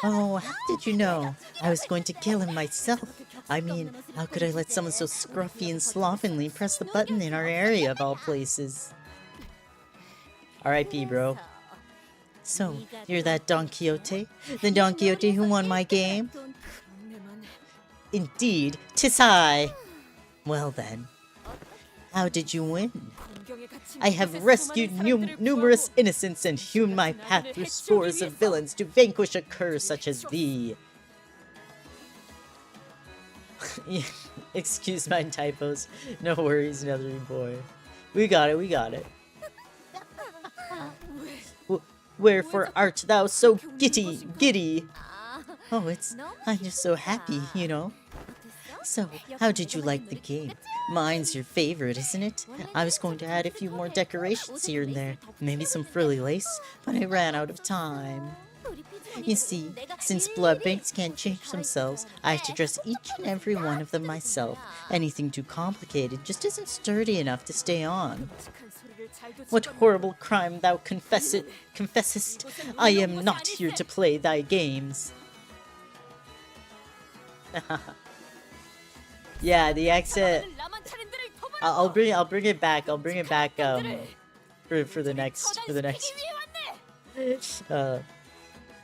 Oh, how did you know? I was going to kill him myself. I mean, how could I let someone so scruffy and slovenly press the button in our area of all places? R.I.P. bro. So, you're that Don Quixote? The Don Quixote who won my game? Indeed, 'tis I! Well then, how did you win? I have rescued numerous innocents and hewn my path through scores of villains to vanquish a curse such as thee. Excuse my typos. No worries, Nethery boy. We got it, we got it. Wherefore art thou so giddy? Oh, I'm just so happy, you know. So, how did you like the game? Mine's your favorite, isn't it? I was going to add a few more decorations here and there, maybe some frilly lace, but I ran out of time. You see, since blood banks can't change themselves, I have to dress each and every one of them myself. Anything too complicated just isn't sturdy enough to stay on. What horrible crime thou confessest? I am not here to play thy games. Yeah, the accent. I'll bring it back. I'll bring it back. For the next.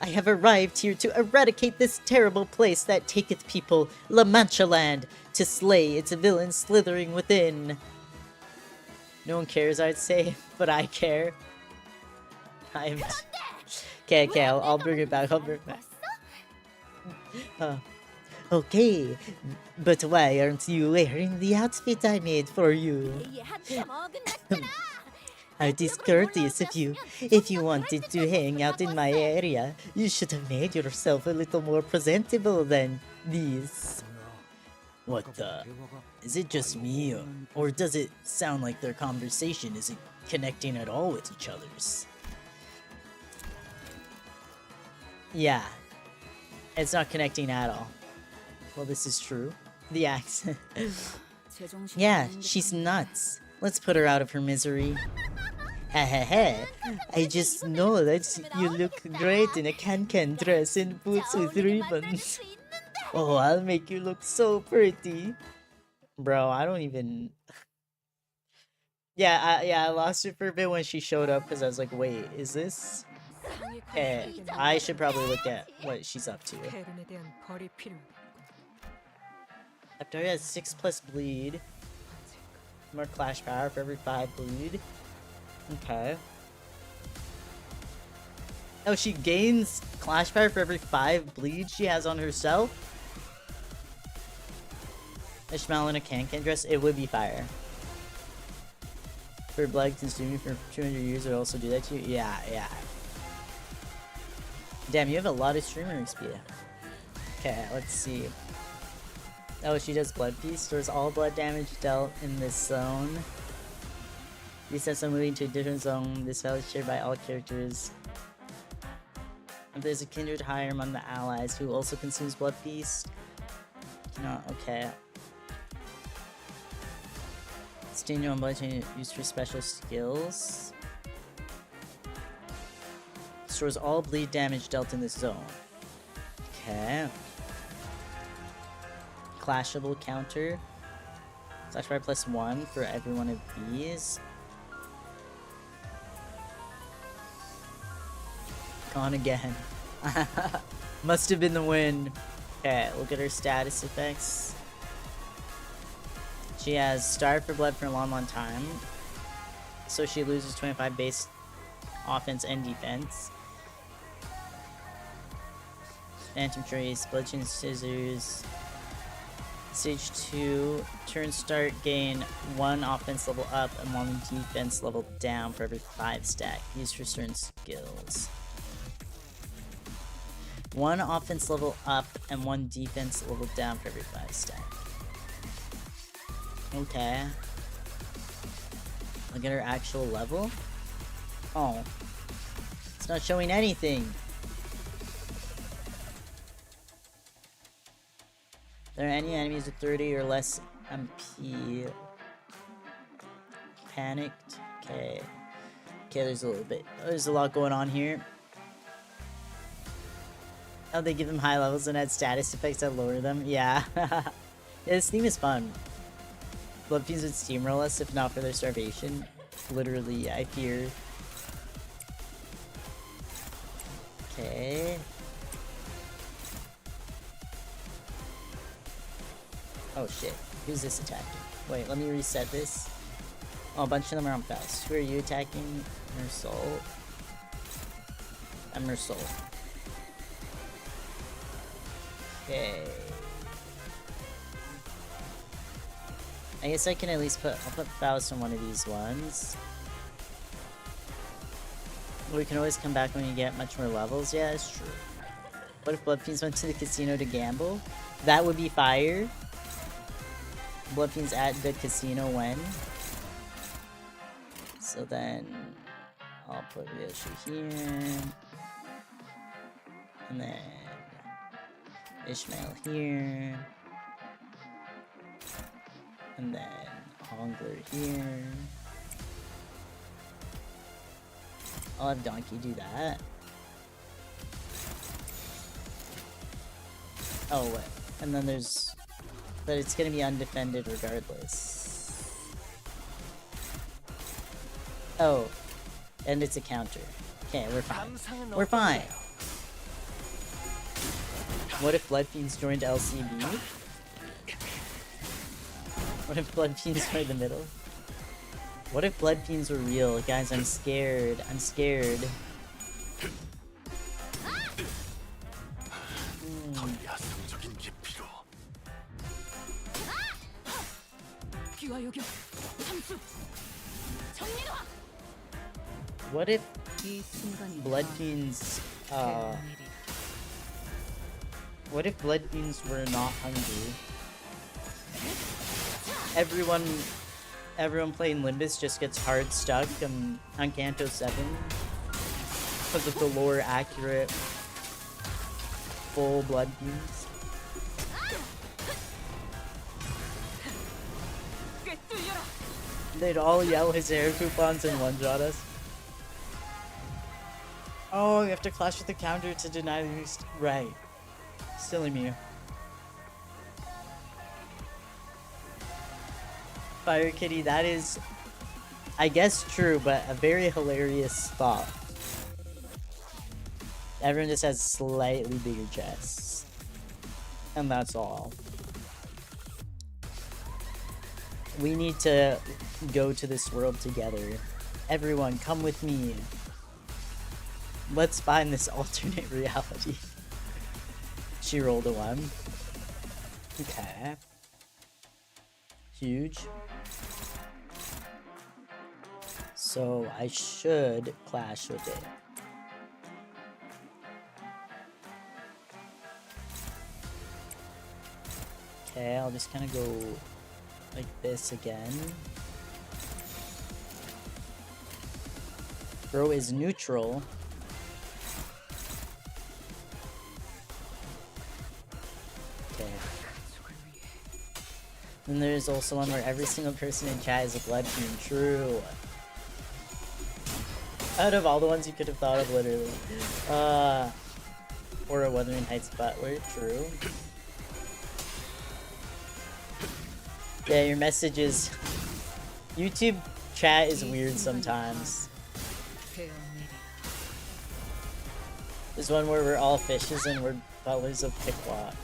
I have arrived here to eradicate this terrible place that taketh people, Manchaland, to slay its villains slithering within. No one cares, I'd say, but I care. Okay, I'll bring it back. Okay, but why aren't you wearing the outfit I made for you? How discourteous of you. If you wanted to hang out in my area, you should have made yourself a little more presentable than this. What the? Is it just me, or does it sound like their conversation isn't connecting at all with each other's? Yeah, it's not connecting at all. Well, this is true. The accent. Yeah, she's nuts. Let's put her out of her misery. Hehehe. I just know that you look great in a can-can dress and boots with ribbons. Oh, I'll make you look so pretty. Bro, I don't even... I lost it for a bit when she showed up because I was like, wait, is this... Okay, I should probably look at what she's up to. Victoria has 6+ bleed. More clash power for every 5 bleed. Okay. Oh, she gains clash power for every 5 bleed she has on herself? Ishmael in a can-can dress? It would be fire. For blood consuming for 200 years would also do that to you? Yeah. Damn, you have a lot of streamer XP. Okay, let's see. Oh, she does blood piece. Stores all blood damage dealt in this zone. Resets on moving to a different zone. This value is shared by all characters. If there's a kindred higher among the allies who also consumes blood feast. No, okay. Sting on blood chain used for special skills. Stores all bleed damage dealt in this zone. Okay. Clashable counter. Slash fire +1 for every one of these. Gone again. Must have been the win. Okay, look at her status effects. She has Starved for Blood for a long time. So she loses 25 base offense and defense. Phantom Trace, Bludgeon Scissors. Stage 2, turn start, gain 1 offense level up and 1 defense level down for every 5 stack. Used for certain skills. 1 offense level up and 1 defense level down for every 5 stack. Okay. Look at her actual level. Oh. It's not showing anything. There are any enemies with 30 or less MP. Panicked. Okay. Okay, there's a lot going on here. Oh, they give them high levels and add status effects that lower them? Yeah. Yeah, this theme is fun. Blood Fiends would steamroll us if not for their starvation. Literally, I fear. Okay. Oh shit. Who's this attacking? Wait, let me reset this. Oh, a bunch of them are on Faust. Who are you attacking? Mersol. I'm Mersol. Okay. I guess I can at least I'll put Faust on one of these ones. We can always come back when you get much more levels. Yeah, it's true. What if Blood Fiends went to the casino to gamble? That would be fire. Blood Fiends at the casino when? So then I'll put Ryoshu here. And then Ishmael here. And then Hongler here. I'll have Donkey do that. Oh, wait. And then there's... But it's gonna be undefended regardless. Oh. And it's a counter. Okay, we're fine. We're fine. What if Blood Fiends joined LCB? What if Blood Fiends were in the middle? What if Blood Fiends were real? Guys, I'm scared. I'm scared. What if Blood Fiends, what if Blood Fiends were not hungry? Everyone playing Limbus just gets hard stuck on Canto 7 because of the lore accurate full Blood Fiends. They'd all yell his hair coupons and one-shot us. Oh, you have to clash with the counter to deny the use. Right. Silly me. Fire Kitty, that is, I guess, true, but a very hilarious thought. Everyone just has slightly bigger chests. And that's all. We need to go to this world together. Everyone, come with me. Let's find this alternate reality. She rolled a 1. Okay. Huge. So I should clash with it. Okay, I'll just kind of go like this again. Bro is neutral. Okay. Then there's also one where every single person in chat is a Blood Fiend. True. Out of all the ones you could have thought of, literally. Or a Wuthering Heights Butler. True. Yeah, your messages. YouTube chat is weird sometimes. There's one where we're all fishes and we're butlers of Peakwood.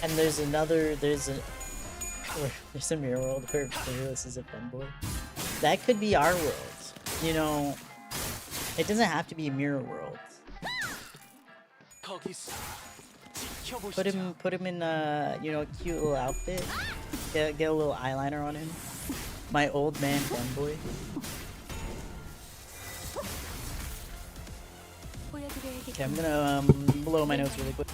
And there's a mirror world where Fearless is a femboy. That could be our world. You know, it doesn't have to be a mirror world. Put him in you know, a cute little outfit. Get a little eyeliner on him. My old man femboy. Okay, I'm gonna blow my nose really quick.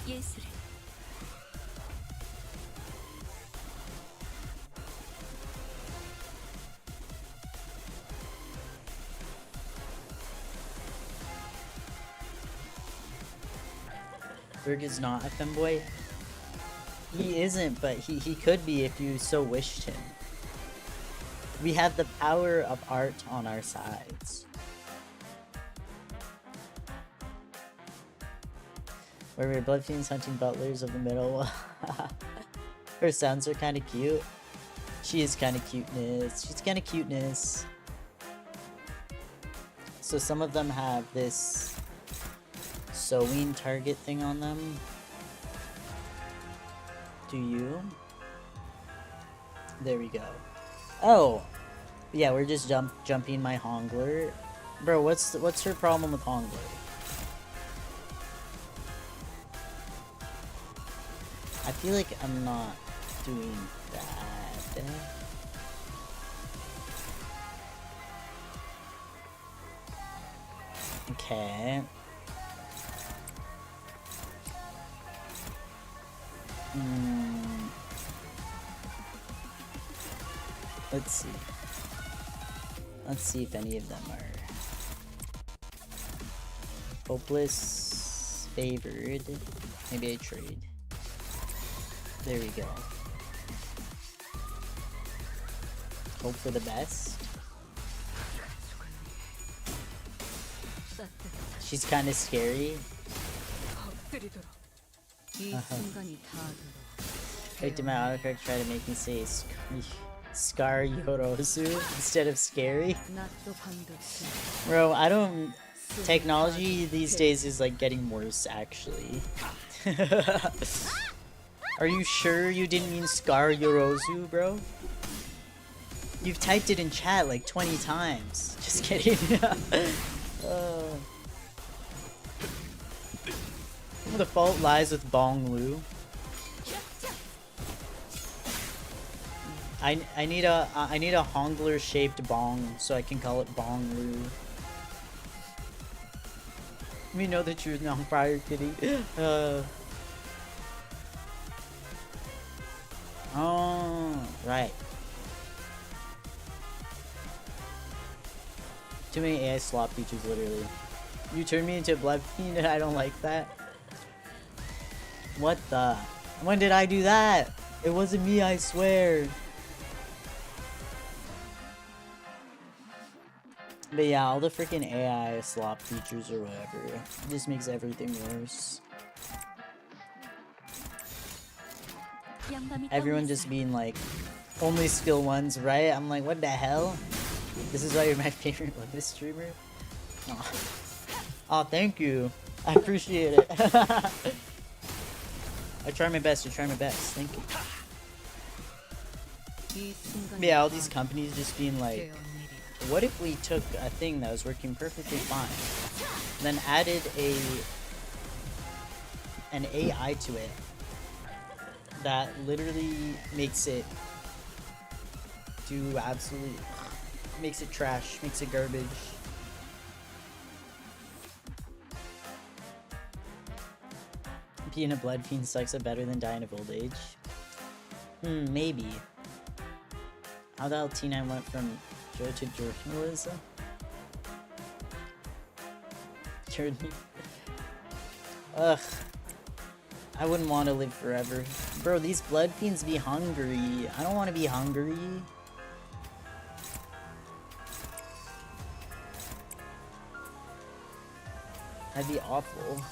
Berg is not a femboy. He isn't, but he could be if you so wished him. We have the power of art on our sides. Where we're blood fiends hunting butlers of the middle. Her sounds are kind of cute. She is kind of cuteness. She's kind of cuteness. So some of them have this sewing target thing on them. Do you? There we go. Oh, yeah, we're just jumping my Hongler. Bro, what's her problem with Hongler? I feel like I'm not doing that. Okay. Let's see. Let's see if any of them are hopeless, favored. Maybe I trade. There we go. Hope for the best. She's kind of scary. Wait, did my autocorrect try to make me say Scar Yorosu instead of scary? Bro, I don't... Technology these days is like getting worse, actually. Are you sure you didn't mean Scar Yorosu, bro? You've typed it in chat like 20 times. Just kidding. The fault lies with Bong Lu. I need a Hongler shaped bong so I can call it Bong Lu. We know the truth now, Fire Kitty. Oh, right. Too many AI slop features, literally. You turned me into a blood fiend and I don't like that. What the? When did I do that? It wasn't me, I swear. But yeah, all the freaking AI slop features or whatever, it just makes everything worse. Everyone just being like, only skill ones, right? I'm like, what the hell? This is why you're my favorite Limbus streamer? Aw. Oh, thank you. I appreciate it. I try my best, thank you. Yeah, all these companies just being like, what if we took a thing that was working perfectly fine, then added an AI to it that literally makes it do absolutely, makes it trash, makes it garbage. Being a blood fiend sucks it better than dying of old age. Maybe. How the hell T9 went from Joe to journalism? Jordan. Ugh. I wouldn't want to live forever. Bro, these blood fiends be hungry. I don't want to be hungry. That'd be awful.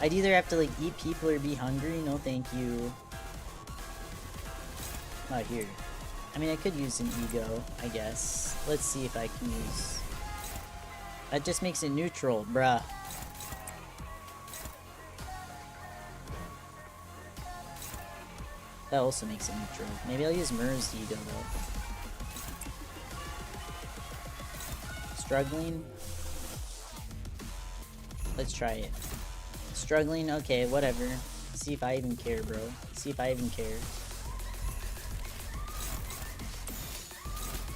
I'd either have to like eat people or be hungry. No thank you. Not here. I mean, I could use an ego, I guess. Let's see if I can use... That just makes it neutral, bruh. That also makes it neutral. Maybe I'll use Murr's ego, though. Struggling? Let's try it. Struggling? Okay, whatever. See if I even care, bro. See if I even care.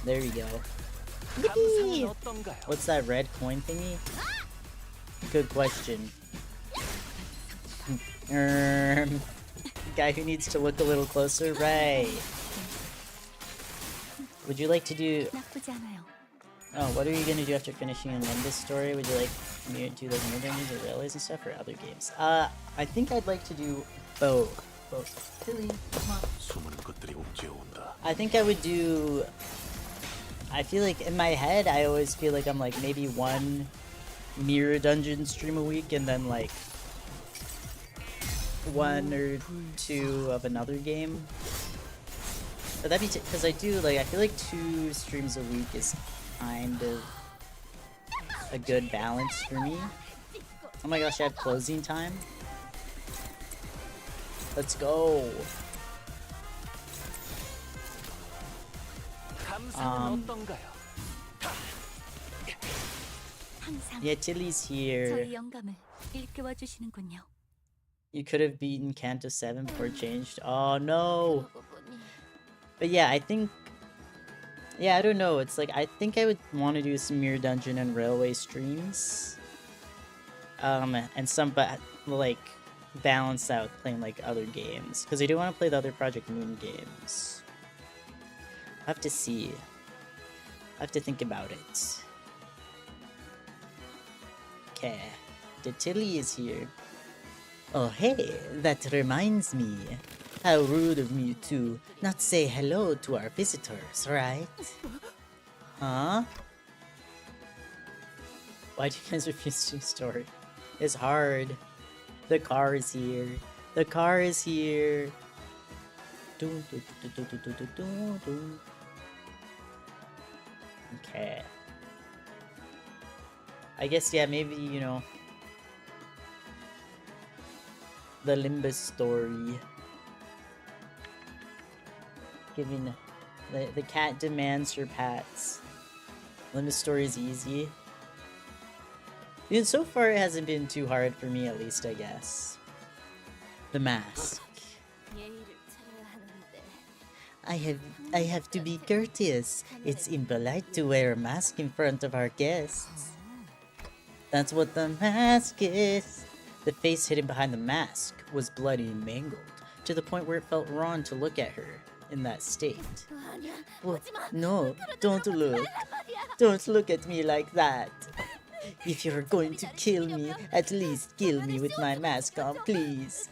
There we go. Yippee! What's that red coin thingy? Good question. Guy who needs to look a little closer, right? Would you like to do... Oh, what are you gonna do after finishing a Limbus story? Would you like me to do like Mirror Dungeons or Railways and stuff, or other games? I think I'd like to do both. Tilly, come on. 수많은 것들이 옥죄어 온다. I think I would do. I feel like in my head, I always feel like I'm like maybe one Mirror Dungeon stream a week, and then like one or two of another game. But that'd be because I do like I feel like 2 streams a week is kind of a good balance for me. Oh my gosh, I have closing time. Let's go. Yeah, Tilly's here. 저희 영감을 일깨워 주시는군요. You could have beaten Canto 7 before it changed. Oh no. But yeah, I think. Yeah, I don't know. It's like I think I would want to do some Mirror Dungeon and Railway streams. And some, but like balance out playing like other games because I do want to play the other Project Moon games. I have to see. I have to think about it. Okay, the Tilly is here. Oh hey, that reminds me. How rude of me to not say hello to our visitors, right? Huh? Why do you guys refuse to do story? It's hard. The car is here. The car is here. Okay. I guess, yeah, maybe, you know, the Limbus story. Giving the cat demands her pats. Limbus story is easy. And so far it hasn't been too hard for me, at least, I guess. The mask. I have to be courteous. It's impolite to wear a mask in front of our guests. That's what the mask is. The face hidden behind the mask was bloody and mangled, to the point where it felt wrong to look at her in that state. Well, no, don't look. Don't look at me like that. If you're going to kill me, at least kill me with my mask on, please.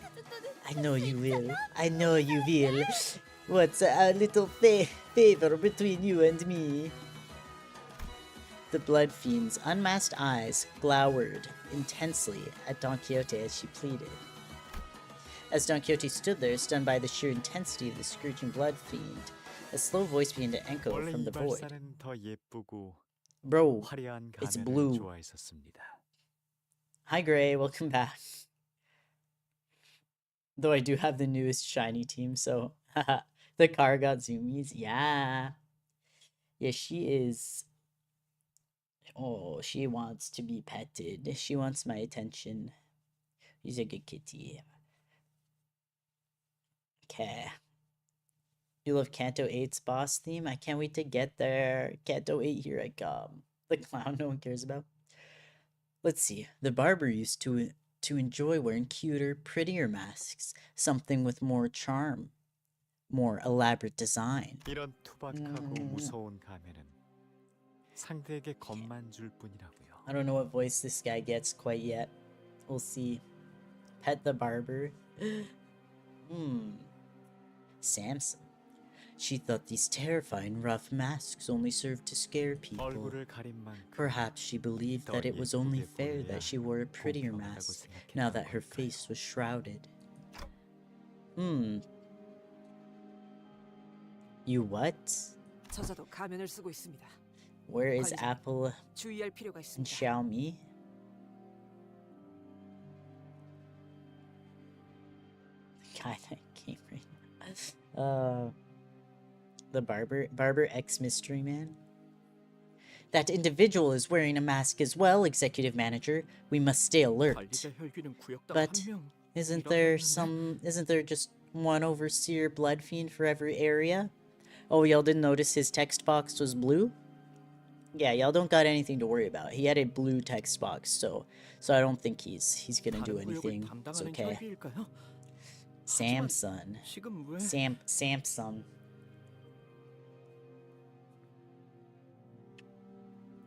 I know you will. I know you will. What's a little favor between you and me? The Blood Fiend's unmasked eyes glowered intensely at Don Quixote as she pleaded. As Don Quixote stood there, stunned by the sheer intensity of the screeching Blood Fiend, a slow voice began to echo from the void. Bro, it's blue. Hi Gray, welcome back. Though I do have the newest shiny team, so the car got zoomies. Yeah. Yeah, she is. Oh, she wants to be petted. She wants my attention. She's a good kitty. Okay. You love Canto 8's boss theme? I can't wait to get there. Canto 8, here I come. The clown no one cares about. Let's see. The barber used to enjoy wearing cuter, prettier masks. Something with more charm. More elaborate design. 이런 투박하고 무서운 가면은 상대에게 겁만 줄 뿐이라고요. I don't know what voice this guy gets quite yet. We'll see. Pet the barber. Samson. She thought these terrifying rough masks only served to scare people. Perhaps she believed that it was only fair that she wore a prettier mask now that her face was shrouded. You what? 저자도 가면을 쓰고 있습니다. Where is Apple 주의할 필요가 and 있습니다. Xiaomi? The guy that came right now. The barber X Mystery Man. That individual is wearing a mask as well, Executive Manager. We must stay alert. But isn't there just one overseer blood fiend for every area? Oh, y'all didn't notice his text box was blue? Yeah, y'all don't got anything to worry about. He had a blue text box, so I don't think he's gonna do anything. It's okay. Samson. Samson.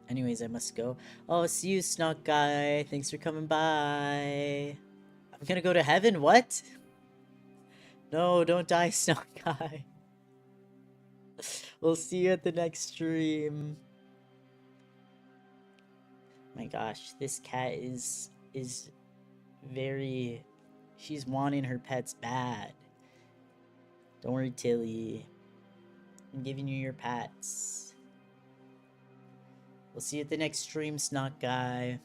Anyways, I must go. Oh, see you, Snock Guy. Thanks for coming by. I'm gonna go to heaven? What? No, don't die, Snock Guy. We'll see you at the next stream. My gosh, this cat is very... She's wanting her pets bad. Don't worry, Tilly. I'm giving you your pets. We'll see you at the next stream, Snock Guy.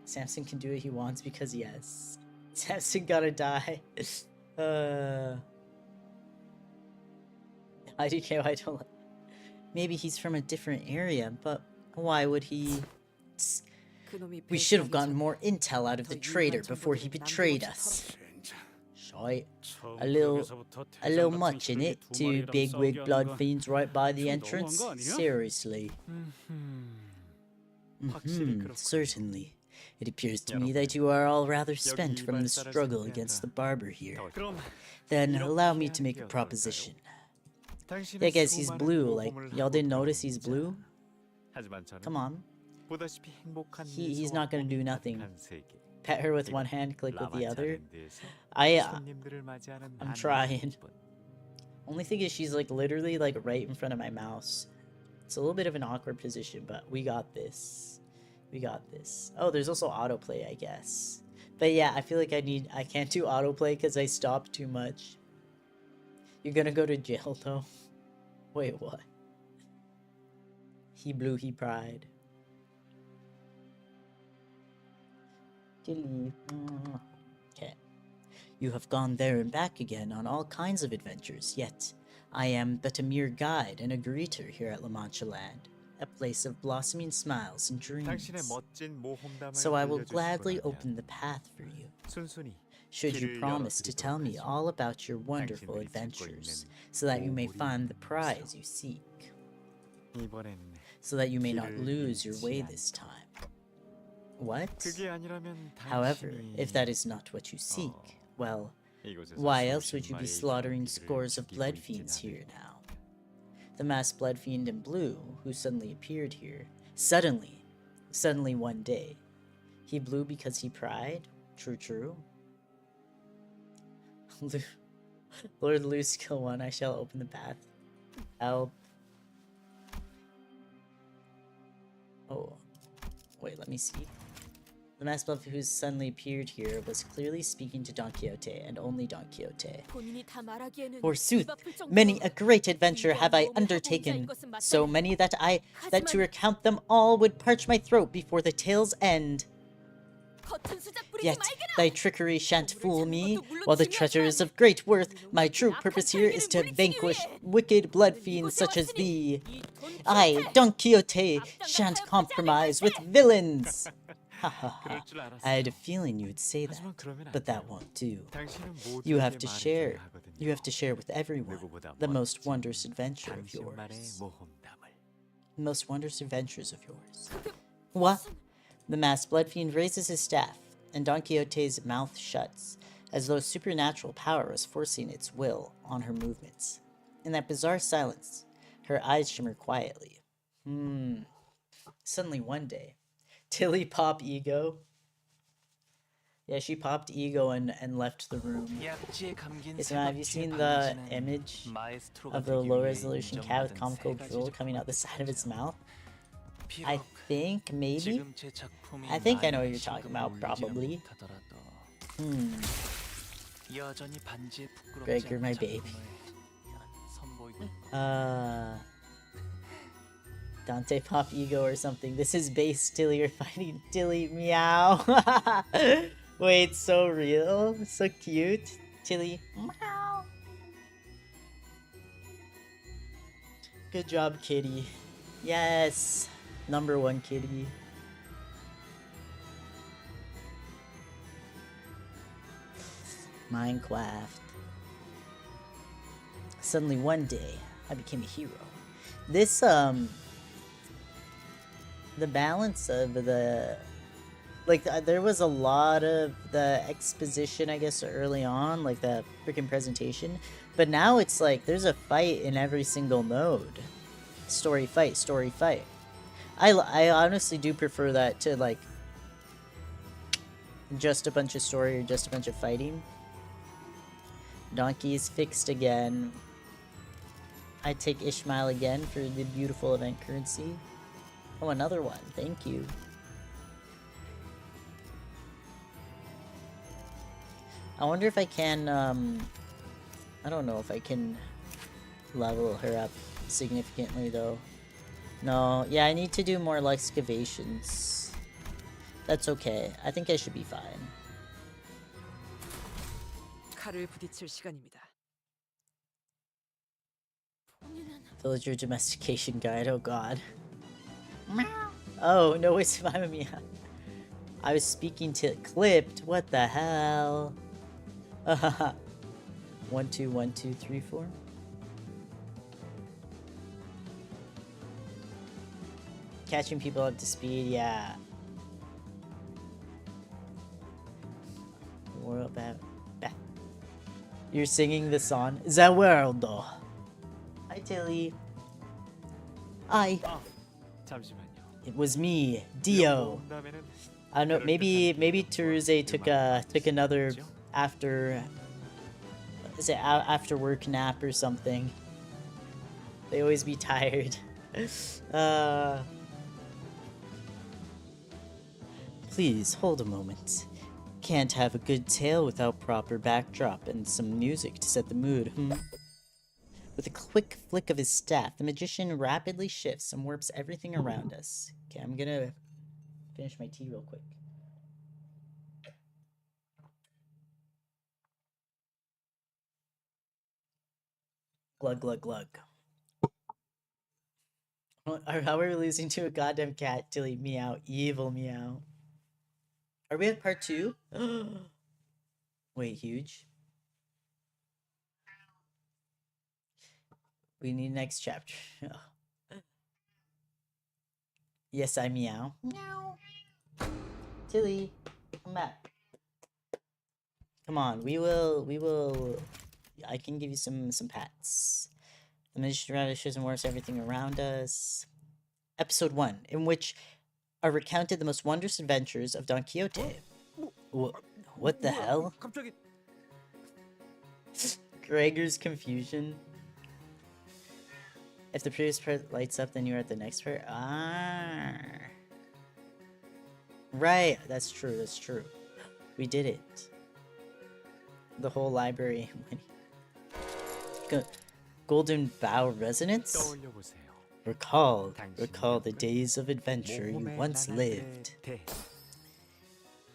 Samson can do what he wants because yes. Samson gotta die. IDK, I don't like... Maybe he's from a different area, but why would he... We should have gotten more intel out of the traitor before he betrayed us. Shite. A little much in it, two bigwig blood fiends right by the entrance? Seriously. Certainly. It appears to me that you are all rather spent from the struggle against the barber here. Then allow me to make a proposition. Yeah, guys, he's blue. Like, y'all didn't notice he's blue? Come on. He's not gonna do nothing. Pet her with one hand, click with the other. I'm trying. Only thing is she's like literally like right in front of my mouse. It's a little bit of an awkward position, but we got this. We got this. Oh, there's also autoplay, I guess. But yeah, I feel like I can't do autoplay because I stopped too much. You're gonna go to jail though. Wait, what? He blew, he pried. Okay. You have gone there and back again on all kinds of adventures, yet I am but a mere guide and a greeter here at Manchaland, a place of blossoming smiles and dreams. So I will gladly open the path for you, should you promise to tell me all about your wonderful adventures, so that you may find the prize you seek, so that you may not lose your way this time. What? However, if that is not what you seek, well, why else would you be slaughtering scores of blood fiends here now? The masked blood fiend in blue, who suddenly appeared here, suddenly one day. He blew because he pried? True. Lord Luce, kill one, I shall open the path. Help. Oh. Wait, let me see. The masked buff who suddenly appeared here was clearly speaking to Don Quixote, and only Don Quixote. Forsooth, many a great adventure have I undertaken, so many that to recount them all would parch my throat before the tale's end. Yet thy trickery shan't fool me. While the treasure is of great worth, my true purpose here is to vanquish wicked blood fiends such as thee. I, Don Quixote, shan't compromise with villains. Ha ha ha. I had a feeling you would say that, but that won't do. You have to share with everyone the most wondrous adventure of yours. The most wondrous adventures of yours. What? The masked blood fiend raises his staff, and Don Quixote's mouth shuts, as though supernatural power was forcing its will on her movements. In that bizarre silence, her eyes shimmer quietly. Suddenly one day, Tilly pop ego. Yeah, she popped ego and left the room. So have you seen the image of the low resolution cat with comical drool coming out the side of its mouth? I think, maybe? I think I know what you're talking about, probably. Greg, you're my baby. Dante pop ego or something. This is base Tilly, you're fighting Tilly, meow. Wait, so real? So cute. Tilly, meow. Good job, kitty. Yes. Number one kitty. Minecraft. Suddenly one day, I became a hero. This, the balance of the Like, there was a lot of the exposition, I guess, early on, like the freaking presentation. But now it's like, there's a fight in every single node. Story fight, story fight. I honestly do prefer that to, like, just a bunch of story or just a bunch of fighting. Donkey is fixed again. I take Ishmael again for the beautiful event currency. Oh, another one. Thank you. I wonder if I can, I don't know if I can level her up significantly, though. No, yeah, I need to do more excavations. That's okay. I think I should be fine. 칼을 부딪힐 시간입니다. Villager domestication guide. Oh god. Oh no, it's Mamma Mia. I was speaking to clipped. What the hell? 1 2 1 2 3 4. Catching people up to speed, yeah. World back. You're singing the song. The world. Hi Tilly. I. 잠시만요. It was me, Dio. 온다면은 I don't know. Maybe Teruze took another after. Is it after work nap or something? They always be tired. Please hold a moment. Can't have a good tale without proper backdrop and some music to set the mood, With a quick flick of his staff, the magician rapidly shifts and warps everything around us. Okay, I'm gonna finish my tea real quick. Glug, glug, glug. How are we losing to a goddamn cat? Tilly, meow. Evil meow. Are we at part 2? Wait, huge. We need next chapter. Yes, I meow. Meow. Tilly, come back. Come on, we will. I can give you some pats. The magician radishes and warps everything around us. Episode 1, in which are recounted the most wondrous adventures of Don Quixote. What the hell? 갑자기 Gregor's confusion. If the previous part lights up, then you're at the next part. Ah. Right, that's true, that's true. We did it. The whole library. Golden Bow Resonance? 떠올려 보세요. Recall the days of adventure you once lived.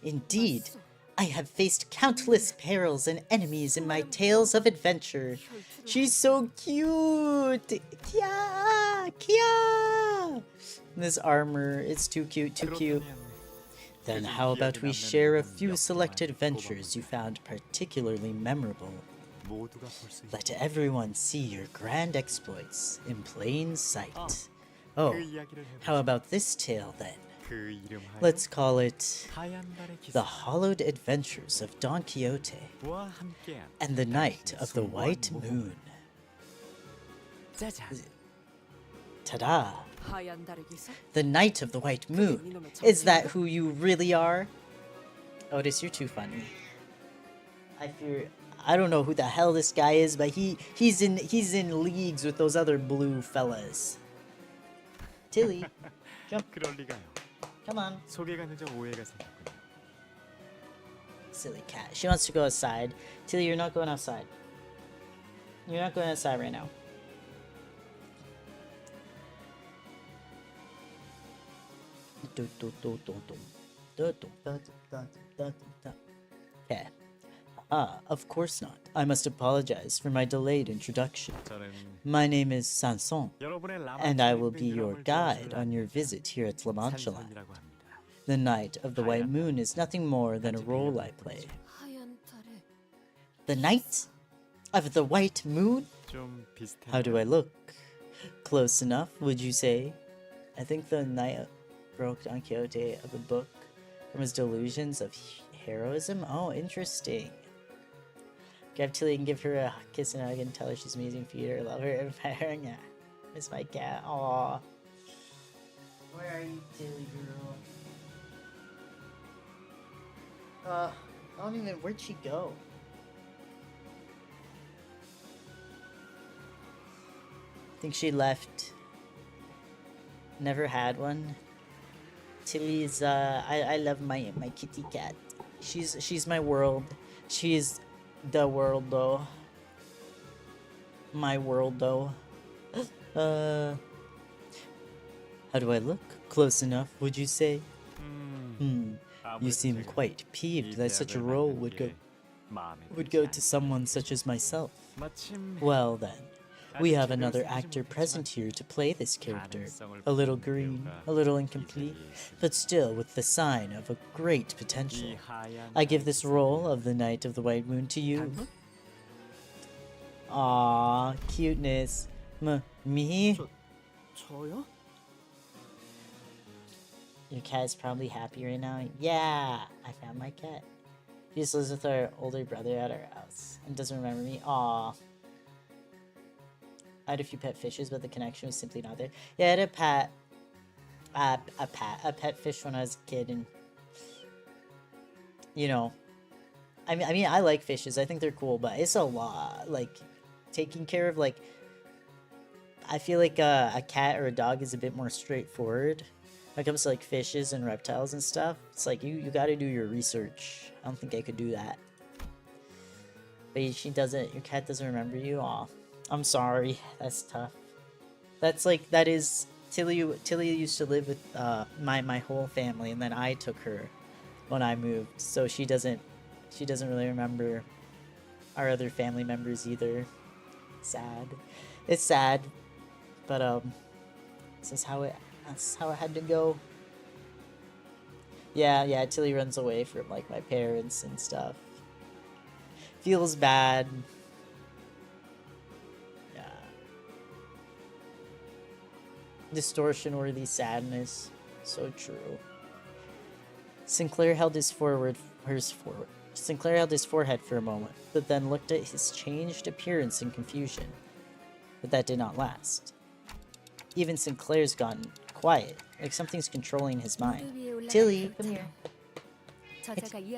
Indeed, I have faced countless perils and enemies in my tales of adventure. She's so cute! Kia! Kia! This armor, it's too cute, too cute. Then how about we share a few selected adventures you found particularly memorable? 모두가 볼 수 있는 Let everyone see your grand exploits in plain sight. Oh, 그 이야기를 해보죠. how about this tale then? 그 이름하여 Let's call it 하얀 달의 기사. The Hollowed Adventures of Don Quixote 와 함께한 and the Night of the 숭고한 White 모험. Moon. 짜잔. Ta-da! 하얀 달의 기사? The Night of the White Moon. Is that who you really are? Otis, you're too funny. I don't know who the hell this guy is, but he's in leagues with those other blue fellas. Tilly, jump. 그럴 리가요. Come on. 소개가 늦어 오해가 생겼군요. Silly cat. She wants to go outside. Tilly, you're not going outside. You're not going outside right now. Okay. Of course not. I must apologize for my delayed introduction. 저는 My name is Sanson, 여러분의 and I will be 라마초님의 your 이름을 guide 지어줄 on your visit here at Manchaland. 산선이라고 합니다. The Night of the White Moon is nothing more than a role I play. 하얀 달의 The Night of the White Moon? 좀 비슷해. How do I look? Close enough, would you say? I think the Knight broke Don Quixote of the book from his delusions of heroism. Oh, interesting. Grab Tilly and give her a kiss and hug and tell her she's amazing, feed her, love her, empowering. Yeah. Miss my cat. Aw. Where are you, Tilly girl? I don't even. Where'd she go? I think she left. Never had one. Tilly's. I love my kitty cat. She's my world. She's the world though. My world though. How do I look? Close enough, would you say? You seem quite peeved that such a role would go to someone such as myself. Well then, we have another actor present here to play this character. A little green, a little incomplete, but still with the sign of a great potential. I give this role of the Knight of the White Moon to you. Aww, cuteness. Me? 저요? Your cat is probably happy right now. Yeah, I found my cat. He just lives with our older brother at our house and doesn't remember me. Aw. I had a few pet fishes, but the connection was simply not there. Yeah, I had a pet fish when I was a kid, and you know, I mean, I like fishes. I think they're cool, but it's a lot. Like taking care of, like, I feel like a cat or a dog is a bit more straightforward. When it comes to like fishes and reptiles and stuff, it's like you gotta do your research. I don't think I could do that. But she doesn't. Your cat doesn't remember you. Aw, I'm sorry. That's tough. That's like that is Tilly used to live with my whole family, and then I took her when I moved. So she doesn't really remember our other family members either. Sad. It's sad, but that's how it had to go. Yeah, Tilly runs away from like my parents and stuff. Feels bad. Yeah. Distortion-worthy sadness. So true. Sinclair held his forehead for a moment, but then looked at his changed appearance in confusion. But that did not last. Even Sinclair's gotten quiet, like something's controlling his mind. Tilly, come here.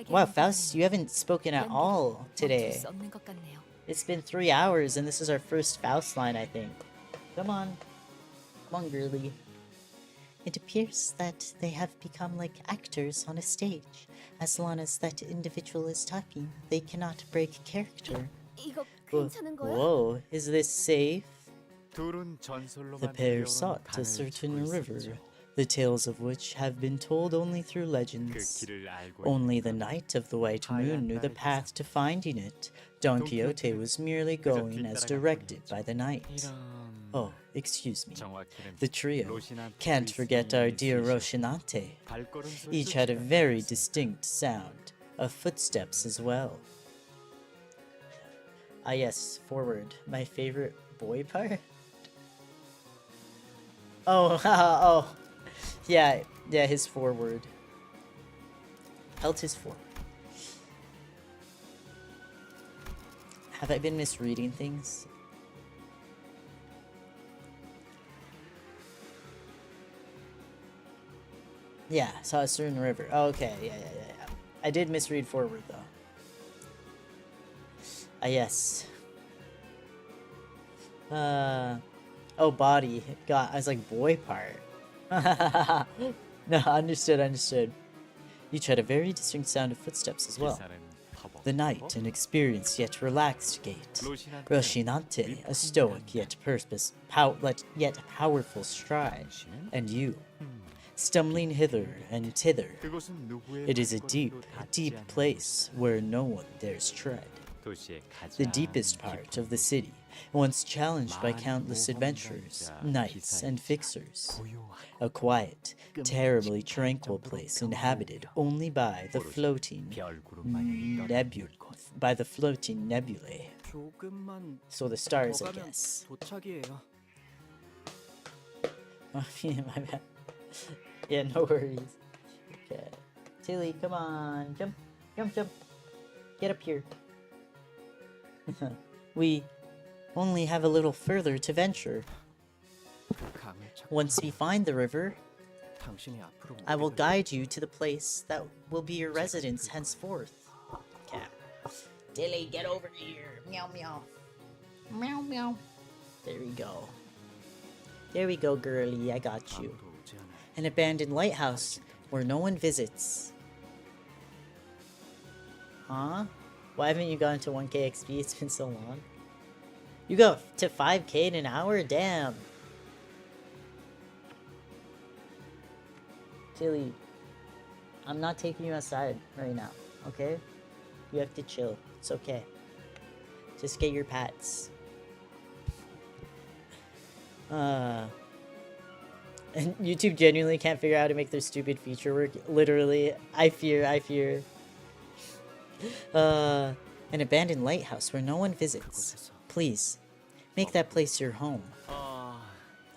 Wow, Faust, you haven't spoken at all today. It's been 3 hours, and this is our first Faust line, I think. Come on. Come on, girly. It appears that they have become like actors on a stage. As long as that individual is talking, they cannot break character. Whoa, is this safe? The pair sought a certain river, the tales of which have been told only through legends. Only the Knight of the White Moon knew the path to finding it. Don Quixote was merely going as directed by the knight. Oh, excuse me. The trio. Can't forget our dear Rocinante. Each had a very distinct sound, of footsteps as well. Ah yes, forward. My favorite boy part? Oh, oh. Yeah, his forward. Held his forward. Have I been misreading things? Yeah, saw a certain river. Oh, okay, yeah. I did misread forward, though. Ah, yes. Oh, body. God, I was like, boy part. No, understood. Each had a very distinct sound of footsteps as well. The knight, an experienced yet relaxed gait. Rocinante, a stoic yet powerful stride. And you, stumbling hither and thither. It is a deep place where no one dares tread. The deepest part of the city, once challenged by countless adventurers, knights, and fixers. A quiet, terribly tranquil place inhabited only by the floating nebulae. So the stars, I guess. My bad. Yeah, no worries. Okay. Tilly, come on. Jump. Jump, jump. Get up here. We only have a little further to venture. 감을 찾고 Once we find the river, 당신이 앞으로 I will 오게 될 guide you to the place that will be your residence henceforth. Cat. Tilly, get over here. Meow, meow. Meow, meow. There we go. There we go, girly. I got you. 아무도 오지 않아요. An abandoned lighthouse where no one visits. Huh? Why haven't you gotten to 1k XP? It's been so long. You go to 5k in an hour? Damn. Tilly, I'm not taking you outside right now, okay? You have to chill. It's okay. Just get your pats. And YouTube genuinely can't figure out how to make their stupid feature work. Literally, I fear. An abandoned lighthouse where no one visits. Please, make that place your home. 아,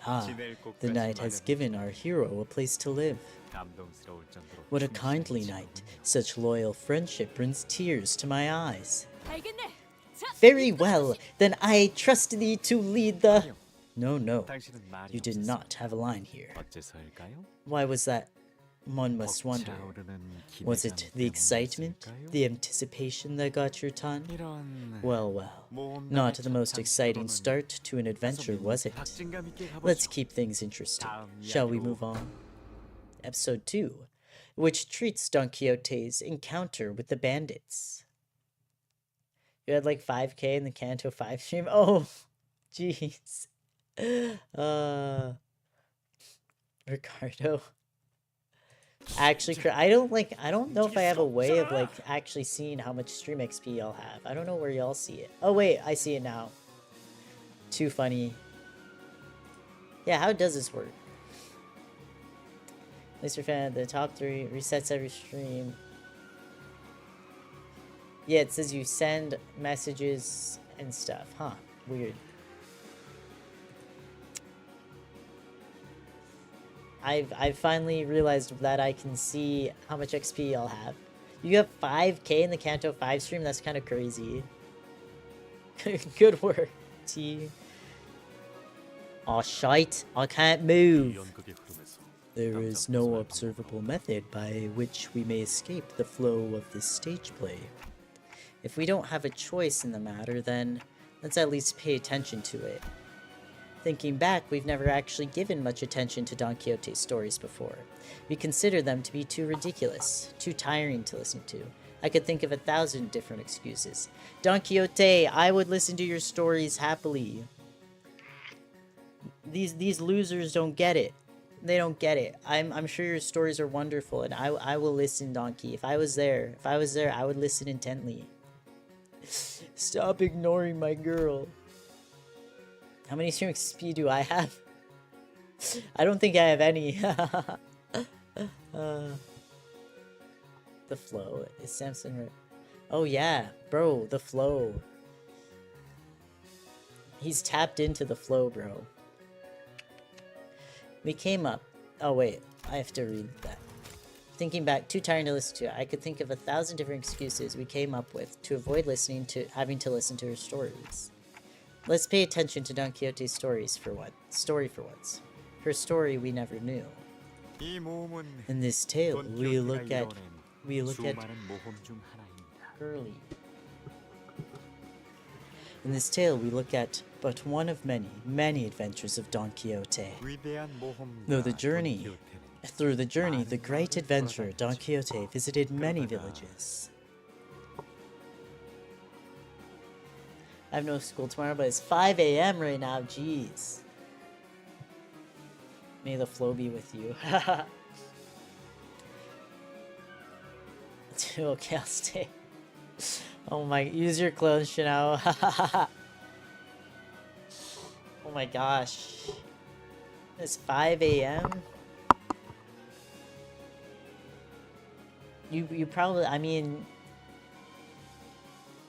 Ah, 지낼 the 곳까지 night has 마련해. given our hero a place to live. 감동스러울 정도로 What a 충실한 kindly 친구군요. night. Such loyal friendship brings tears to my eyes. 알겠네. 자, Very well, then I trust thee to lead the... No, 당신은 말이 you did 없었어. not have a line here. 어째서일까요? Why was that? One must wonder. 벅차오르는 Was 기대감 it the excitement, 때문이었을까요? the anticipation that got your tongue? 이런 Well, 모험가의 not the 첫 most exciting 장소로는 start to an adventure, was it? 박진감 있게 가보죠. Let's keep things interesting. Shall we move on? Episode 2, which treats Don Quixote's encounter with the bandits. You had like 5k in the Canto 5 stream? Oh, jeez. Ricardo. Actually, I don't know if I have a way of like actually seeing how much stream XP y'all have. I don't know where y'all see it. Oh wait, I see it now. Too funny. Yeah, how does this work? Mr. Fan, the top 3 resets every stream. Yeah, it says you send messages and stuff. Huh, weird. I've finally realized that I can see how much XP y'all have. You have 5k in the Canto 5 stream? That's kind of crazy. Good work, T. Aw, shite. I can't move. 연극의 흐름에서 There is no observable method by which we may escape the flow of this stage play. If we don't have a choice in the matter, then let's at least pay attention to it. Thinking back, we've never actually given much attention to Don Quixote's stories before. We consider them to be too ridiculous, too tiring to listen to. I could think of 1,000 different excuses. Don Quixote, I would listen to your stories happily. These losers don't get it. They don't get it. I'm sure your stories are wonderful, and I will listen, Donkey. If I was there, I would listen intently. Stop ignoring my girl. How many stream XP do I have? I don't think I have any. The flow. Is Samson right? Oh yeah, bro, the flow. He's tapped into the flow, bro. We came up. Oh wait, I have to read that. Thinking back, too tiring to listen to. I could think of 1,000 different excuses we came up with to avoid having to listen to her stories. Let's pay attention to Don Quixote's story for once. Her story we never knew. 이 모험은 In this tale, 돈 we look 기업가가 at 이뤄낸 수많은 모험 중 하나입니다. Curly. In this tale, we look at but one of many, many adventures of Don Quixote. 위대한 모험가 Through the 돈 journey, 기호테는 the great adventurer Don Quixote visited many villages. I have no school tomorrow, but it's 5 a.m. right now. Jeez. May the flow be with you. Okay, I'll stay. Oh my, use your clothes, Chanel. Oh my gosh. It's 5 a.m. You probably, I mean,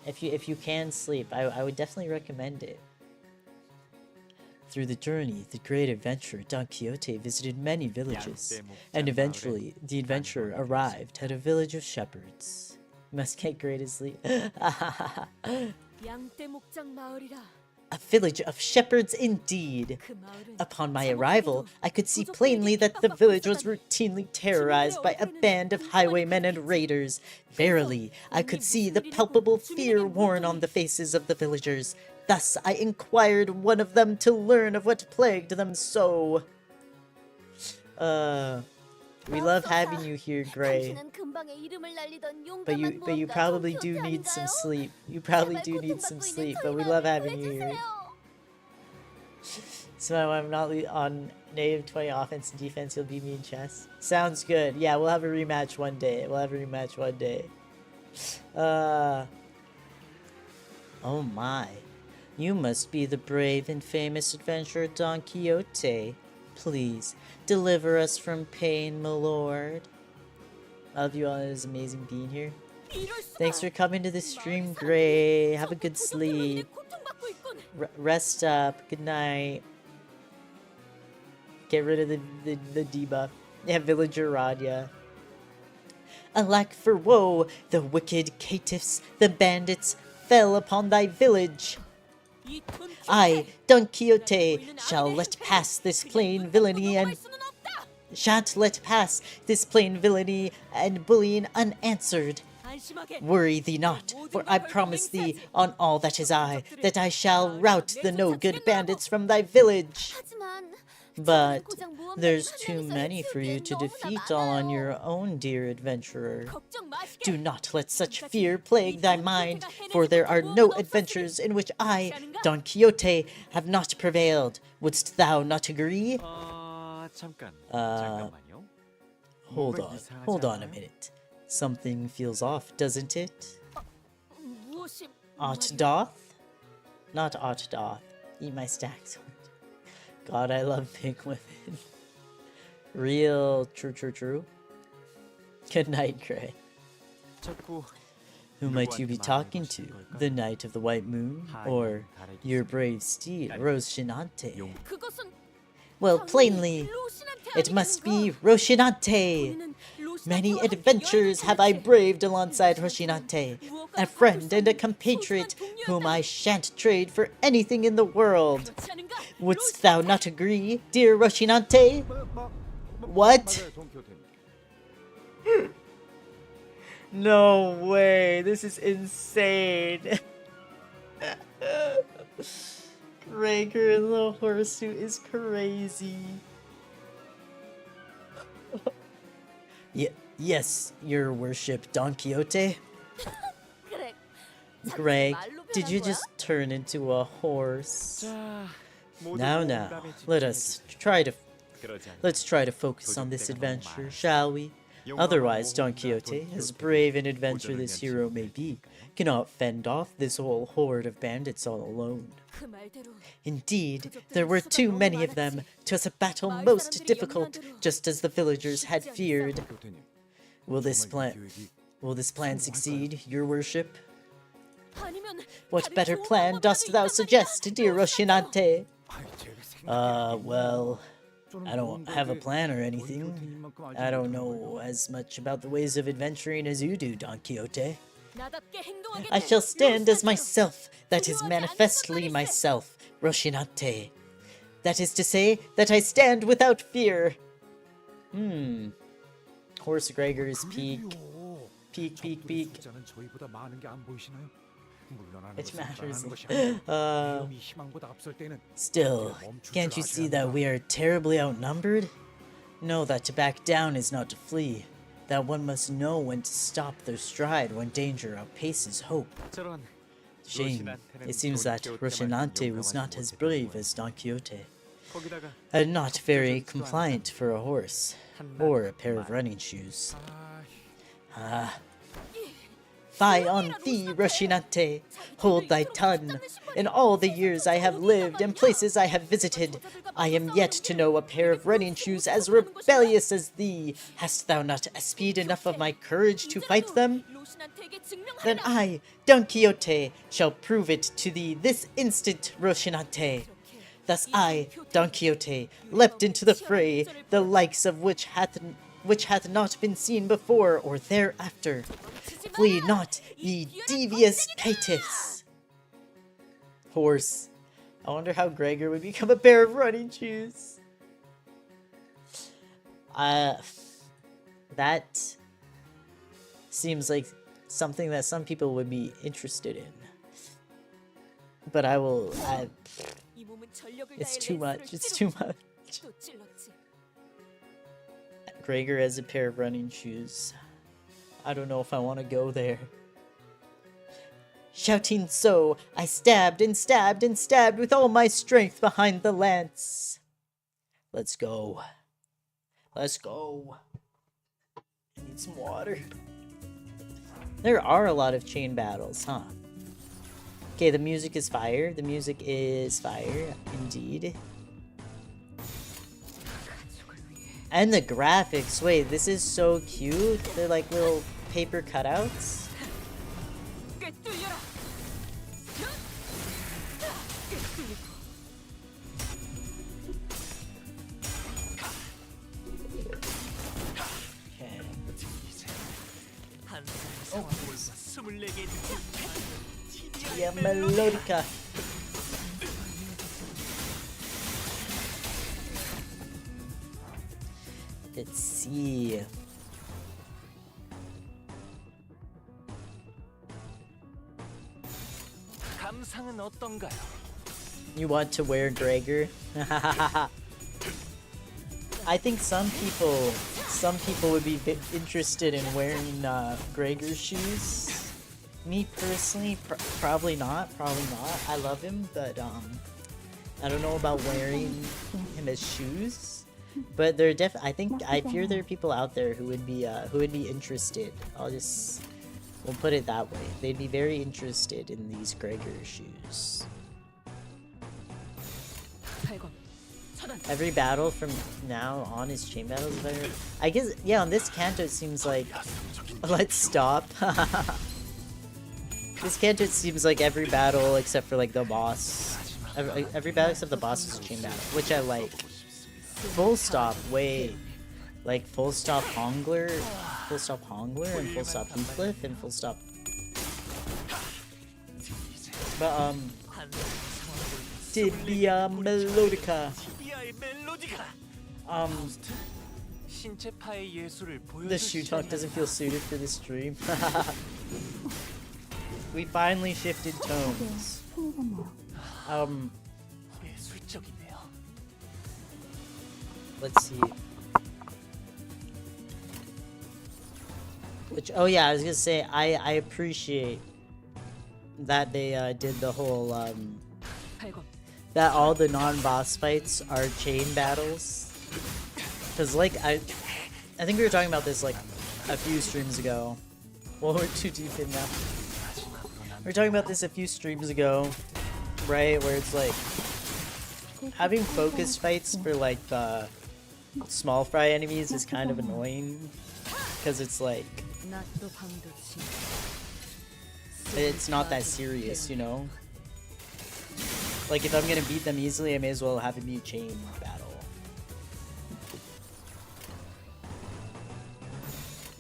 if you can sleep, I would definitely recommend it. Through the journey, the great adventurer Don Quixote visited many villages, and eventually the adventurer arrived at a village of shepherds. Must get great asleep. 양떼 목장 마을이라. A village of shepherds indeed. 그 마을은 Upon my arrival, I could see plainly that the village was routinely terrorized by a band of highwaymen and raiders. Verily, I could see the palpable fear worn on the faces of the villagers. Thus, I inquired one of them to learn of what plagued them so. We love having you here, Gray. 당신은 근방에 이름을 날리던 But 용감한 you 모험가 probably 돈 do 퀴오테 need some 아닌가요? sleep. You probably 제발 do need some 고통받고 있는 sleep, but 저희 we love 마음을 having you here. 구해주세요. So I'm not on native 20 offense and defense, you'll beat me in chess. Sounds good. Yeah, we'll have a rematch one day. Oh my. You must be the brave and famous adventurer Don Quixote. Please, deliver us from pain, my lord. I love you all, it is amazing being here. Thanks for coming to the stream, Gray. Have a good sleep. Rest up. Good night. Get rid of the debuff. Yeah, Villager Radya. Alack for woe, the wicked caitiffs, the bandits, fell upon thy village. I, Don Quixote, shall let pass this plain villainy and shan't let pass this plain villainy and bullying unanswered. Worry thee not, for I promise thee on all that is I, that I shall rout the no-good bandits from thy village. But there's too many for you to defeat all on your own, dear adventurer. Do not let such fear plague thy mind, for there are no adventures in which I, Don Quixote, have not prevailed. Wouldst thou not agree? 잠깐만요. Hold on a minute. Something feels off, doesn't it? Aught doth? Not aught doth. Eat my stacks. God, I love pink women. Real true. Good night, Gray. Who might you be talking to? The Knight of the White Moon? Or your brave steed, Rocinante? Well, plainly, it must be Rocinante! Many adventures have I braved alongside Rocinante, a friend and a compatriot whom I shan't trade for anything in the world. Wouldst thou not agree, dear Rocinante? What? No way, this is insane. Raker in the horsesuit is crazy. Yes, your worship, Don Quixote. Greg, did you just turn into a horse? Now, let's try to focus on this adventure, shall we? Otherwise, Don Quixote, as brave an adventurer this hero may be, cannot fend off this whole horde of bandits all alone. Indeed, there were too many of them. 'Twas a battle most difficult, just as the villagers had feared. Will this plan succeed, your worship? What better plan dost thou suggest, dear Rocinante? Well, I don't have a plan or anything. I don't know as much about the ways of adventuring as you do, Don Quixote. I shall stand as myself, that is manifestly myself, Rocinante. That is to say, that I stand without fear. Horse Gregor's peak. Peak. It matters. Still, can't you see that we are terribly outnumbered? Know that to back down is not to flee. That one must know when to stop their stride when danger outpaces hope. Shame. It seems that Rocinante was not as brave as Don Quixote, and not very compliant for a horse, or a pair of running shoes. Fie on thee, Rocinante! Hold thy tongue! In all the years I have lived and places I have visited, I am yet to know a pair of running shoes as rebellious as thee. Hast thou not espied enough of my courage to fight them? Then I, Don Quixote, shall prove it to thee this instant, Rocinante. Thus I, Don Quixote, leapt into the fray, the likes of which hath not been seen before or thereafter. Flee not, ye devious kites! Horse. I wonder how Gregor would become a pair of running shoes. That seems like something that some people would be interested in. But it's too much, it's too much. Gregor has a pair of running shoes. I don't know if I want to go there. Shouting so, I stabbed and stabbed and stabbed with all my strength behind the lance. Let's go. Let's go. I need some water. There are a lot of chain battles, huh? Okay, the music is fire. The music is fire, indeed. And the graphics. Wait, this is so cute. They're like little paper cutouts. Okay. Oh. Yeah, Melodica. Let's see. You want to wear Gregor? I think some people would be interested in wearing Gregor shoes. Me personally, probably not. I love him, but I don't know about wearing him as shoes. But there are I fear there are people out there who would be interested. We'll put it that way. They'd be very interested in these Gregor shoes. Every battle from now on is chain battles. I guess, yeah, on this Canto it seems like... Let's stop. This Canto it seems like every battle except for like the boss. Every battle except the boss is a chain battle, which I like. Full stop, wait. Like full stop Hongler, and full stop Heathcliff, and full stop... But, Tibia Melodica. The shoe talk doesn't feel suited for this stream. We finally shifted tones. Let's see. Oh yeah, I was gonna say, I appreciate that they did the whole, that all the non-boss fights are chain battles. Cause like, I think we were talking about this like a few streams ago. Well, we're too deep in now. We were talking about this a few streams ago, right? Where it's like, having focus fights for like the small fry enemies is kind of annoying. Cause it's like, it's not that serious, you know? Like, if I'm gonna beat them easily, I may as well have it be a chain battle.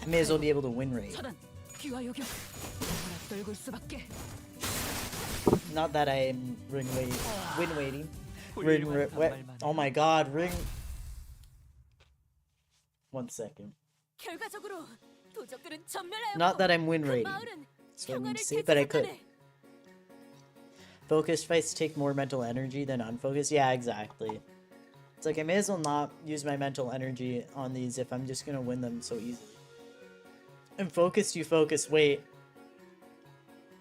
I may as well be able to win rate. Not that I am win waiting. Oh my god, ring. 1 second. Not that I'm win rating. That's what I'm gonna say, but I could. Focused fights take more mental energy than unfocused. Yeah, exactly. It's like I may as well not use my mental energy on these if I'm just gonna win them so easily. And focused, you focus. Wait.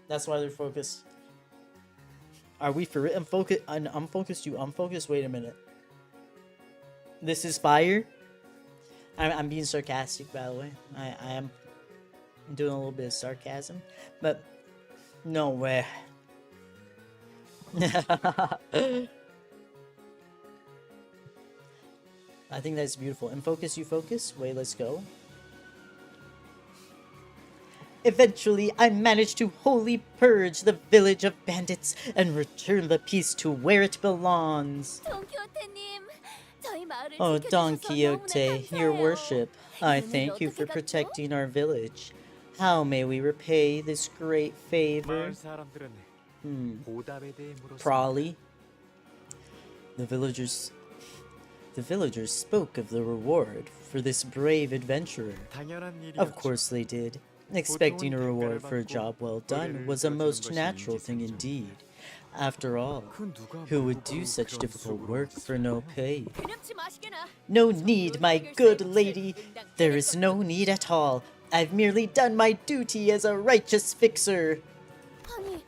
That's why they're focused. Are we for it? Unfocused, you unfocused? Wait a minute. This is fire? I'm being sarcastic, by the way. I am doing a little bit of sarcasm. But, no way. I think that's beautiful. And focus, you focus. Wait, let's go. Eventually, I managed to wholly purge the village of bandits and return the peace to where it belongs. 돈키호테님, 저희 마을을 Oh, Don 지켜주셔서 너무나 Quixote, your 감사해요. worship, I 이름을 thank you for 어떻게 갖죠? protecting our village. How may we repay this great favor? 마을 사람들은 보답에 대해 물었습니다. Probably. The villagers spoke of the reward for this brave adventurer. 당연한 Of 일이었죠. course they did. Expecting a reward for a job well done was a most natural thing indeed. After all, 그 누가 who would 보고 do such 그런 difficult 속으로 work for no pay? 두렵지 마시게나. No need, my good lady. There is no need at all. I've merely done my duty as a righteous fixer. 아니,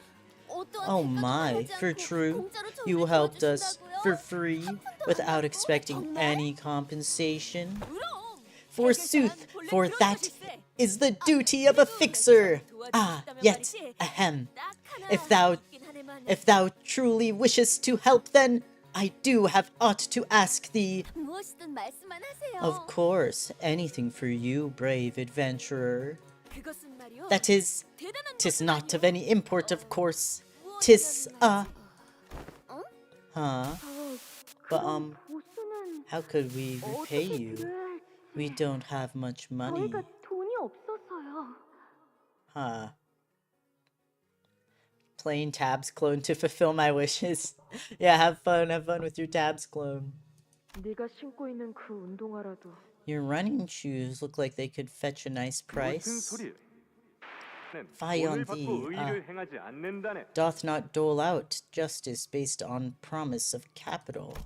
어떠한 Oh 대가도 my, 바라지 for 않고 true, 공짜로 저희를 you helped us 도와주신다고요? for free without expecting 정말? any compensation. 그럼, Forsooth, 해결사란 for 원래 that 그런 것일세. is the duty of a fixer. Ah, yet, ahem. 딱 하나 있긴 하네만. If thou truly wishest to help, then I do have aught to ask thee. 무엇이든 말씀만 하세요. Of course, anything for you, brave adventurer. 그것은 말이요. That is, 대단한 'tis 것은 not of 아니요. any import, of course. 무엇이라는 'Tis 말이죠? huh? But 보수는 how could we repay 어떻게 you? 드려야 할지 We don't have much money. 저희가 돈이 없어서요. Huh. Playing Tabs clone to fulfill my wishes. Yeah, have fun with your Tabs clone. 네가 신고 있는 그 운동화라도 Your running shoes look like they could fetch a nice 무슨 price. 소리? Fie on 돈을 받고 thee, 의를 행하지 않는다네. doth not dole out justice based on promise of capital.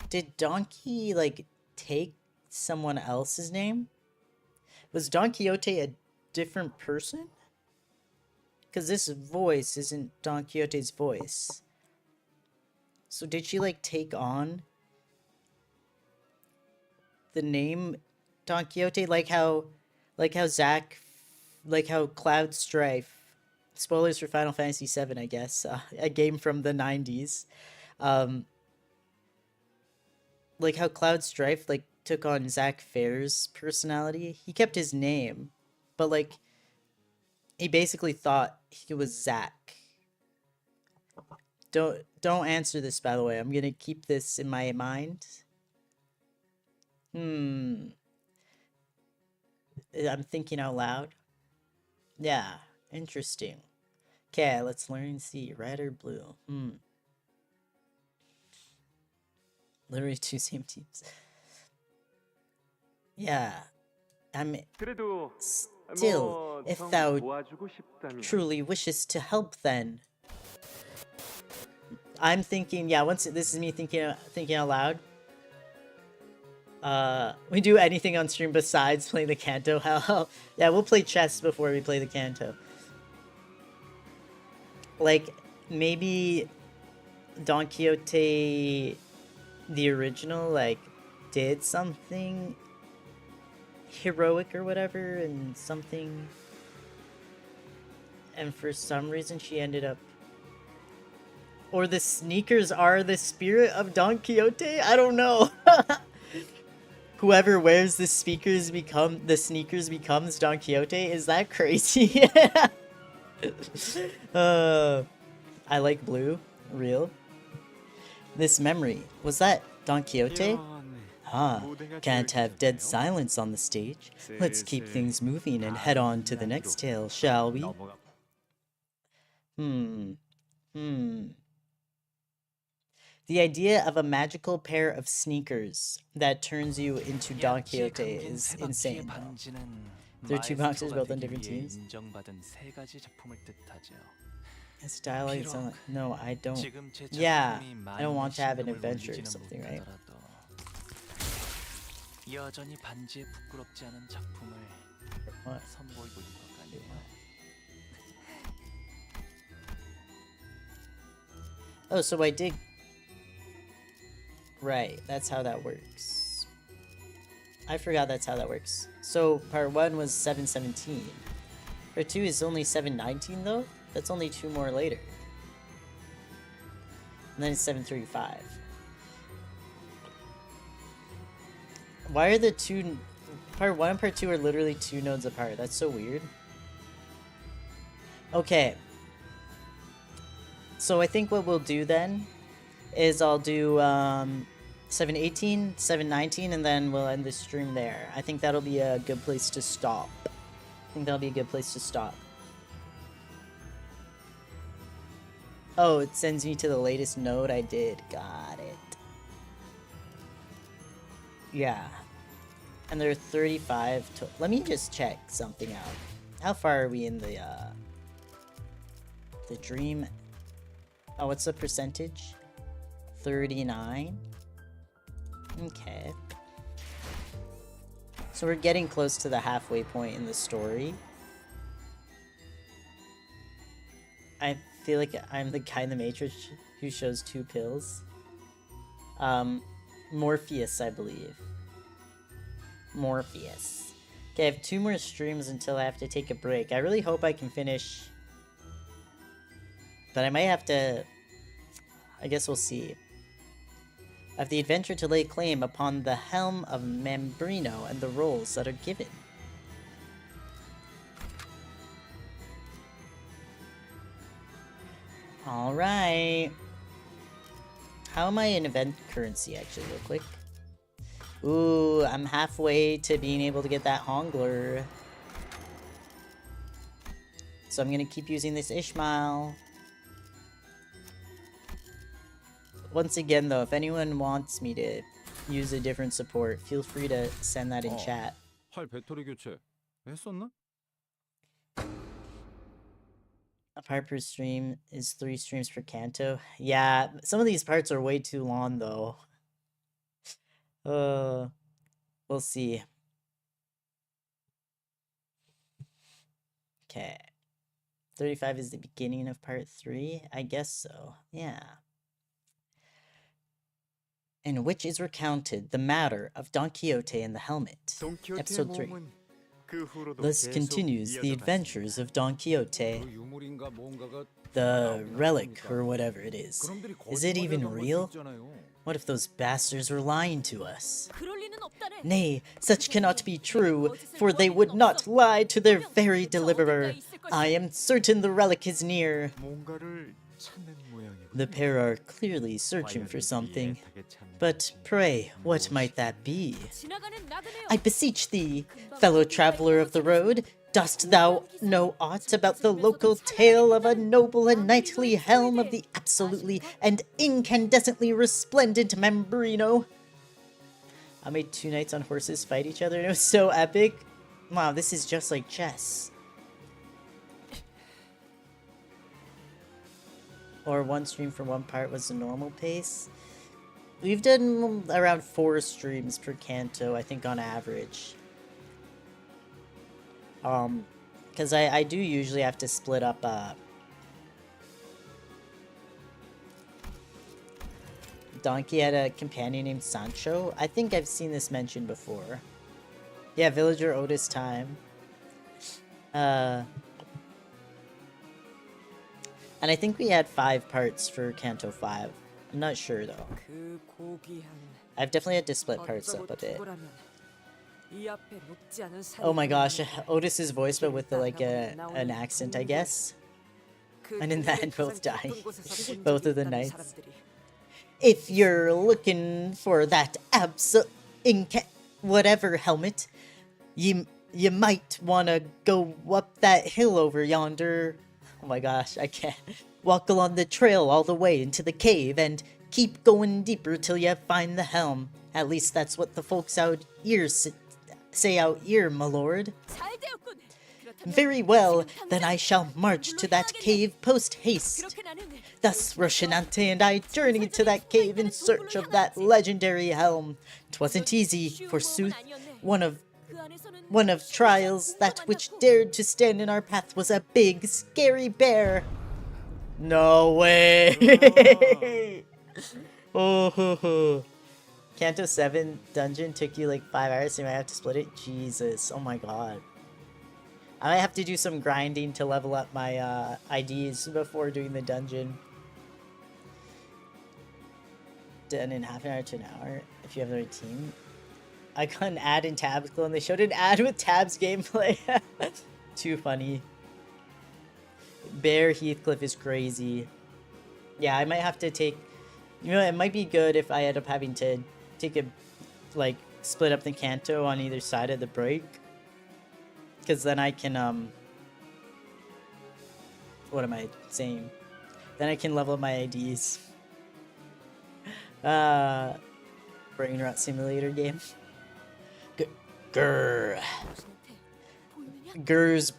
Did Donkey, like, take someone else's name? Was Don Quixote a different person? Because this voice isn't Don Quixote's voice. So did she, like, take on the name Don Quixote? Like how Cloud Strife, spoilers for Final Fantasy VII, I guess, a game from the 90s. Like how Cloud Strife, like, took on Zack Fair's personality. He kept his name, but, like, he basically thought he was Zack. Don't answer this, by the way. I'm gonna keep this in my mind. I'm thinking out loud. Yeah, interesting. Okay, let's learn and see. Red or blue? Literally two same teams. Yeah. 그래도 Still, if 좀 thou 도와주고 싶다면 truly wishes to help, then I'm thinking. Yeah, this is me thinking out loud. We do anything on stream besides playing the Canto. Hell, yeah, we'll play chess before we play the Canto. Like, maybe Don Quixote, the original, like, did something heroic or whatever, and for some reason she ended up, or the sneakers are the spirit of Don Quixote? I don't know. Whoever wears the sneakers becomes Don Quixote? Is that crazy? I like blue. Real. This memory, was that Don Quixote? Ah, can't have dead silence on the stage. Let's keep things moving and head on to the next tale, shall we? The idea of a magical pair of sneakers that turns you into Don Quixote is insane. There are two boxers both on different teams. It's dialogue sound like, no, I don't. Yeah, I don't want to have an adventure or something, right? 여전히 반지에 부끄럽지 않은 작품을 What? 선보이고 있는 것 같네요. Oh, so I did. Right, that's how that works. I forgot that's how that works. So part 1 was 717. Part 2 is only 719 though? That's only 2 more later. And then it's 735. Why are the two... Part 1 and Part 2 are literally 2 nodes apart. That's so weird. Okay. So I think what we'll do then is I'll do 718, 719, and then we'll end the stream there. I think that'll be a good place to stop. Oh, it sends me to the latest node. I did. Got it. Yeah. And there are 35 to... Let me just check something out. How far are we in the dream? Oh, what's the percentage? 39. Okay. So we're getting close to the halfway point in the story. I feel like I'm the guy in the Matrix who shows 2 pills. Morpheus, I believe. Morpheus. Okay, I have 2 more streams until I have to take a break. I really hope I can finish. But I might have to... I guess we'll see. I have the adventure to lay claim upon the helm of Mambrino and the roles that are given. Alright. How am I in event currency, actually, real quick? Ooh, I'm halfway to being able to get that Hongler. So I'm gonna keep using this Ishmael. Once again, though, if anyone wants me to use a different support, feel free to send that in chat. 활 배터리 교체 했었나? A part per stream is 3 streams per Canto. Yeah, some of these parts are way too long, though. We'll see. Okay. 35 is the beginning of part 3? I guess so. Yeah. In which is recounted the matter of Don Quixote and the helmet. Episode 3. Thus continues the adventures of Don Quixote. The relic, or whatever it is. Is it even real? What if those bastards were lying to us? Nay, such cannot be true, for they would not lie to their very deliverer. I am certain the relic is near. The pair are clearly searching for something. But pray, what might that be? I beseech thee, fellow traveler of the road, dost thou know aught about the local tale of a noble and knightly helm of the absolutely and incandescently resplendent Mambrino? I made 2 knights on horses fight each other and it was so epic. Wow, this is just like chess. Or 1 stream for 1 part was the normal pace. We've done around 4 streams per Canto, I think, on average. Because I do usually have to split up, Donkey had a companion named Sancho. I think I've seen this mentioned before. Yeah, Villager Otis time. And I think we had 5 parts for Canto 5. I'm not sure, though. I've definitely had to split parts up a bit. Oh my gosh, Otis's voice, but with like an accent, I guess. And in that, both die. Both of the knights. If you're looking for that whatever helmet, you might want to go up that hill over yonder. Oh my gosh, I can't. Walk along the trail all the way into the cave and keep going deeper till you find the helm. At least that's what the folks out here say out here, my lord. Very well, then I shall march to that cave post-haste. Thus Rocinante and I journeyed to that cave in search of that legendary helm. 'Twasn't easy, forsooth. One of trials, that which dared to stand in our path was a big, scary bear. No way! Oh, Canto 7 dungeon took you like 5 hours, so you might have to split it? Jesus, oh my god. I might have to do some grinding to level up my IDs before doing the dungeon. done in half an hour to an hour if you have the right team. I got an ad in Tabs Glow and they showed an ad with Tabs gameplay. Too funny. Bear Heathcliff is crazy. Yeah, I might have to take... You know, it might be good if I end up having to take a... Like, split up the Canto on either side of the break. Because then I can, What am I saying? Then I can level up my IDs. Brain Rot Simulator game. Grrr. Growls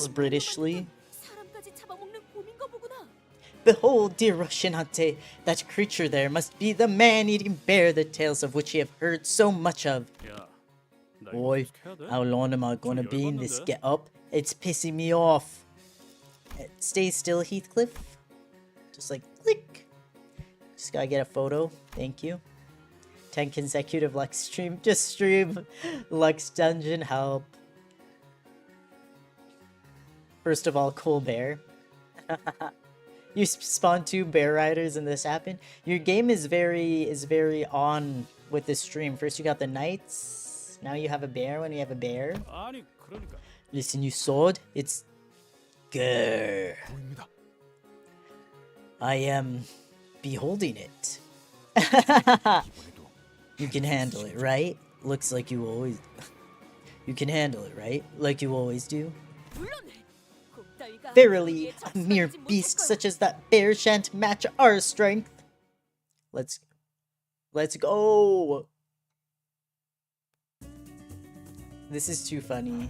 Britishly. 사람까지 잡아먹는 곰인 거 보구나. Behold, dear Roshinante, that creature there must be the man-eating bear, the tales of which you have heard so much of. Boy, how long am I gonna be in this get-up? It's pissing me off. Stay still, Heathcliff. Just like, click. Just gotta get a photo. Thank you. 10 consecutive Lux stream. Just stream Lux Dungeon, help. First of all, cool bear. You spawn 2 bear riders and this happened. Your game is very on with this stream. First you got the knights. Now you have a bear when you have a bear. Listen, you sword. It's grrr. I am beholding it. You can handle it, right? Looks like you always... You can handle it, right? Like you always do. Verily, a mere beast such as that bear shan't match our strength. Let's go. This is too funny.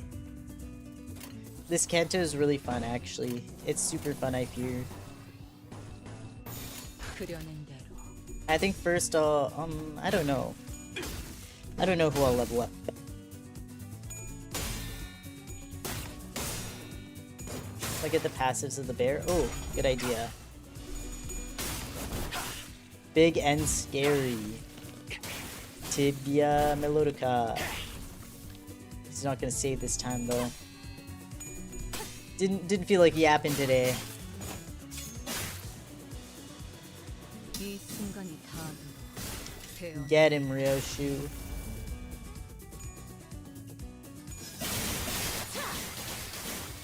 This Canto is really fun, actually. It's super fun, I fear. I think first I'll, I don't know. I don't know who I'll level up. Look at the passives of the bear. Oh, good idea. Big and scary. Tibia Melodica. He's not gonna save this time though. Didn't feel like yapping today. Get him, Ryoshu.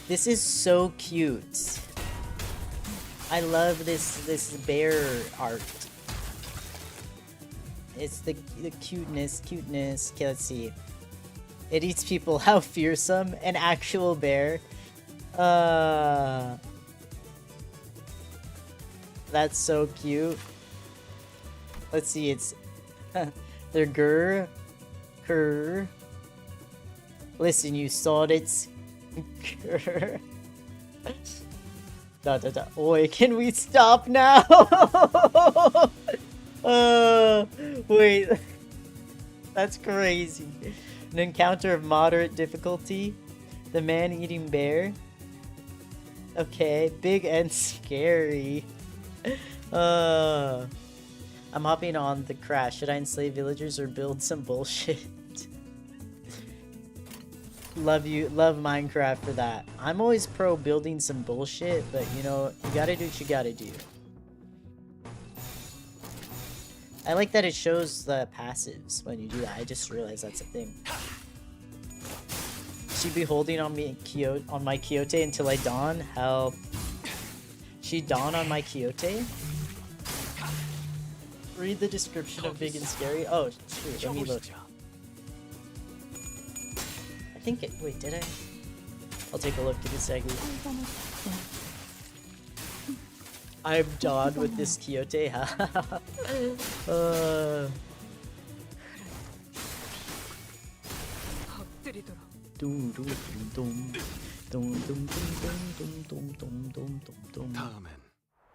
This is so cute. I love this bear art. It's the cuteness. Okay, let's see. It eats people. How fearsome. An actual bear. That's so cute. Let's see, it's they're grr. Listen, you saw it. Grr. Oi, can we stop now? Wait. That's crazy. An encounter of moderate difficulty. The man-eating bear. Okay, big and scary. I'm hopping on the crash. Should I enslave villagers or build some bullshit? Love Minecraft for that. I'm always pro building some bullshit, but you know, you gotta do what you gotta do. I like that it shows the passives when you do that. I just realized that's a thing. She'd be holding on me on my Quixote until I dawn. Help. She dawn on my Quixote? Read the description of big and scary. Oh, shoot, let me look. I think it. Wait, did I? I'll take a look. Give me a second. I'm done with this Quixote.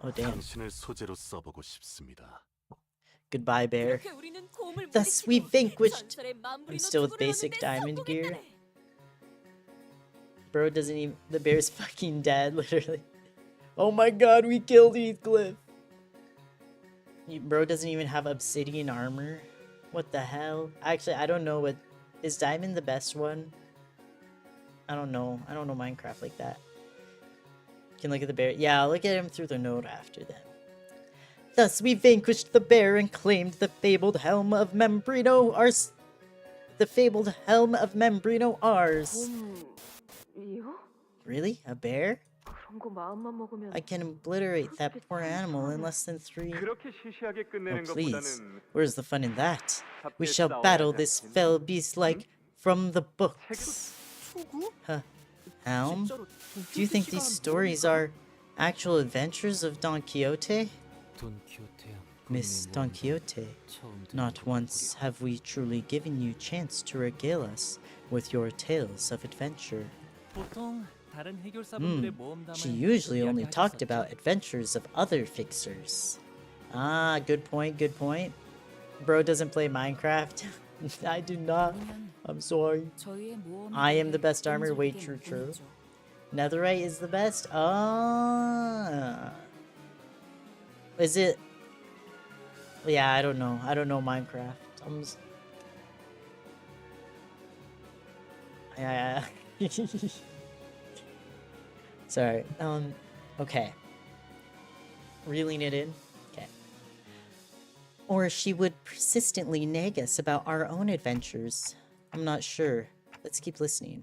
Oh damn. Goodbye, bear. Thus we vanquished. I'm still with basic diamond gear. Bro doesn't even. The bear's fucking dead, literally. Oh my god, we killed Heathcliff. Bro doesn't even have obsidian armor. What the hell? Actually, I don't know what. Is diamond the best one? I don't know. I don't know Minecraft like that. You can look at the bear. Yeah, I'll look at him through the node after that. Thus we vanquished the bear and claimed the fabled helm of Membrino ours. The fabled helm of Membrino ours. 이요? Really? A bear? 그런 거 마음만 먹으면 I can obliterate that poor animal in less than 3. 그렇게 시시하게 Oh, 끝내는 please. 것보다는 Where's the fun in that? We 함께 shall 싸워야 battle 하지 this 않겠니? fell beast like from the books. 초구? Helm? 진짜로 Do you think these stories are actual adventures of Don Quixote? Miss Don Quixote, not once have we truly given you chance to regale us with your tales of adventure. 보통 다른 해결사분들의 모험담을 She usually only 이야기하셨었죠? talked about adventures of other fixers. Ah, good point, good point. Bro doesn't play Minecraft. I do not. I'm sorry. 저희의 모험에 I am the 대해 best armor. Wait, 인정하게 true, true. 보이죠. Netherite is the best? Ah. Is it? Yeah, I don't know. I don't know Minecraft. Yeah. Sorry. Okay. Reeling it in. Okay. Or she would persistently nag us about our own adventures. I'm not sure. Let's keep listening.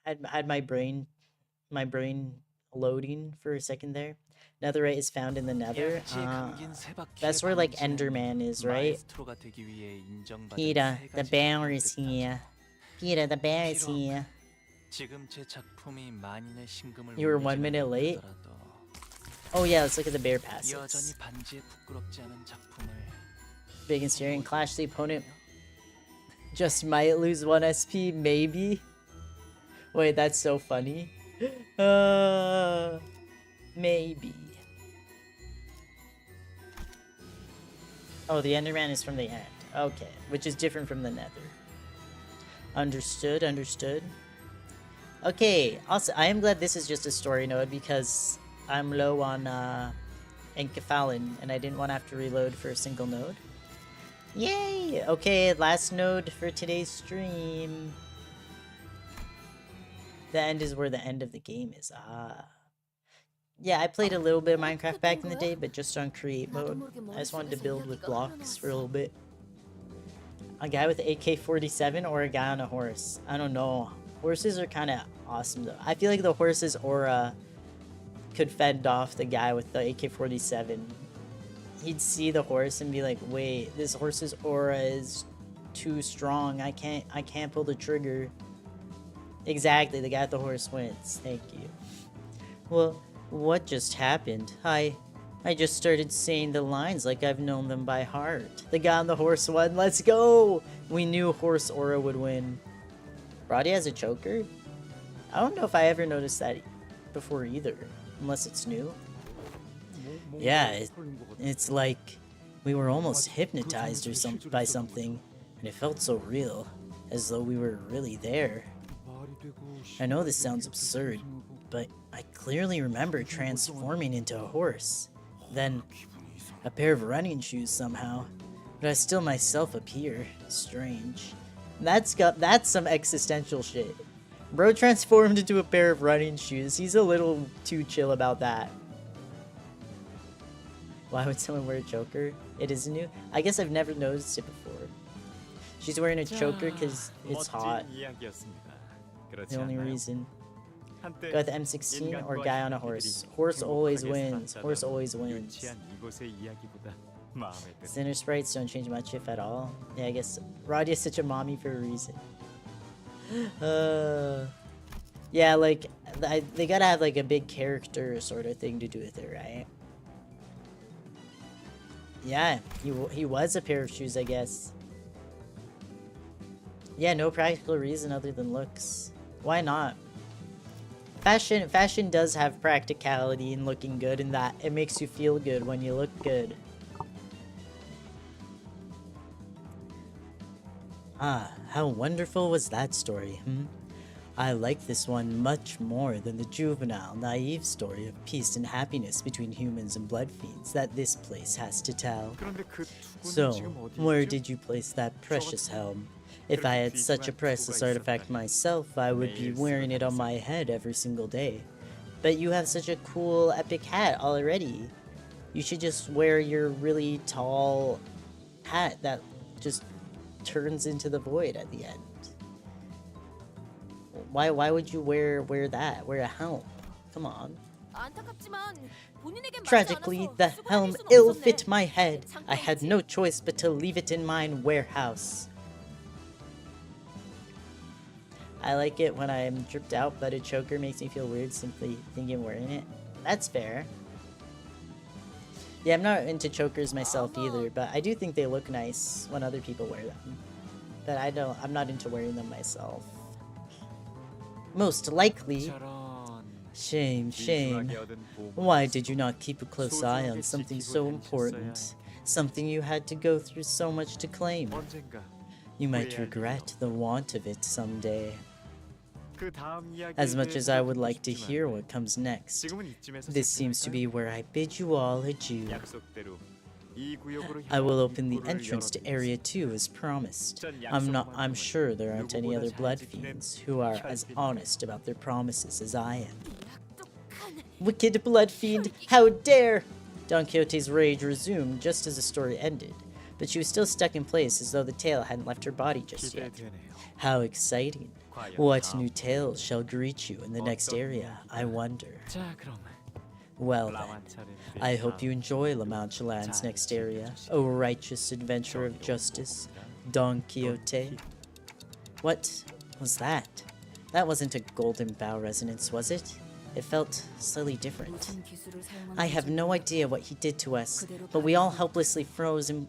I had my brain loading for a second there. Netherite is found in the Nether. That's where like Enderman is, right? Peter, the bear is here. Peter, the bear is here. You were 1 minute late? Oh yeah, let's look at the bear passes. Big and steering, clash the opponent. Just might lose 1 SP, maybe? Wait, that's so funny. Maybe. Oh, the Enderman is from the end. Okay, which is different from the Nether. Understood, understood. Okay, also, I am glad this is just a story node because I'm low on Enkephalin and I didn't want to have to reload for a single node. Yay! Okay, last node for today's stream. The end is where the end of the game is. Ah. Yeah, I played a little bit of Minecraft back in the day, but just on create mode. I just wanted to build with blocks for a little bit. A guy with AK-47 or a guy on a horse? I don't know. Horses are kind of awesome though. I feel like the horse's aura could fend off the guy with the AK-47. He'd see the horse and be like, wait, this horse's aura is too strong. I can't pull the trigger. Exactly, the guy with the horse wins. Thank you. Well, what just happened? I just started saying the lines like I've known them by heart. The guy on the horse won. Let's go! We knew Horse Aura would win. Roddy has a choker? I don't know if I ever noticed that before either. Unless it's new. Yeah, it's like we were almost hypnotized or by something. And it felt so real. As though we were really there. I know this sounds absurd, but I clearly remember transforming into a horse. Then, a pair of running shoes somehow. But I still myself appear. Strange. That's some existential shit. Bro transformed into a pair of running shoes. He's a little too chill about that. Why would someone wear a choker? It is new? I guess I've never noticed it before. She's wearing a choker because it's hot. The only reason. Go with the M16 or guy on a horse. Horse always wins. Horse always wins. Sinner sprites don't change much if at all. Yeah, I guess Roddy is such a mommy for a reason. Yeah, like they gotta have like a big character sort of thing to do with it, right? Yeah, he was a pair of shoes, I guess. Yeah, no practical reason other than looks. Why not? Fashion does have practicality in looking good in that it makes you feel good when you look good. Ah, how wonderful was that story, I like this one much more than the juvenile, naive story of peace and happiness between humans and blood fiends that this place has to tell. So, where did you place that precious helm? If I had such a priceless artifact myself, I would be wearing it on my head every single day. But you have such a cool epic hat already. You should just wear your really tall hat that just turns into the void at the end. Why would you wear that? Wear a helm. Come on. Tragically, the helm ill fit my head. I had no choice but to leave it in mine warehouse. I like it when I'm dripped out, but a choker makes me feel weird simply thinking wearing it. That's fair. Yeah, I'm not into chokers myself either, but I do think they look nice when other people wear them. But I'm not into wearing them myself. Most likely. Shame, shame. Why did you not keep a close eye on something so important? Something you had to go through so much to claim. You might regret the want of it someday. As much as I would like to hear what comes next, this seems to be where I bid you all adieu. I will open the entrance to Area 2 as promised. I'm sure there aren't any other blood fiends who are as honest about their promises as I am. Wicked blood fiend, how dare! Don Quixote's rage resumed just as the story ended, but she was still stuck in place as though the tail hadn't left her body just yet. How exciting! What new tales shall greet you in the next area, I wonder? Well then, I hope you enjoy Manchaland's next area, O righteous adventurer of justice, Don Quixote. What was that? That wasn't a golden bow resonance, was it? It felt slightly different. I have no idea what he did to us, but we all helplessly froze in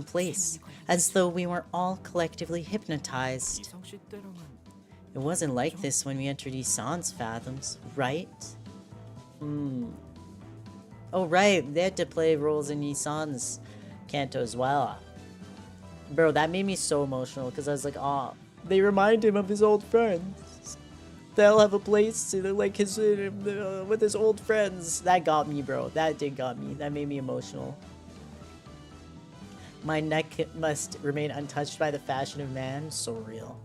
place, as though we were all collectively hypnotized. It wasn't like this when we entered Isan's fathoms, right? Oh right, they had to play roles in Isan's Canto as well. Bro, that made me so emotional because I was like, oh, they remind him of his old friends. They'll have a place to like his with his old friends. That got me, bro. That did got me. That made me emotional. My neck must remain untouched by the fashion of man. So real.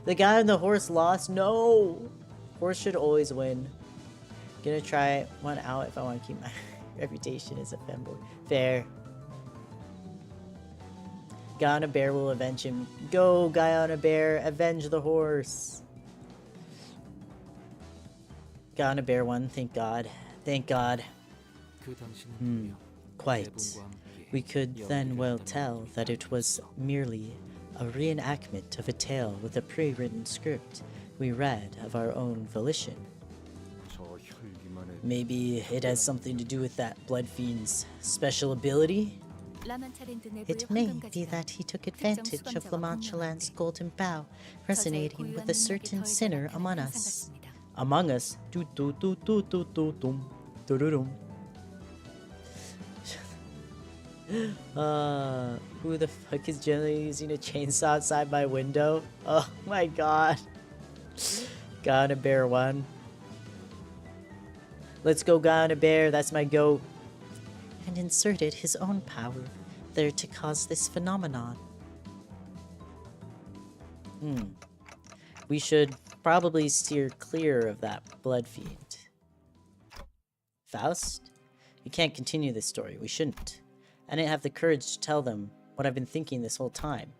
The guy on the horse lost. No, horse should always win. Gonna try one out if I want to keep my reputation as a femboy. Fair. Guy on a bear will avenge him. Go, guy on a bear, avenge the horse. Guy on a bear won, thank God. Thank God. Quite. We could then well tell that it was merely a reenactment of a tale with a pre-written script we read of our own volition. Maybe it has something to do with that blood fiend's special ability? It may be that he took advantage of Manchaland's golden bow, resonating with a certain sinner among us. Among us? Who the fuck is generally using a chainsaw outside my window? Oh my god. Guy on a bear won. Let's go, guy on a bear, that's my goat. And inserted his own power there to cause this phenomenon. We should probably steer clear of that blood fiend. Faust? We can't continue this story, we shouldn't. I didn't have the courage to tell them what I've been thinking this whole time.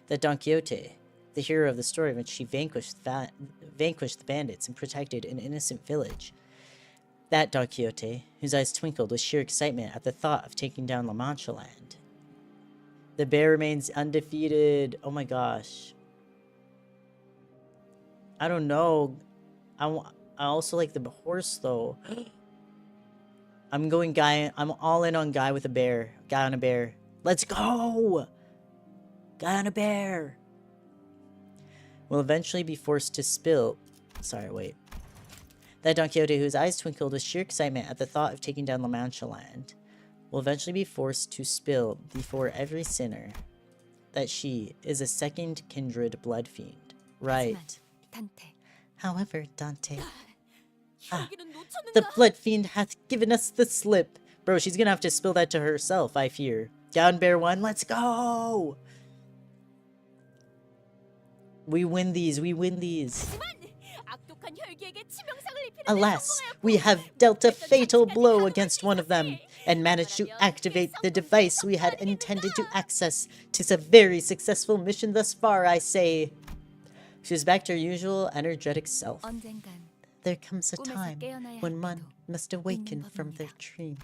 That Don Quixote, the hero of the story in which he vanquished the bandits and protected an innocent village. That Don Quixote, whose eyes twinkled with sheer excitement at the thought of taking down Manchaland. The bear remains undefeated. Oh my gosh. I don't know. I also like the horse though. I'm all in on guy with a bear. Guy on a bear. Let's go! Guy on a bear! Will eventually be forced to spill. Sorry, wait. That Don Quixote, whose eyes twinkled with sheer excitement at the thought of taking down Manchaland, will eventually be forced to spill before every sinner that she is a second kindred blood fiend. Right. However, Dante... the blood fiend hath given us the slip. Bro, she's gonna have to spill that to herself, I fear. Down bear one, let's go! We win these, we win these. Alas, we have dealt a fatal blow against one of them, and managed to activate the device we had intended to access. 'Tis a very successful mission thus far, I say. She's back to her usual energetic self. There comes a time when one must awaken from their dream.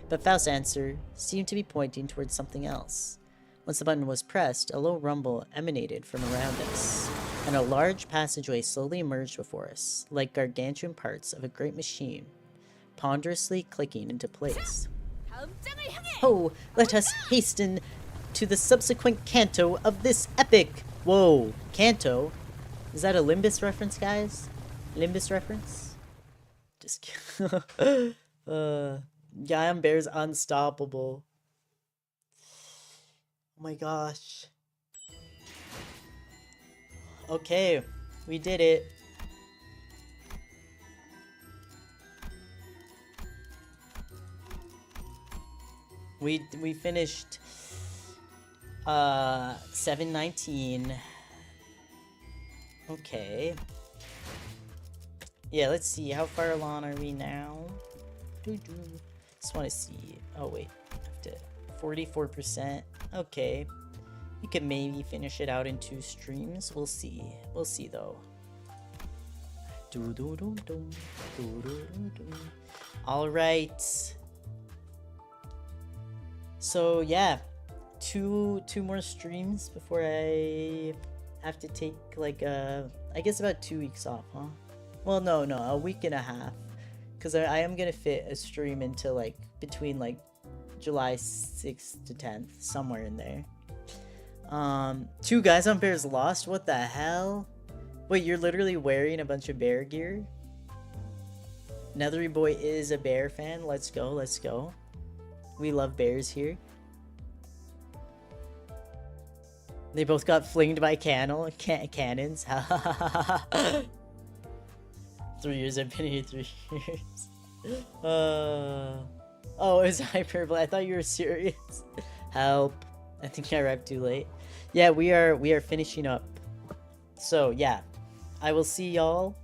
But Faust's answer seemed to be pointing towards something else. Once the button was pressed, a low rumble emanated from around us, and a large passageway slowly emerged before us, like gargantuan parts of a great machine, ponderously clicking into place. Oh, let us hasten to the subsequent canto of this epic! Whoa, Canto? Is that a Limbus reference, guys? Limbus reference? Just kidding. Giant Bear's unstoppable. Oh my gosh. Okay, we did it. We finished 719. Okay. Yeah, let's see. How far along are we now? Just want to see. Oh wait, I have to 44%. Okay, we could maybe finish it out in 2 streams. We'll see. We'll see though. All right. So yeah, two more streams before I have to take like I guess about 2 weeks off, huh? Well, no, a week and a half, because I am gonna fit a stream into like between like July 6th to 10th, somewhere in there. 2 guys on Bears lost. What the hell? Wait, you're literally wearing a bunch of bear gear? Nethery Boy is a bear fan. Let's go, let's go. We love bears here. They both got flinged by cannons. 3 years, I've been here 3 years. Oh, it was hyperbole. I thought you were serious. Help. I think I arrived too late. Yeah, we are finishing up. So yeah, I will see y'all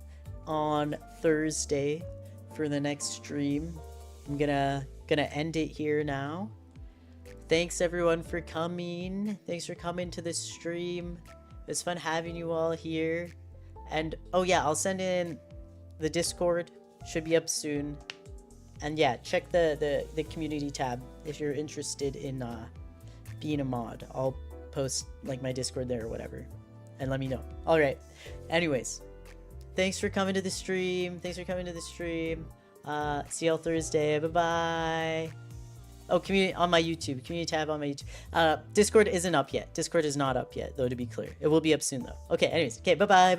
on Thursday for the next stream. I'm gonna end it here now. Thanks everyone for coming. Thanks for coming to this stream. It was fun having you all here. And oh yeah, I'll send in the Discord. Should be up soon. And yeah, check the community tab if you're interested in being a mod. I'll post like my Discord there or whatever, and let me know. All right. Anyways, thanks for coming to the stream. See y'all Thursday. Bye bye. Oh, community on my YouTube. Community tab on my YouTube. Discord isn't up yet. Discord is not up yet, though, to be clear. It will be up soon though. Okay. Anyways. Okay. Bye bye.